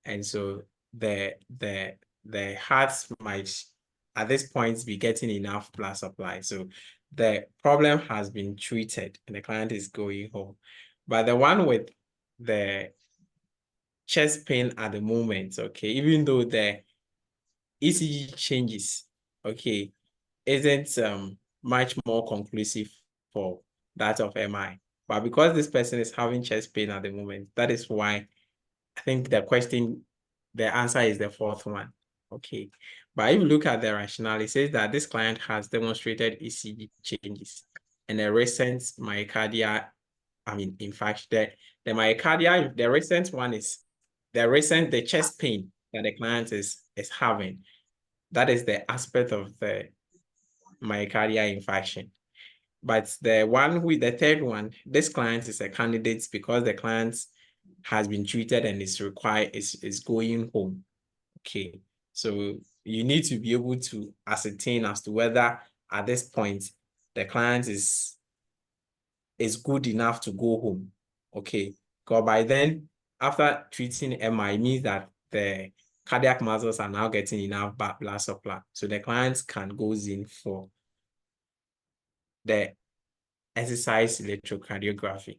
And so the heart might at this point be getting enough blood supply. So the problem has been treated and the client is going home. But the one with the chest pain at the moment, okay, even though the ECG changes, okay, isn't much more conclusive for that of MI. But because this person is having chest pain at the moment, that is why I think the answer is the fourth one. Okay. But if you look at the rationale, it says that this client has demonstrated ECG changes and a recent myocardial, in fact, the myocardial, the recent one is the chest pain that the client is having. That is the aspect of the myocardial infarction. But the third one, this client is a candidate because the client has been treated and is going home. Okay. So you need to be able to ascertain as to whether at this point the client is good enough to go home. Okay. Because by then, after treating MI, it means that the cardiac muscles are now getting enough blood supply. So the client can go in for the exercise electrocardiography.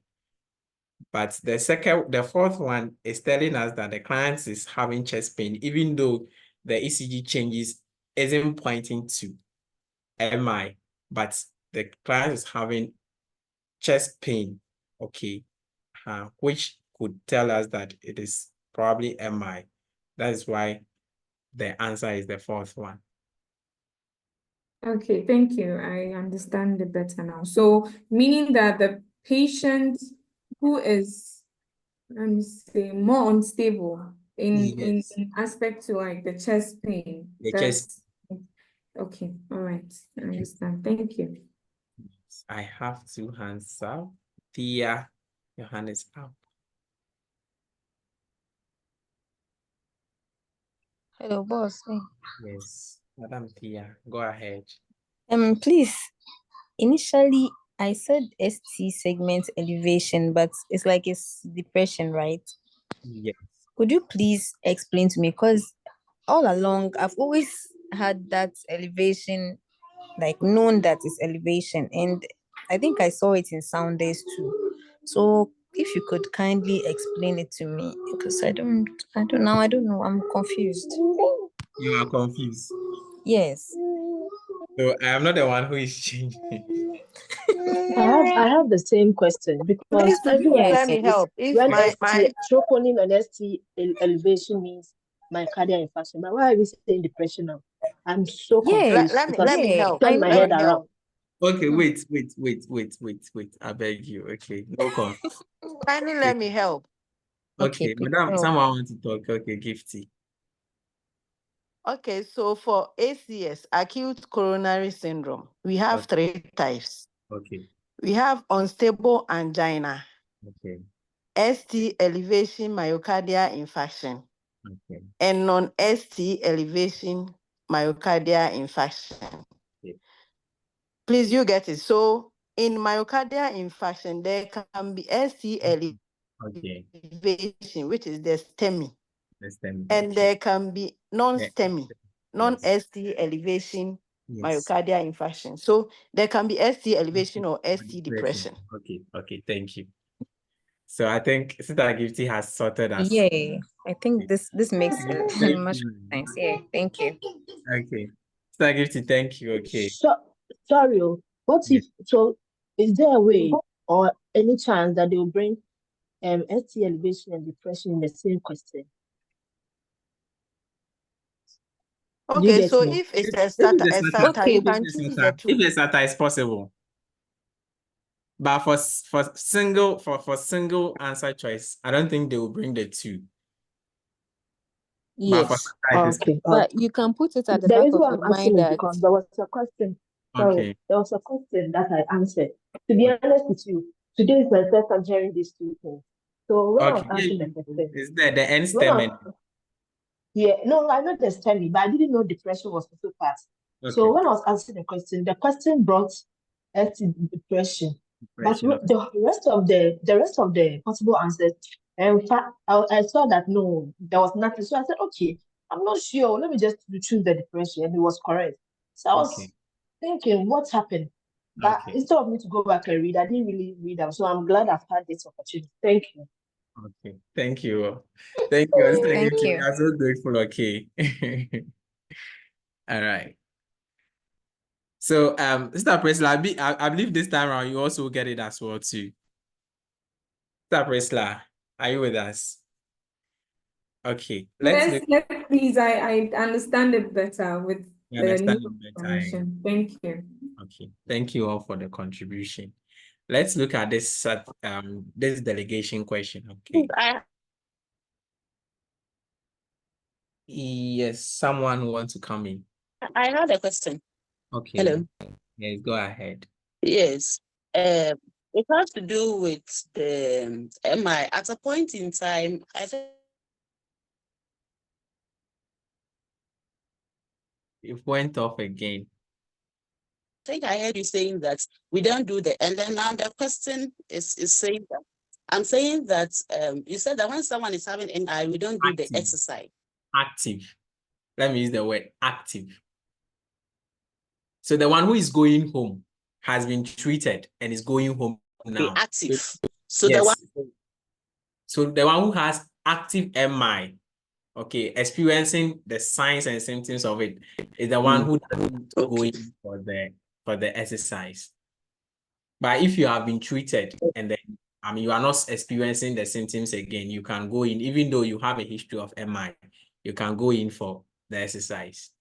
But the fourth one is telling us that the client is having chest pain, even though the ECG changes isn't pointing to MI, but the client is having chest pain, okay, which could tell us that it is probably MI. That is why the answer is the fourth one. Okay, thank you. I understand it better now. So meaning that the patient who is, let me say, more unstable in aspect to like the chest pain. Okay, all right. I understand. Thank you. I have 2 hands up. Tia, your hand is up. Hello, boss. Yes, Madam Tia, go ahead. Please. Initially, I said ST segment elevation, but it's like it's depression, right? Yes. Could you please explain to me? Because all along, I've always had that elevation, like known that it's elevation, and I think I saw it in sound days too. So if you could kindly explain it to me, because I don't know. I'm confused. You are confused. Yes. So I am not the one who is changing. I have the same question because everywhere Let me help. If when my troponin and ST elevation means myocardial infarction, but why are we saying depression now? I'm so confused let me help. turn my head around. Okay, wait. I beg you. Okay, no conflict. Kindly let me help. Okay, madam, someone wants to talk. Okay, Gifty. Okay, so for ACS, acute coronary syndrome, we have 3 types. Okay. We have unstable angina, Okay. ST elevation myocardial infarction, Okay. and non-ST elevation myocardial infarction. Okay. Please, you get it. So in myocardial infarction, there can be ST elevation, which is the STEMI. And there can be non-STEMI, non-ST elevation myocardial infarction. So there can be ST elevation or ST depression. Okay, thank you. So I think Sister Gifty has sorted us. Yeah, I think this makes much sense. Yeah, thank you. Okay. Sister Gifty, thank you. Okay. So sorry, what if is there a way or any chance that they will bring ST elevation and depression in the same question? Do you Okay, get so me? if it's If a the SATA, SATA, you if can the choose the SATA, if two. the SATA is possible. But for single answer choice, I don't think they will bring the two. But for Yes. SATA, it is Okay. But you can put it at the The back reason of why your I'm asking mind is that because there was a question. Sorry, okay. there was a question that I answered. To be honest with you, today is my first time hearing these two things. So when I was Okay. answering the question, Is that the end when I statement? yeah, no, I know the STEMI, but I didn't know depression was also part. So Okay. when I was answering the question brought us to depression. But Depression, okay. the rest of the possible answers, in fact, I saw that no, there was nothing. So I said, okay, I'm not sure. Let me just choose the depression, and it was correct. So I was Okay. thinking, what happened? But Okay. instead of me to go back and read, I didn't really read them. So I'm glad I've had this opportunity. Thank you. Okay. Thank you. Thank you. thank We you. are so grateful. Okay. All right. So, Sister Priscilla, I believe this time around you also get it as well too. Sister Priscilla, are you with us? Okay. Let's Yes, look. yes, please. I understand it better with You the new understand it better. information. Thank you. Okay. Thank you all for the contribution. Let's look at this delegation question. Okay. Yes, someone who wants to come in. I had a question. Okay. Hello. Yes, go ahead. Yes. It has to do with the MI. At a point in time, I think It went off again. I heard you saying that we don't do the, and then now the question is saying that I'm saying that you said that when someone is having MI, we don't do the Active. exercise. Active. Let me use the word active. So the one who is going home has been treated and is going home Be now. active. So yes. the one. So the one who has active MI, okay, experiencing the signs and symptoms of it, is the one who doesn't go in for the exercise. But if you have been treated and then you are not experiencing the symptoms again, you can go in, even though you have a history of MI, you can go in for the exercise.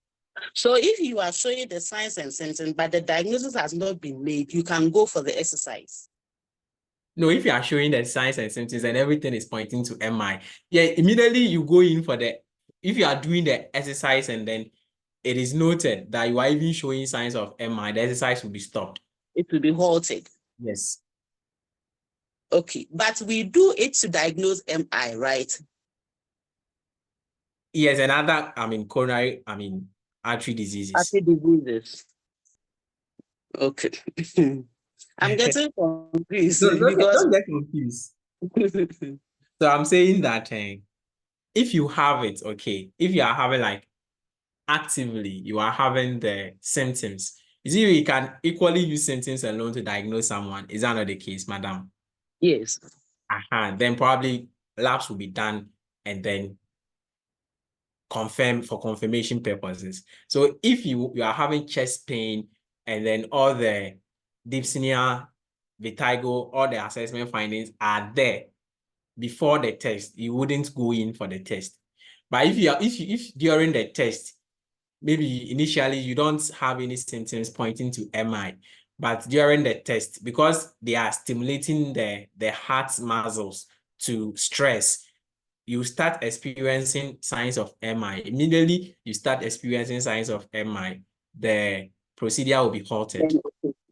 So if you are showing the signs and symptoms, but the diagnosis has not been made, you can go for the exercise. No, if you are showing the signs and symptoms and everything is pointing to MI, yeah, immediately you go in for if you are doing the exercise and then it is noted that you are even showing signs of MI, the exercise will be stopped. It will be halted. Yes. Okay, but we do it to diagnose MI, right? Yes, and other, coronary, artery diseases. Artery diseases. Okay. I'm getting confused because don't get confused. So I'm saying that if you have it, okay, if you are having actively, you are having the symptoms, you see, you can equally use symptoms alone to diagnose someone. Is that not the case, madam? Yes. Then probably labs will be done and then confirm for confirmation purposes. So if you are having chest pain and then all the dyspnea, vertigo, all the assessment findings are there before the test, you wouldn't go in for the test. But if during the test, maybe initially you don't have any symptoms pointing to MI, but during the test, because they are stimulating the heart muscles to stress, you start experiencing signs of MI. Immediately you start experiencing signs of MI, the procedure will be halted.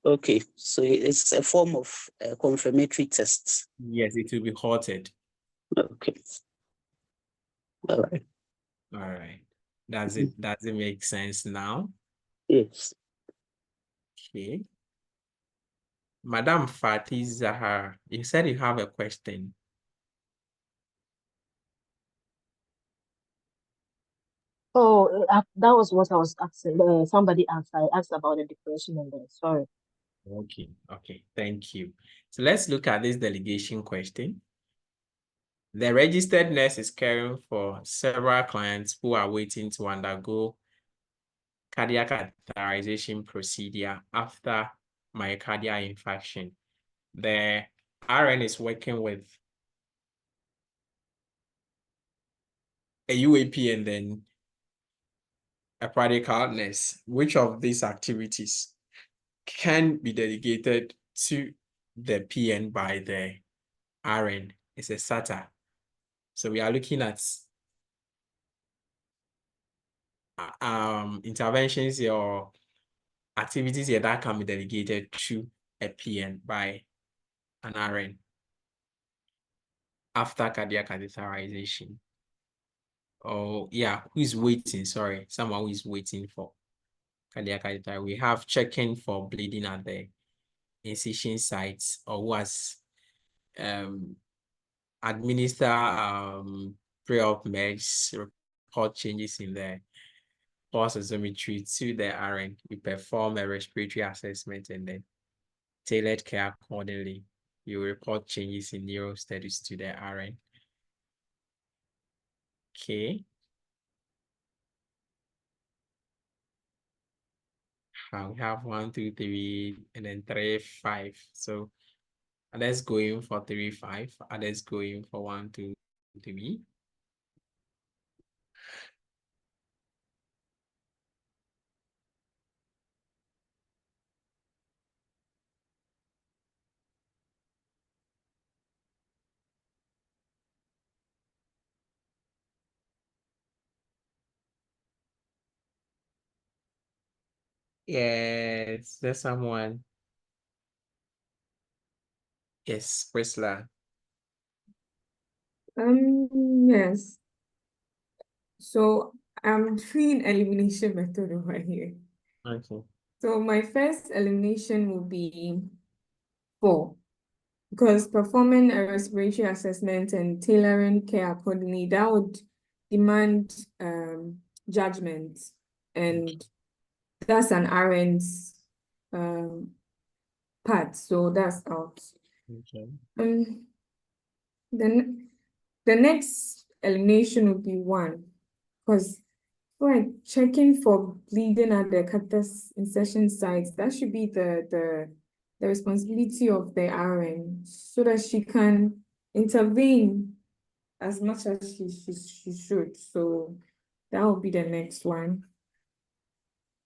Okay, so it's a form of confirmatory test. Yes, it will be halted. Okay. All right. All right. Does it make sense now? Yes. Okay. Madam Fatih Zahar, you said you have a question. Oh, that was what I was asking. Somebody asked. I asked about the depression and then sorry. Okay, thank you. So let's look at this delegation question. The registered nurse is caring for several clients who are waiting to undergo cardiac catheterization procedure after myocardial infarction. The RN is working with a UAP and then a practical nurse, which of these activities can be delegated to the PN by the RN? It's a SATA. So we are looking at interventions here or activities here that can be delegated to a PN by an RN after cardiac catheterization. Oh yeah, who is waiting? Sorry, someone who is waiting for cardiac catheter. We have checking for bleeding at the incision sites, or who has administer pre-op meds, report changes in the pulse oximetry to the RN. We perform a respiratory assessment and then tailored care accordingly. You report changes in neuro studies to the RN. Okay. We have 1, 2, 3, and then 3, 5. So others going for 3, 5. Others going for 1, 2, 3. Yes, there's someone. Yes, Priscilla. Yes. So I'm doing elimination method over here. Okay. So my first elimination will be 4, because performing a respiratory assessment and tailoring care accordingly, that would demand judgment, and that's an RN's part, so that's out. Okay. Then the next elimination would be 1, because like checking for bleeding at the catheter insertion sites, that should be the responsibility of the RN, so that she can intervene as much as she should. So that will be the next one.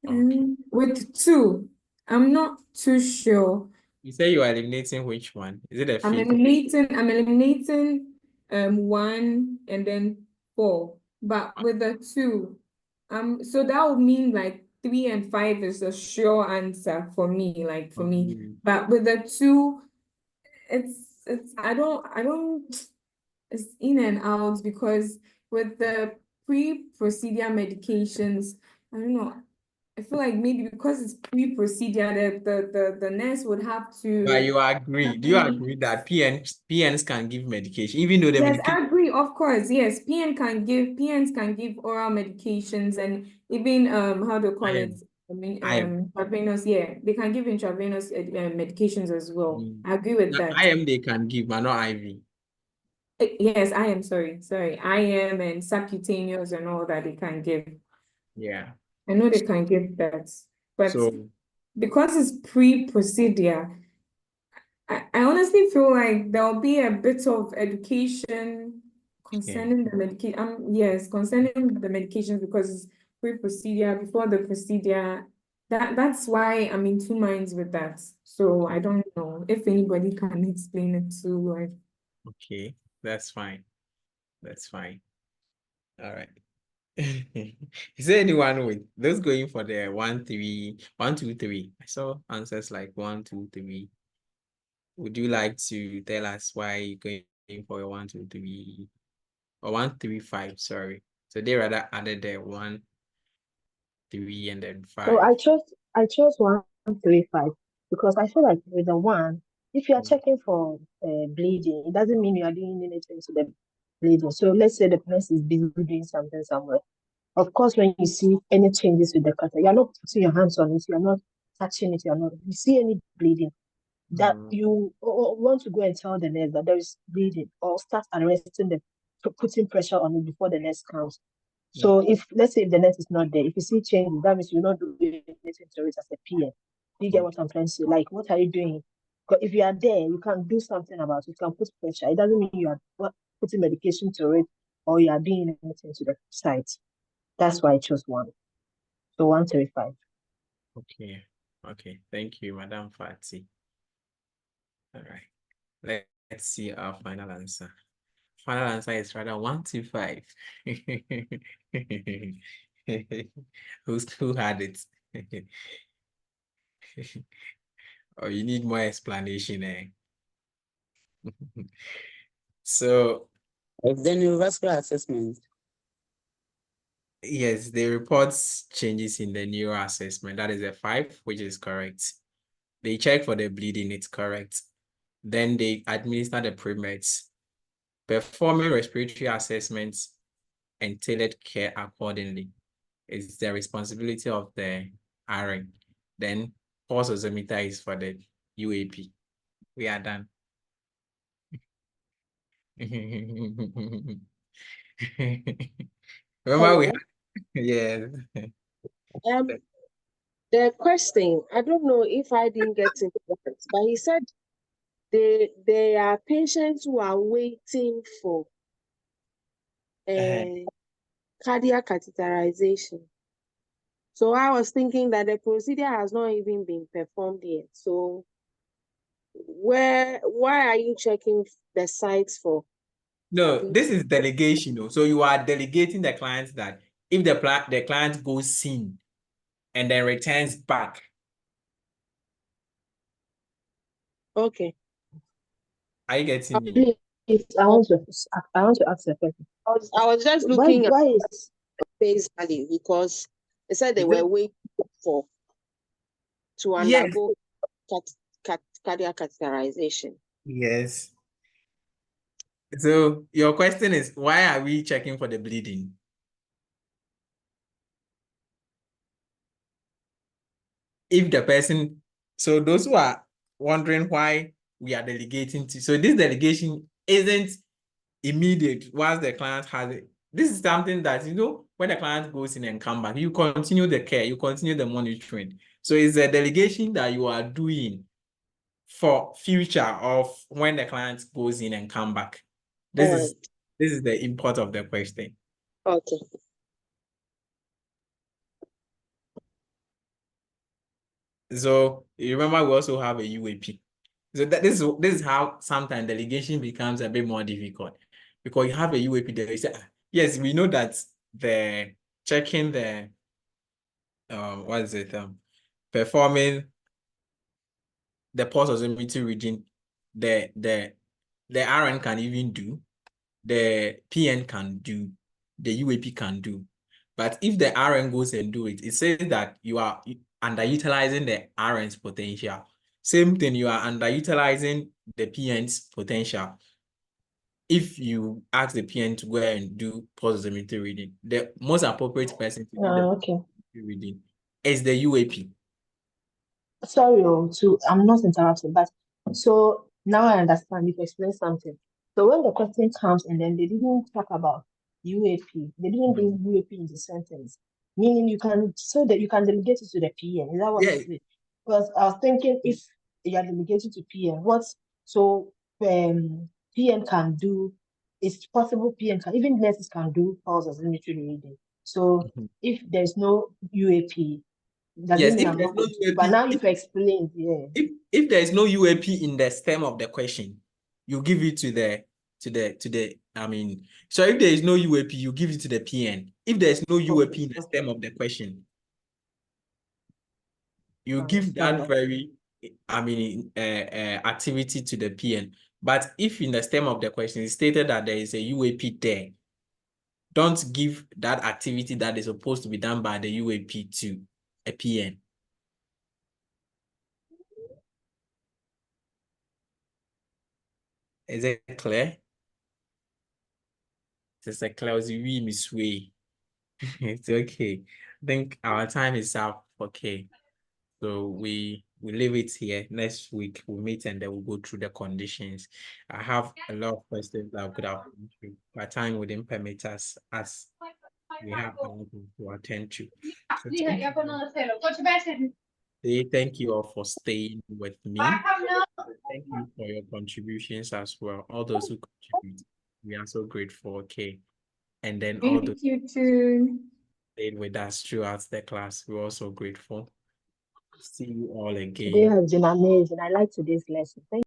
Okay. With 2, I'm not too sure. You say you are eliminating which one? Is it a I'm fifth? eliminating 1 and then 4, but with the 2, so that would mean like 3 and 5 is a sure answer for me, like for me. But with the 2, it's I don't it's in and out, because with the pre-procedure medications, I don't know. I feel like maybe because it's pre-procedure, the nurse would have to. But you agree? Do you agree that PNs can give medication, even though the Yes, medication? I agree, of course. Yes, PNs can give oral medications, and even how do you call it? Intravenous. Yeah, they can give intravenous medications as well. I agree with that. IM they can give, but not IV. Yes, I am sorry. IM and subcutaneous and all that they can give. Yeah. I know they can give that, but So because it's pre-procedure, I honestly feel like there'll be a bit of education concerning the medication. Yes, concerning the medications, because it's pre-procedure, before the procedure. That's why I'm in 2 minds with that. So I don't know if anybody can explain it too. Like, okay, that's fine. That's fine. All right. Is there anyone with those going for the 1, 3, 1, 2, 3? I saw answers like 1, 2, 3. Would you like to tell us why you're going for a 1, 2, 3 or 1, 3, 5? Sorry. So they rather added the 1, 3 and then 5. So I chose 1, 3, 5 because I feel like with the 1, if you are checking for bleeding, it doesn't mean you are doing anything to the bleeding. So let's say the person is busy doing something somewhere. Of course, when you see any changes with the cutter, you are not putting your hands on it, you are not touching it, you see any bleeding, that you want to go and tell the nurse that there is bleeding, or start arresting them, putting pressure on it before the nurse comes. So if, let's say, if the nurse is not there, if you see changes, that means you're not doing anything to it as a PM. You get what I'm trying to say? Like, what are you doing? Because if you are there, you can do something about it. You can put pressure. It doesn't mean you are putting medication to it, or you are doing anything to the site. That's why I chose 1. So 135. Okay. Thank you, Madam Fati. All right. Let's see our final answer. Final answer is rather 125. Who had it? Or you need more explanation, eh? So The neurovascular assessment. yes, the reports changes in the neuro assessment. That is a 5, which is correct. They check for the bleeding, it's correct. Then they administer the pre-meds. Performing respiratory assessments and tailored care accordingly is the responsibility of the RN. Then pulse oximeter is for the UAP. We are done. Remember we had, yes. The question, I don't know if I didn't get it right, but he said there are patients who are waiting for cardiac catheterization. So I was thinking that the procedure has not even been performed yet. So why are you checking the sites for? No, this is delegation. So you are delegating the clients that if the client goes in and then returns back. Okay. Are you getting me? Please, I want to ask a question. I was just looking why at is face value because they said they were waiting to undergo cardiac catheterization. Yes. So your question is, why are we checking for the bleeding? If the person, so those who are wondering why we are delegating to, so this delegation isn't immediate once the client has it. This is something that, when the client goes in and come back, you continue the care, you continue the monitoring. So it's a delegation that you are doing for future of when the client goes in and come back. This is the import of the question. Okay. So you remember we also have a UAP. So this is how sometimes delegation becomes a bit more difficult, because you have a UAP there. You say, yes, we know that the checking the performing the pulse oximetry reading, the RN can even do, the PN can do, the UAP can do. But if the RN goes and do it, it says that you are underutilizing the RN's potential. Same thing, you are underutilizing the PN's potential. If you ask the PN to go and do pulse oximetry reading, the most appropriate person to do the reading is the UAP. Sorry, I'm not interrupting, but so now I understand. You've explained something. So when the question comes and then they didn't talk about UAP, they didn't bring UAP in the sentence, meaning you can delegate it to the PN. Is that what you said? Because I was thinking if you are delegating to PN, PN can do, it's possible PN can, even nurses can do pulse oximetry reading. So if there's no UAP, yes, if there's no UAP, but now you've explained, yeah. If there is no UAP in the stem of the question, you give it to the so if there is no UAP, you give it to the PN. If there is no UAP in the stem of the question, you give that very activity to the PN. But if in the stem of the question it's stated that there is a UAP there, don't give that activity that is supposed to be done by the UAP to a PN. Is it clear? It's a clausy Miss Way. It's okay. I think our time is up. Okay. So we leave it here. Next week we'll meet and then we'll go through the conditions. I have a lot of questions that I could have gone through, but time wouldn't permit us as we have other things to attend to. So thank you all for staying with me. Thank you for your contributions as well. All those who contribute, we are so grateful. Okay. And then all Thank you too. stayed with us throughout the class. We're also grateful. See you all Today again. has been amazing. I like today's lesson. Thank